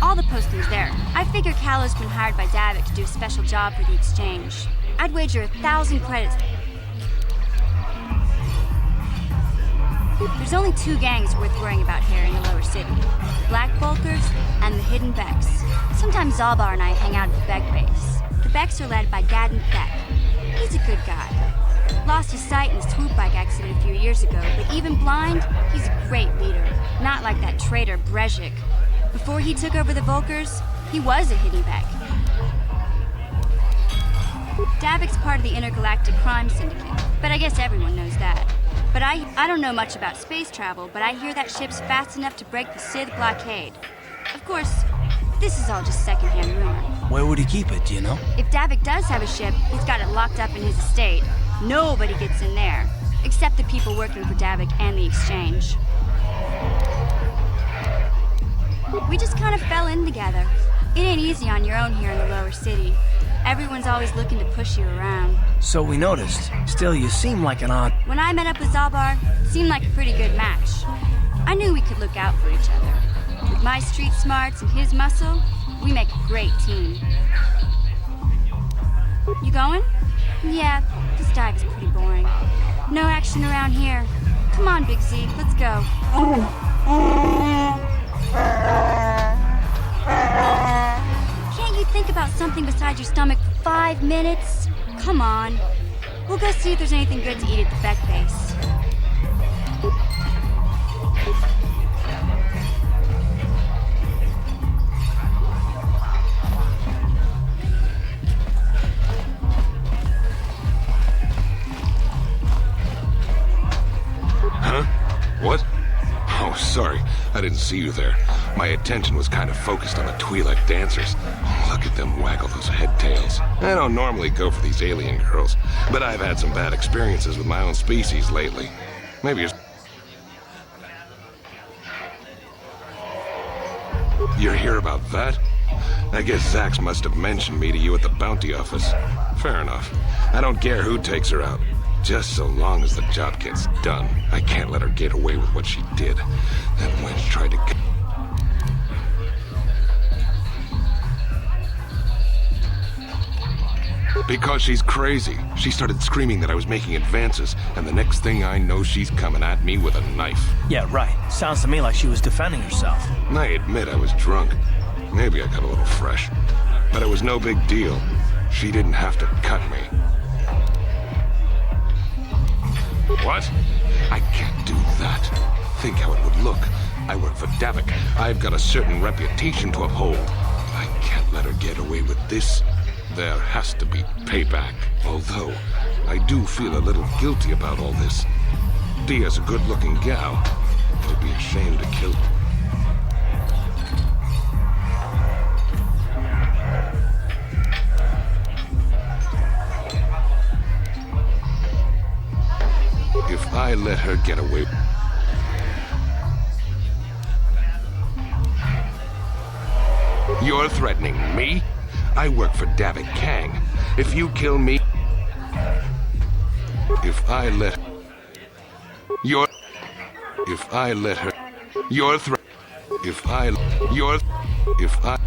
All the postings there. I figure Calo's been hired by Davik to do a special job for the exchange. I'd wager 1,000 credits. There's only two gangs worth worrying about here in the lower city. The Black Volkers and the Hidden Becks. Sometimes Zalbar and I hang out at the Beck base. The Becks are led by Gadden Beck. He's a good guy. Lost his sight in a swoop bike accident a few years ago, but even blind, he's a great leader. Not like that traitor Brezhik. Before he took over the Volkers, he was a Hidden Beck. Davik's part of the Intergalactic Crime Syndicate, but I guess everyone knows that. But I don't know much about space travel, but I hear that ship's fast enough to break the Sith blockade. Of course, this is all just secondhand rumor. Where would he keep it, do you know? If Davik does have a ship, he's got it locked up in his estate. Nobody gets in there, except the people working for Davik and the exchange. We just kind of fell in together. It ain't easy on your own here in the lower city. Everyone's always looking to push you around. So we noticed. Still, you seem like an odd... When I met up with Zalbar, it seemed like a pretty good match. I knew we could look out for each other. With my street smarts and his muscle, we make a great team. You going? Yeah, this dive is pretty boring. No action around here. Come on, Big Z, let's go. Can't you think about something besides your stomach for 5 minutes? Come on. We'll go see if there's anything good to eat at the Beck base. Huh? What? Oh, sorry. I didn't see you there. My attention was kind of focused on the Twi'lek dancers. Look at them waggle those head tails. I don't normally go for these alien girls, but I've had some bad experiences with my own species lately. Maybe you're here about that? I guess Zax must have mentioned me to you at the bounty office. Fair enough. I don't care who takes her out. Just so long as the job gets done. I can't let her get away with what she did. That wench tried to... Because she's crazy. She started screaming that I was making advances, and the next thing I know, she's coming at me with a knife. Yeah, right. Sounds to me like she was defending herself. I admit I was drunk. Maybe I got a little fresh. But it was no big deal. She didn't have to cut me. What? I can't do that. Think how it would look. I work for Davik. I've got a certain reputation to uphold. I can't let her get away with this. There has to be payback. Although, I do feel a little guilty about all this. Dia's a good-looking gal. It'd be a shame to kill her. If I let her get away... You're threatening me? I work for Davik Kang. If you kill me... If I let... You're... If I let her... You're threat... If I... You're... If I...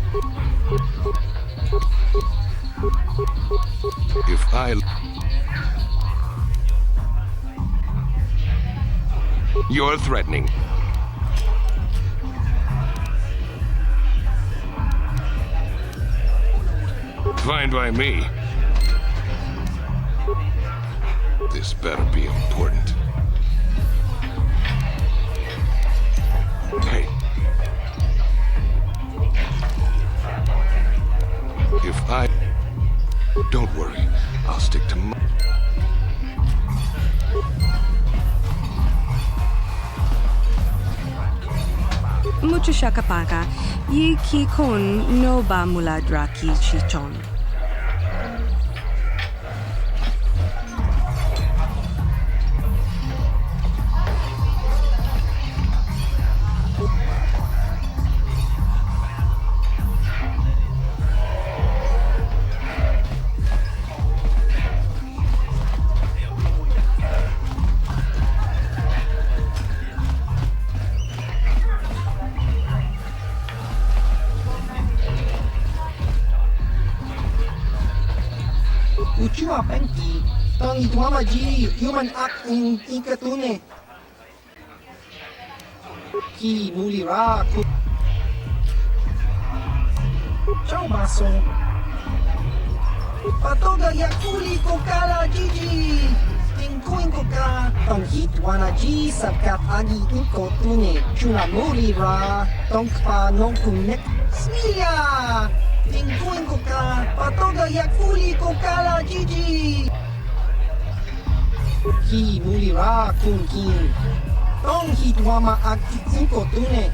If I... You're threatening. Fine by me. This better be important. Hey. If I... Don't worry. I'll stick to my... Muchos shakapaka, yi ki kon no ba muladra ki chichon. Uchua penki, tong ituama ji human act in ikatune. Ki mulira ku. Ciao baso. Patoga yakuli kokala jiji. Tingkuin koka, tong hitwana ji sabkat agi ikotune. Chuna mulira, tong pa nong kunek. Smilia! Tingkuin ko ka, patoga yakuli ko kala jiji. Ki mulira kun kin, tong hitwama agtitin ko tune.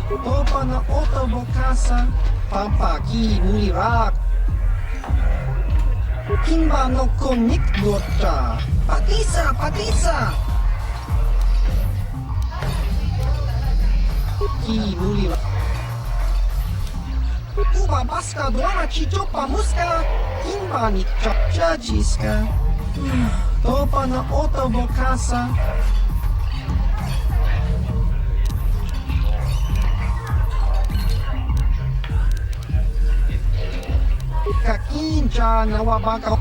Topa na oto bokasa, pampa ki mulira. Kimba no konik dota. Patisa, patisa. Ki muli. Uba baska dwana chichopa muska. Kimba ni chajiska. Topa na oto bokasa. Kakinja na wabaga.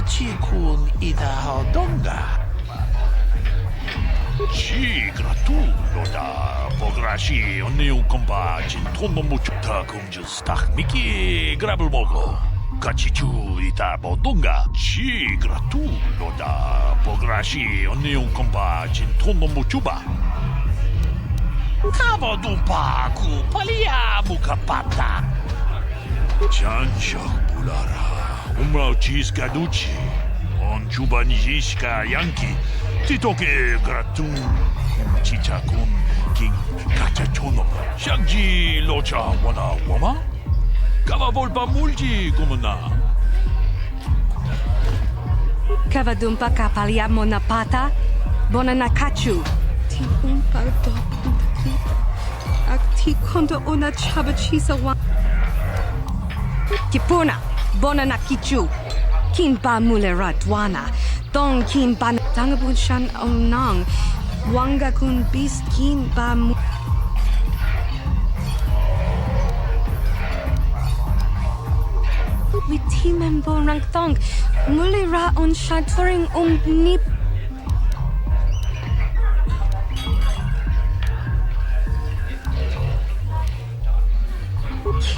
Chikun ida hodonga. Chigra tu loda. Pograshi oniu kompa chintono mucho ta kumjus tak miki grabel mogo. Kachichu ita bodonga. Chigra tu loda. Pograshi oniu kompa chintono muchuba. Kava dumpa ku palia mukapata. Chanchak bulara. Umrao chiska duchi, on chubanjiska yanki, titoke gratun, chicha kun king kachachono, shangji locha wana wama, kava volpa multi kumuna. Kava dumpa kapalia monapata, bonanakachu. Ti umpa do puntakita, akti kondo ona chabachisa wa. Kipuna. Bonana kichu, kinpa mulera dwana, dong kinpa tangabun shan onang, wanga kun bis kinpa mu. Witimembo rang thong, mulera on shaturing nip.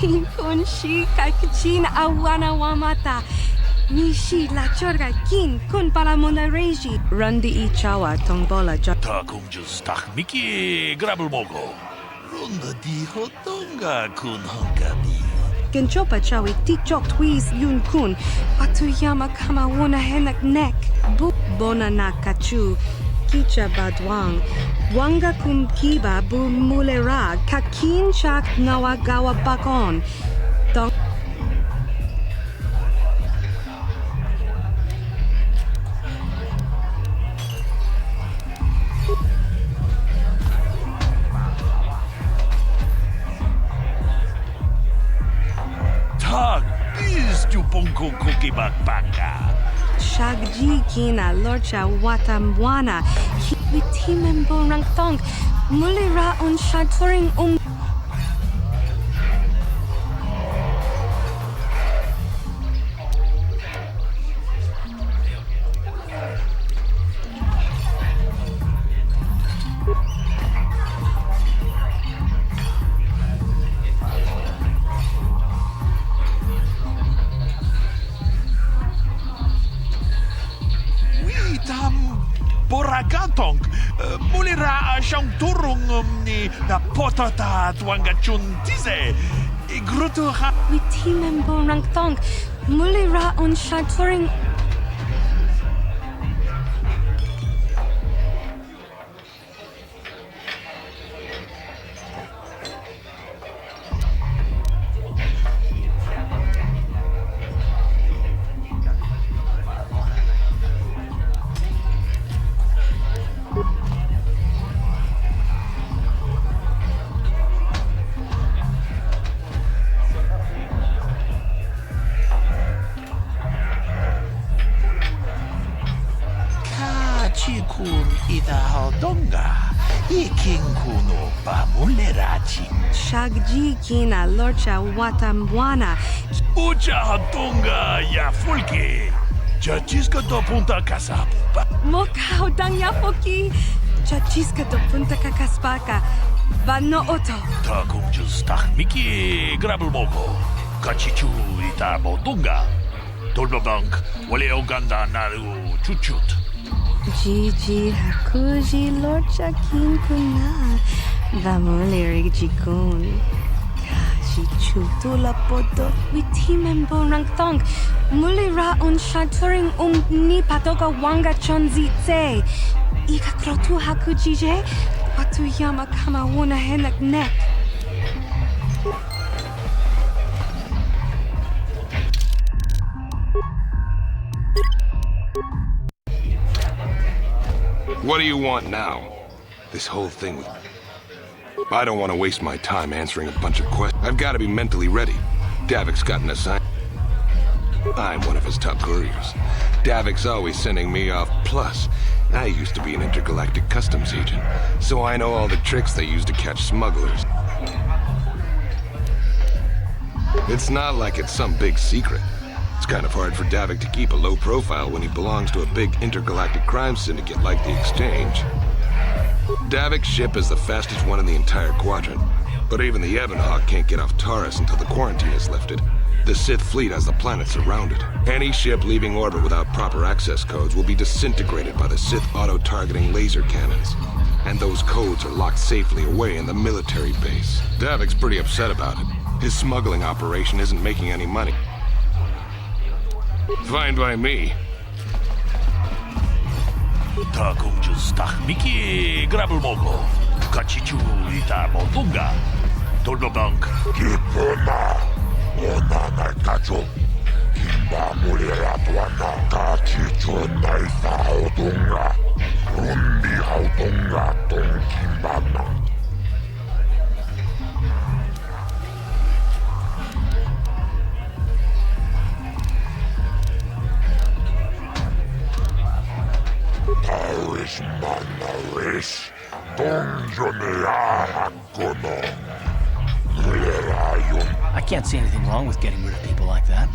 Kin kun shi kakichin awana wamata. Nishi la chorga kin kun palamona reji. Rundi ichawa tongbola ja. Ta kumjus tak miki grabel mogo. Runda di hotonga kun hankabi. Genchopa chawi tikchok twiz yun kun. Atuyama kama wona henak nek. Bu bona nakachu. Kicha badwang. Wanga kumkiba bu mulera kakin chak nawagawa bakon. Dong. Tag is tu ponko kokibak baka. Shagji kina lorcha watamwana. Witimembo rang thong. Mulera on shaturing Boragatong, mulira siyang turong ni na potata tuangachun tize. Igruto ha. Witimembo rang thong. Mulera on shaturing Chikun ida hodonga. Iking kuno pa mulerachi. Shagji kina lorcha watamwana. Ucha hodonga ya fulke. Chachiska do punta kasapu. Mokao dang yapoki. Chachiska do punta kakaspaka. Vano oto. Ta kumjus tak miki grabel mogo. Kachichu ita bodunga. Tolbabank wale oganda naru chuchut. Gigi hakuji lord chakin kuna. Vamole jikun. Kaji chutula podo. Witimembo rangthong. Mulira on shaturing ni patoka wanga chonzitse. Ika krotu hakujije. Watu yama kama wuna henak nek. What do you want now? This whole thing with... I don't want to waste my time answering a bunch of questions. I've got to be mentally ready. Davik's got an assignment. I'm one of his top couriers. Davik's always sending me off. Plus, I used to be an intergalactic customs agent, so I know all the tricks they use to catch smugglers. It's not like it's some big secret. It's kind of hard for Davik to keep a low profile when he belongs to a big intergalactic crime syndicate like the Exchange. Davik's ship is the fastest one in the entire quadrant, but even the Ebonhawk can't get off Taurus until the quarantine is lifted. The Sith fleet has the planet surrounded. Any ship leaving orbit without proper access codes will be disintegrated by the Sith auto-targeting laser cannons. And those codes are locked safely away in the military base. Davik's pretty upset about it. His smuggling operation isn't making any money. Fine by me. Takumjus tak miki grabel mogo. Kachichu ita bodunga. Tolbabank. Kipona. Ona naikacho. Kimba mulera tuana. Kachicho naifa odunga. Rundi haudunga ton kimbana. Paris manaris. Donjonea hakono. I can't see anything wrong with getting rid of people like that.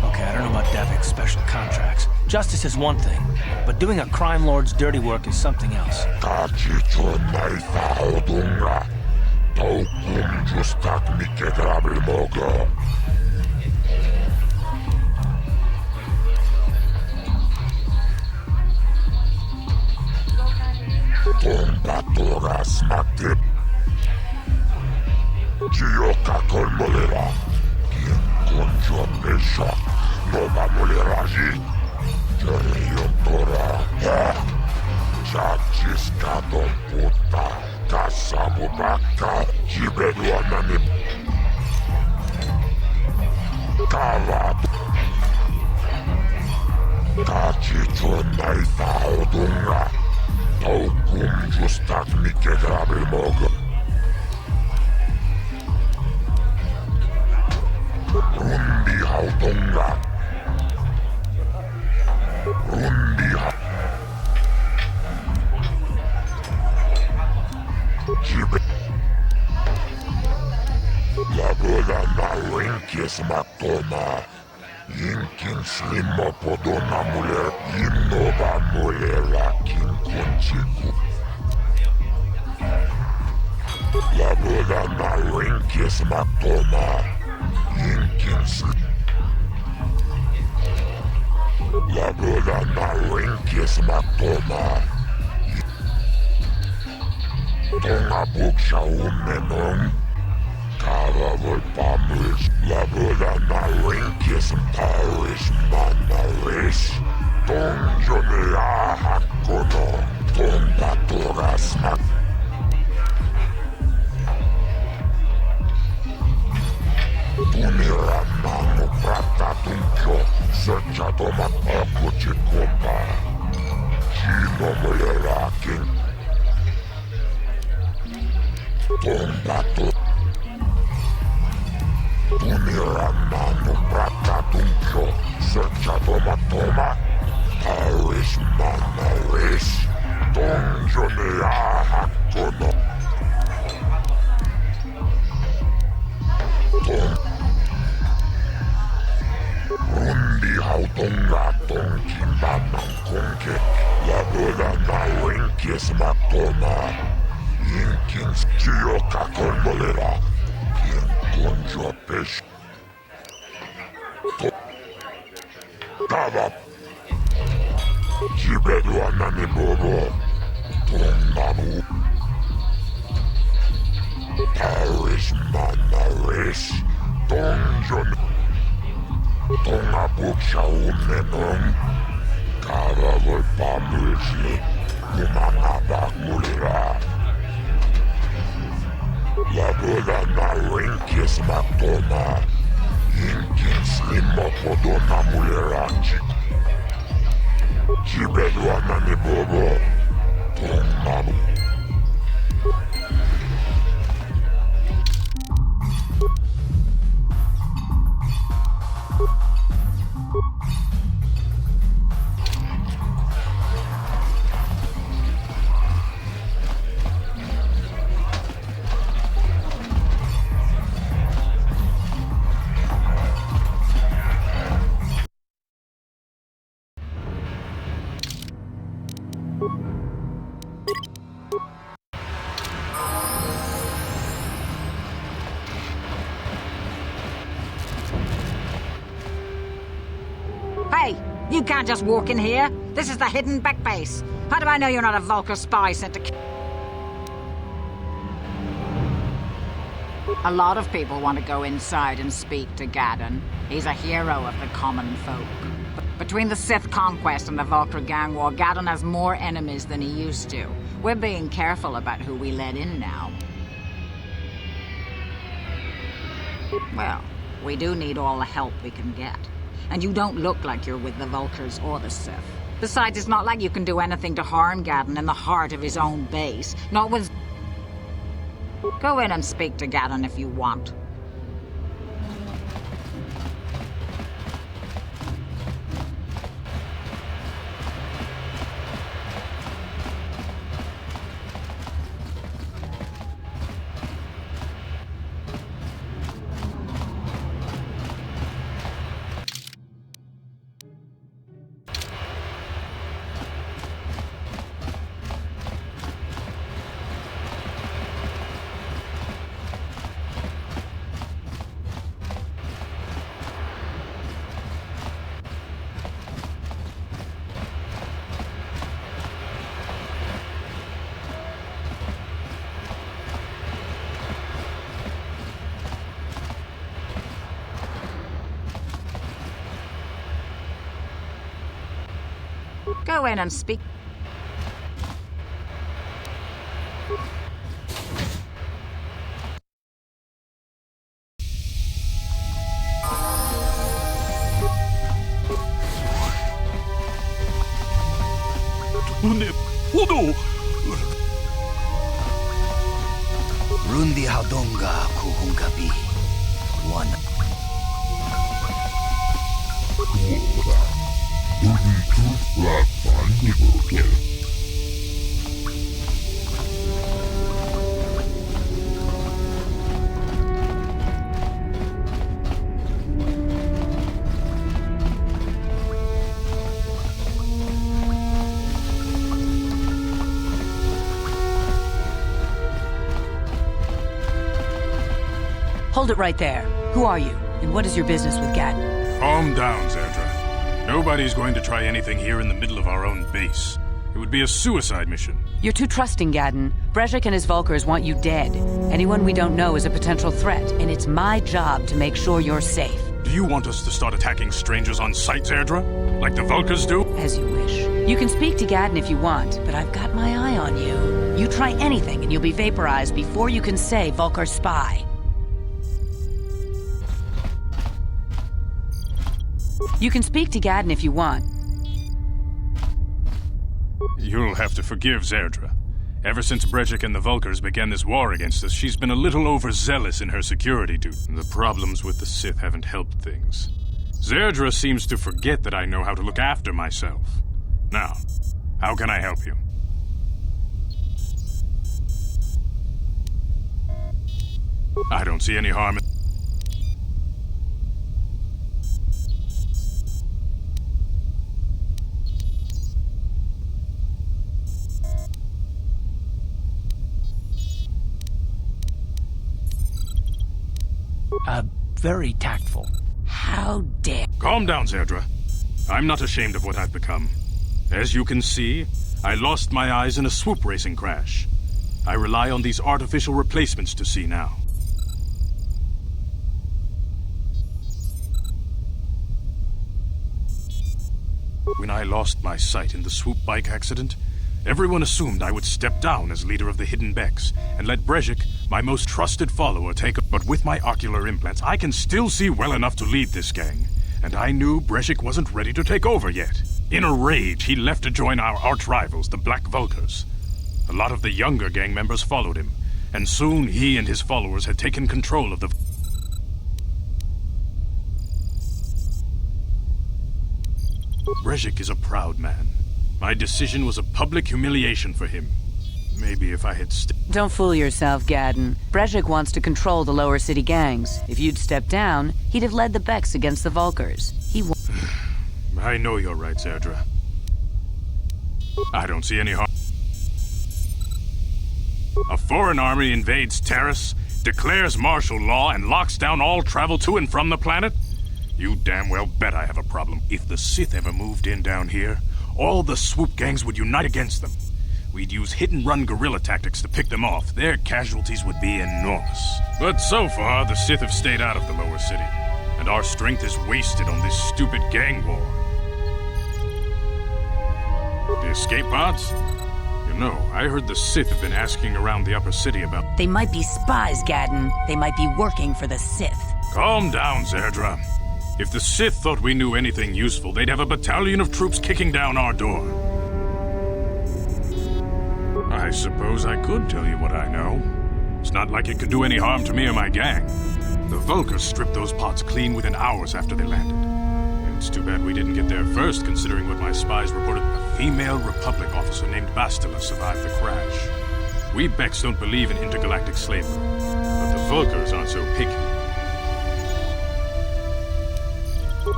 Okay, I don't know about Davik's special contracts. Justice is one thing, but doing a crime lord's dirty work is something else. Tombatoras matip. Gioca col molera. Quien conjo pesha. Nova molera ji. Jerion tora. Chachiska don puta. Kasabu baka. Jibedu ananim. Kava. Kachicho naifa odunga. Taukum justak mike grabel mogo. Rundi haudunga. Rundi ha. Jibe. La boda na winkis matoma. Yinkin slimo podona muler. Yinnoba mulera kin kunchiku. La boda na winkis matoma. Yinkin slimo. La boda na winkis matoma. Tonga buksha umenon. Kava volpamus. La boda na winkis Paris manaris. Donjonea hakono. Tombatoras mat. Tunira mano prata tuncho. Searchato mat akuchi kompa. Chino molera king. Tombato. Tunira mano prata tuncho. Searchato matoma. Paris manaris. Donjonea hakono. Tonga Tonkimbamang Konke, Laboda Nawenkis Matoma, Yinkins Chioka Kolbolera, Konjo Pesh. Tava Jibedu Anani Bobo, Tongamu Paris Manaris, Tonjon Tonga Buksha Unenon, Kava Volpamulsi, Mumanabak Mulira. Laboda Nawenkis Matoma, Yinkins Limopodona Mulerachi. Jibedu Anani Bobo, Tongamu. Hey, you can't just walk in here. This is the hidden back base. How do I know you're not a Vulcan spy sent to... A lot of people want to go inside and speak to Gaddon. He's a hero of the common folk. Between the Sith conquest and the Vulcan gang war, Gaddon has more enemies than he used to. We're being careful about who we let in now. Well, we do need all the help we can get. And you don't look like you're with the Vulcans or the Sith. Besides, it's not like you can do anything to harm Gaddon in the heart of his own base. Not with... Go in and speak to Gaddon if you want. Go in and speak. Rundi Haudonga Kuhungabi. One. Hold it right there. Who are you? And what is your business with Gaddon? Calm down, Zerdra. Nobody's going to try anything here in the middle of our own base. It would be a suicide mission. You're too trusting, Gaddon. Brezhik and his Vulkars want you dead. Anyone we don't know is a potential threat, and it's my job to make sure you're safe. Do you want us to start attacking strangers on sight, Zerdra? Like the Vulkars do? As you wish. You can speak to Gaddon if you want, but I've got my eye on you. You try anything and you'll be vaporized before you can say Vulkar spy. You can speak to Gaddon if you want. You'll have to forgive Zerdra. Ever since Brezhik and the Vulkars began this war against us, she's been a little overzealous in her security duty. The problems with the Sith haven't helped things. Zerdra seems to forget that I know how to look after myself. Now, how can I help you? I don't see any harm in... very tactful. How dare... Calm down, Zerdra. I'm not ashamed of what I've become. As you can see, I lost my eyes in a swoop racing crash. I rely on these artificial replacements to see now. When I lost my sight in the swoop bike accident, everyone assumed I would step down as leader of the Hidden Becks and let Brezhik, my most trusted follower, take up. But with my ocular implants, I can still see well enough to lead this gang. And I knew Brezhik wasn't ready to take over yet. In a rage, he left to join our arch-rivals, the Black Vulkars. A lot of the younger gang members followed him, and soon he and his followers had taken control of the... Brezhik is a proud man. My decision was a public humiliation for him. Maybe if I had Don't fool yourself, Gadden. Brezhik wants to control the lower city gangs. If you'd stepped down, he'd have led the Becks against the Vulkars. I know you're right, Zerdra. I don't see any harm. A foreign army invades Terrace, declares martial law, and locks down all travel to and from the planet? You damn well bet I have a problem. If the Sith ever moved in down here, all the swoop gangs would unite against them. We'd use hit-and-run guerrilla tactics to pick them off. Their casualties would be enormous. But so far, the Sith have stayed out of the lower city, and our strength is wasted on this stupid gang war. The escape pods? You know, I heard the Sith have been asking around the upper city about... They might be spies, Gadden. They might be working for the Sith. Calm down, Zerdra. If the Sith thought we knew anything useful, they'd have a battalion of troops kicking down our door. I suppose I could tell you what I know. It's not like it could do any harm to me or my gang. The Vulkars stripped those pods clean within hours after they landed. It's too bad we didn't get there first, considering what my spies reported. A female Republic officer named Bastila survived the crash. We Becks don't believe in intergalactic slavery, but the Vulkars aren't so picky.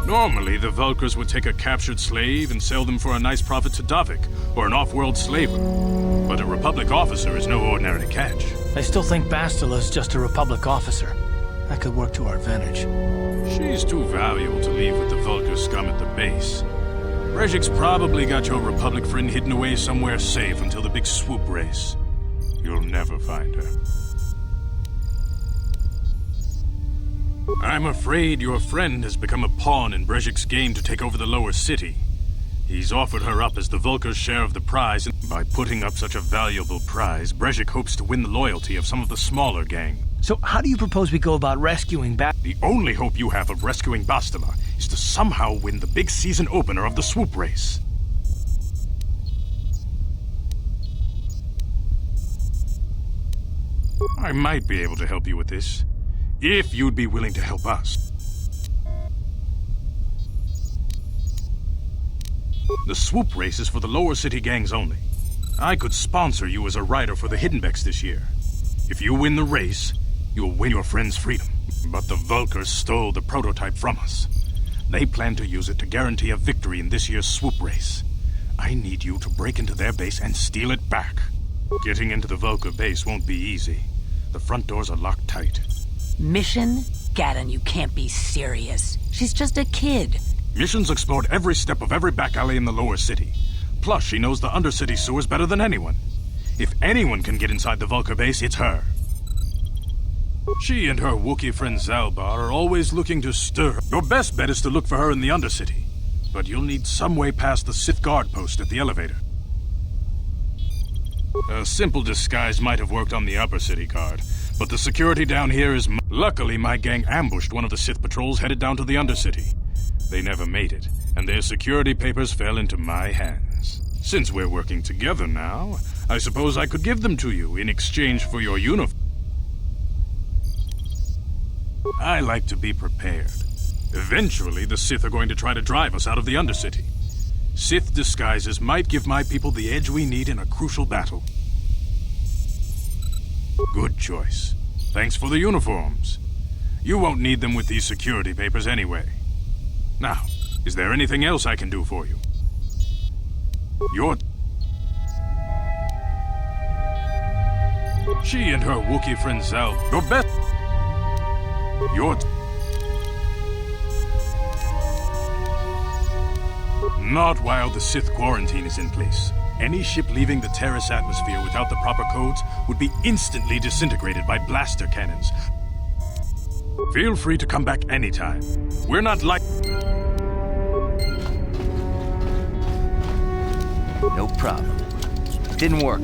Normally, the Vulkars would take a captured slave and sell them for a nice profit to Davik, or an off-world slaver. But a Republic officer is no ordinary catch. I still think Bastila's just a Republic officer. That could work to our advantage. She's too valuable to leave with the Vulkar scum at the base. Brezhik's probably got your Republic friend hidden away somewhere safe until the big swoop race. You'll never find her. I'm afraid your friend has become a pawn in Brezhik's game to take over the lower city. He's offered her up as the Vulkar's share of the prize, and by putting up such a valuable prize, Brezhik hopes to win the loyalty of some of the smaller gang. So how do you propose we go about rescuing The only hope you have of rescuing Bastila is to somehow win the big season opener of the swoop race. I might be able to help you with this, if you'd be willing to help us. The swoop race is for the lower city gangs only. I could sponsor you as a rider for the Hidden Becks this year. If you win the race, you'll win your friend's freedom. But the Vulkars stole the prototype from us. They plan to use it to guarantee a victory in this year's swoop race. I need you to break into their base and steal it back. Getting into the Vulkar base won't be easy. The front doors are locked tight. Mission? Gadden, you can't be serious. She's just a kid. Mission's explored every step of every back alley in the lower city. Plus, she knows the undercity sewers better than anyone. If anyone can get inside the Vulkar base, it's her. She and her Wookiee friend Zalbar are always looking to stir her. Your best bet is to look for her in the undercity. But you'll need some way past the Sith guard post at the elevator. A simple disguise might have worked on the upper city guard, but the security down here is... Luckily, my gang ambushed one of the Sith patrols headed down to the undercity. They never made it, and their security papers fell into my hands. Since we're working together now, I suppose I could give them to you in exchange for your uniform. I like to be prepared. Eventually, the Sith are going to try to drive us out of the Undercity. Sith disguises might give my people the edge we need in a crucial battle. Good choice. Thanks for the uniforms. You won't need them with these security papers anyway. Now, is there anything else I can do for you? She and her Wookiee friend Zal, your best... You're... Not while the Sith quarantine is in place. Any ship leaving the Terrace atmosphere without the proper codes would be instantly disintegrated by blaster cannons. Feel free to come back anytime. We're not like... No problem. Didn't work.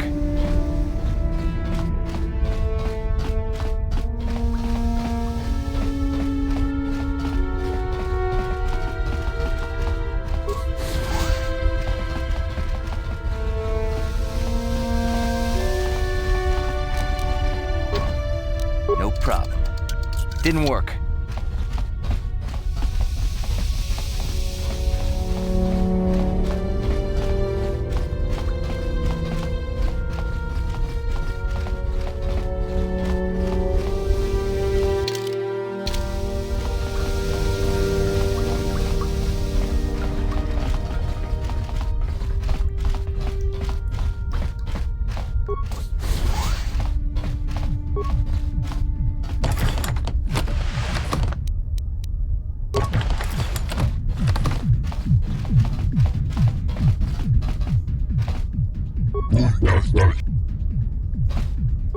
No problem. Didn't work.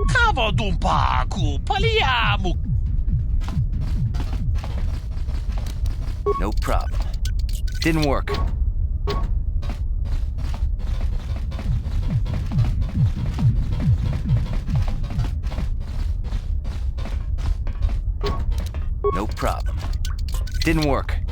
Cavadumpa paliamo. No problem. Didn't work. No problem. Didn't work.